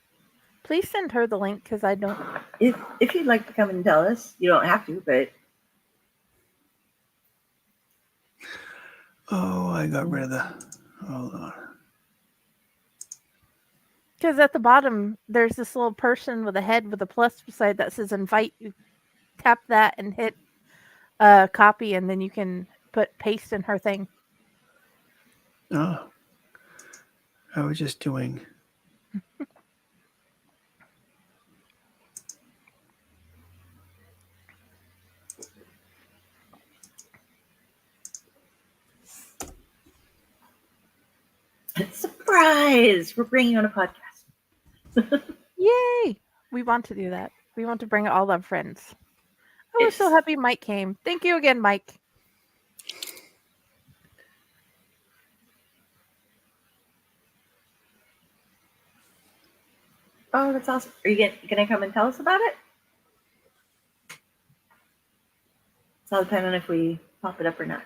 [SPEAKER 4] Please send her the link because I don't.
[SPEAKER 1] If you'd like to come and tell us, you don't have to, but
[SPEAKER 3] Oh, I got rid of the. Hold on.
[SPEAKER 4] Because at the bottom, there's this little person with a head with a plus beside that says invite. You tap that and hit copy, and then you can paste in her thing.
[SPEAKER 3] Oh, I was just doing.
[SPEAKER 1] surprise! We're bringing you on a podcast.
[SPEAKER 4] Yay! We want to do that. We want to bring all our friends. I was so
[SPEAKER 1] Yes.
[SPEAKER 4] happy Mike came. Thank you again, Mike.
[SPEAKER 1] Oh, that's awesome. Are you gonna come and tell us about it? It's all depending on if we pop it up or not.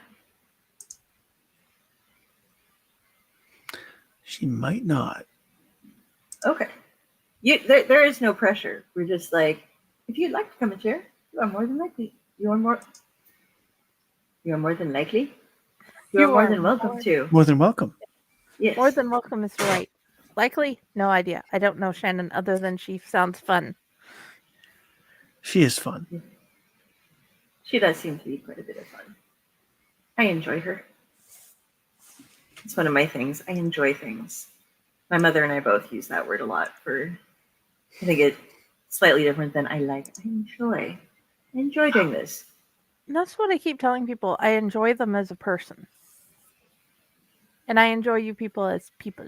[SPEAKER 3] She might not.
[SPEAKER 1] Okay. There is no pressure. We're just like, if you'd like to come and share, you are more than likely. You are more than likely. You are more than welcome to.
[SPEAKER 3] More than welcome.
[SPEAKER 1] Yes.
[SPEAKER 4] More than welcome is right. Likely? No idea. I don't know Shannon other than she sounds fun.
[SPEAKER 3] She is fun.
[SPEAKER 1] She does seem to be quite a bit of fun. I enjoy her. It's one of my things. I enjoy things. My mother and I both use that word a lot for, I think it's slightly different than I like. I enjoy. I enjoy doing this.
[SPEAKER 4] That's what I keep telling people. I enjoy them as a person. And I enjoy you people as people.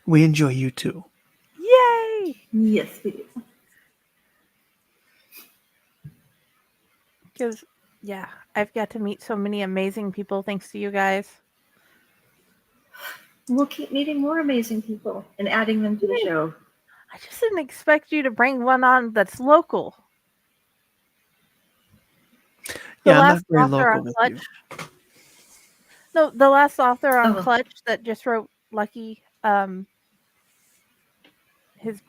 [SPEAKER 3] We enjoy you too.
[SPEAKER 4] Yay!
[SPEAKER 1] Yes, we do.
[SPEAKER 4] Because, yeah, I've got to meet so many amazing people thanks to you guys.
[SPEAKER 1] We'll keep meeting more amazing people and adding them to the show.
[SPEAKER 4] I just didn't expect you to bring one on that's local.
[SPEAKER 3] Yeah, I'm not very local with you.
[SPEAKER 4] No, the last author on
[SPEAKER 1] Oh.
[SPEAKER 4] Clutch that just wrote Lucky, his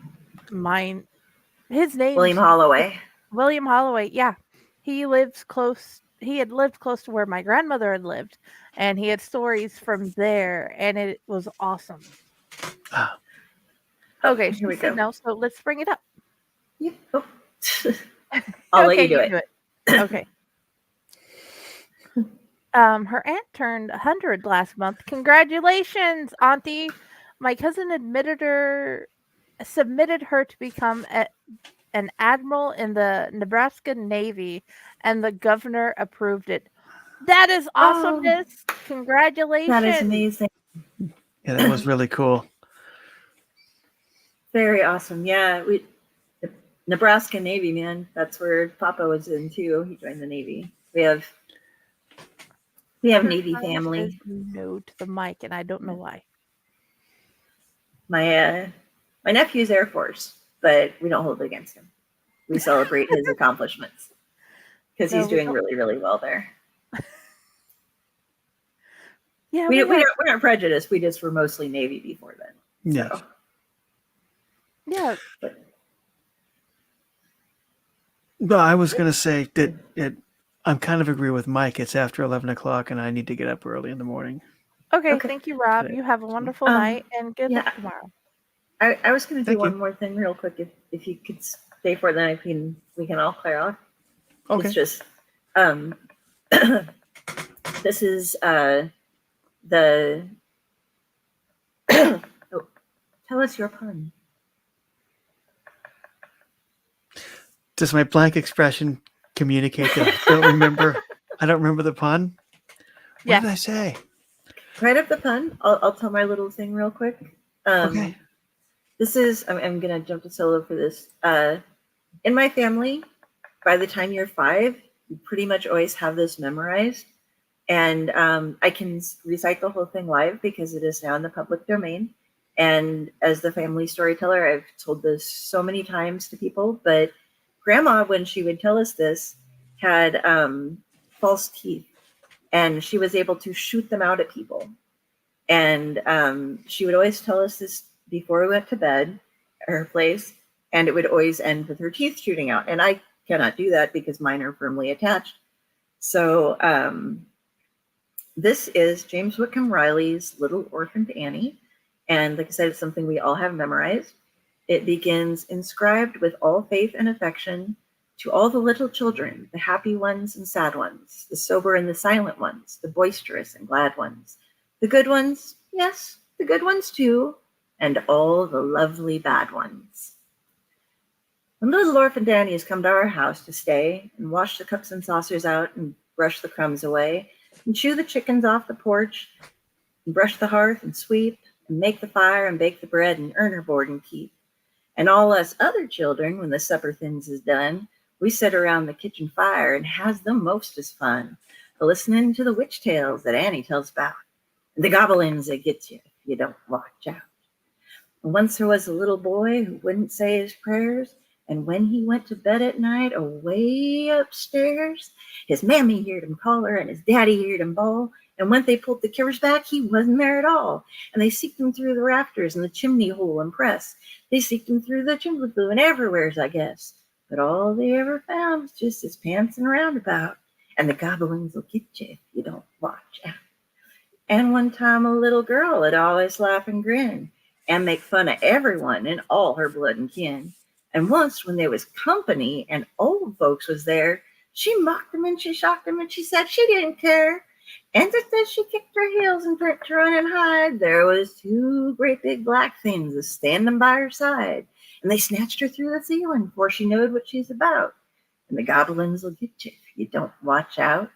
[SPEAKER 4] name
[SPEAKER 1] William Holloway.
[SPEAKER 4] William Holloway, yeah. He lives close. He had lived close to where my grandmother had lived, and he had stories from there, and it was awesome.
[SPEAKER 3] Ah.
[SPEAKER 4] Okay,
[SPEAKER 1] Here we
[SPEAKER 4] she said
[SPEAKER 1] go.
[SPEAKER 4] no, so let's bring it up.
[SPEAKER 1] Yep. Oh. I'll let you do it.
[SPEAKER 4] Okay. Her aunt turned 100 last month. Congratulations, Auntie! My cousin submitted her to become an admiral in the Nebraska Navy, and the governor approved it. That is awesomeness! Congratulations!
[SPEAKER 1] That is amazing.
[SPEAKER 3] Yeah, that was really cool.
[SPEAKER 1] Very awesome. Yeah, Nebraska Navy, man. That's where Papa was in too. He joined the Navy. We have Navy
[SPEAKER 4] Says
[SPEAKER 1] family.
[SPEAKER 4] no to the mic, and I don't know why.
[SPEAKER 1] My nephew's Air Force, but we don't hold it against him. We celebrate his accomplishments because
[SPEAKER 4] No,
[SPEAKER 1] he's
[SPEAKER 4] we
[SPEAKER 1] doing
[SPEAKER 4] don't.
[SPEAKER 1] really, really well there.
[SPEAKER 4] Yeah,
[SPEAKER 1] We aren't prejudiced. We just were mostly Navy before then.
[SPEAKER 3] Yes.
[SPEAKER 1] So,
[SPEAKER 4] yeah.
[SPEAKER 3] But I was going to say that I'm kind of agree with Mike. It's after 11 o'clock, and I need to get up early in the morning.
[SPEAKER 4] Okay,
[SPEAKER 1] Okay.
[SPEAKER 4] thank you, Rob.
[SPEAKER 3] Okay.
[SPEAKER 4] You have a wonderful night, and good
[SPEAKER 1] yeah.
[SPEAKER 4] luck tomorrow.
[SPEAKER 1] I was going to do
[SPEAKER 3] Thank
[SPEAKER 1] one
[SPEAKER 3] you.
[SPEAKER 1] more thing real quick. If you could stay for it, then we can all clear off.
[SPEAKER 3] Okay.
[SPEAKER 1] It's just this is the oh, tell us your pun.
[SPEAKER 3] Does my blank expression communicate that I don't remember? I don't remember the pun. What
[SPEAKER 4] Yeah.
[SPEAKER 3] did I say?
[SPEAKER 1] Write up the pun. I'll tell my little thing real quick.
[SPEAKER 3] Okay.
[SPEAKER 1] This is I'm gonna jump to solo for this. In my family, by the time you're 5, you pretty much always have this memorized, and I can recite the whole thing live because it is now in the public domain. And as the family storyteller, I've told this so many times to people, but Grandma, when she would tell us this, had false teeth, and she was able to shoot them out at people. And she would always tell us this before we went to bed at her place, and it would always end with her teeth shooting out. And I cannot do that because mine are firmly attached. So this is James Whitcomb Riley's Little Orphaned Annie. And like I said, it's something we all have memorized. It begins, inscribed with all faith and affection to all the little children, the happy ones and sad ones, the sober and the silent ones, the boisterous and glad ones, the good ones, yes, the good ones too, and all the lovely bad ones. When little orphan Annie has come to our house to stay and wash the cups and saucers out and brush the crumbs away and chew the chickens off the porch and brush the hearth and sweep and make the fire and bake the bread and earn her board and keep. And all us other children, when the supper things is done, we sit around the kitchen fire and has the mostest fun, listening to the witch tales that Annie tells about, and the goblins that get you if you don't watch out. And once there was a little boy who wouldn't say his prayers, and when he went to bed at night away upstairs, his mammy heard him call her and his daddy heard him bawl, and when they pulled the covers back, he wasn't there at all. And they seeked him through the rafters and the chimney hole and press. They seeked him through the chimney flue and everywheres, I guess. But all they ever found was just his pants and roundabout. And the goblins will get you if you don't watch out. And one time a little girl would always laugh and grin and make fun of everyone and all her blood and kin. And once when there was company and old folks was there, she mocked them and she shocked them and she said she didn't care. And just as she kicked her heels and turned to run and hide, there was 2 great big black things a standing by her side. And they snatched her through the ceiling before she knowed what she's about. And the goblins will get you if you don't watch out.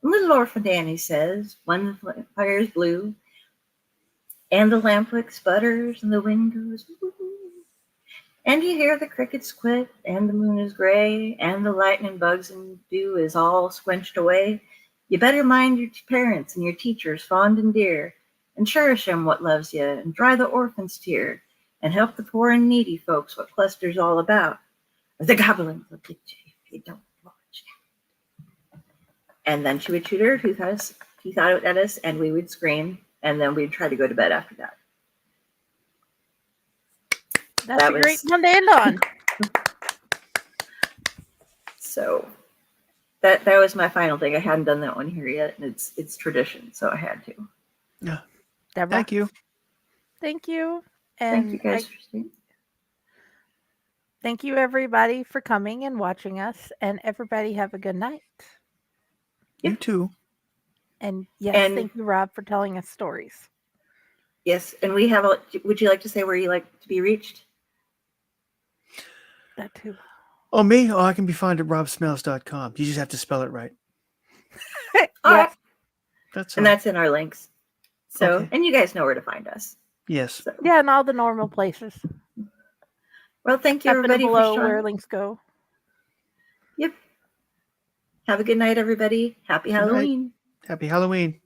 [SPEAKER 1] And little orphan Annie says, when the fire's blue, and the lampwick sputters, and the wind goes woo, and you hear the crickets quit, and the moon is gray, and the lightning bugs and dew is all squenched away, you better mind your parents and your teachers fond and dear, and cherish them what loves you, and dry the orphan's tear, and help the poor and needy folks what cluster's all about. Or the goblins will get you if you don't watch out. And then she would shoot her teeth out at us, and we would scream, and then we'd try to go to bed after that.
[SPEAKER 4] That's a great one to end on.
[SPEAKER 1] So that was my final thing. I hadn't done that one here yet, and it's tradition, so I had to.
[SPEAKER 3] Yeah.
[SPEAKER 4] Deborah,
[SPEAKER 3] Thank you.
[SPEAKER 4] thank you.
[SPEAKER 1] Thank
[SPEAKER 4] And
[SPEAKER 1] you guys for staying.
[SPEAKER 4] thank you, everybody, for coming and watching us. And everybody have a good night.
[SPEAKER 3] You too.
[SPEAKER 4] And yes,
[SPEAKER 1] And-
[SPEAKER 4] thank you, Rob, for telling us stories.
[SPEAKER 1] Yes, and we have would you like to say where you like to be reached?
[SPEAKER 4] That too.
[SPEAKER 3] Oh, me? Oh, I can be found at robsmales.com. You just have to spell it right.
[SPEAKER 1] All right.
[SPEAKER 4] Yes.
[SPEAKER 3] That's all.
[SPEAKER 1] And that's in our links. So,
[SPEAKER 3] Okay.
[SPEAKER 1] and you guys know where to find us.
[SPEAKER 3] Yes.
[SPEAKER 1] So,
[SPEAKER 4] Yeah, and all the normal places.
[SPEAKER 1] Well, thank you,
[SPEAKER 4] Happen
[SPEAKER 1] everybody, for
[SPEAKER 4] below where
[SPEAKER 1] showing.
[SPEAKER 4] links go.
[SPEAKER 1] Yep. Have a good night, everybody. Happy
[SPEAKER 3] Good night.
[SPEAKER 1] Halloween.
[SPEAKER 3] Happy Halloween.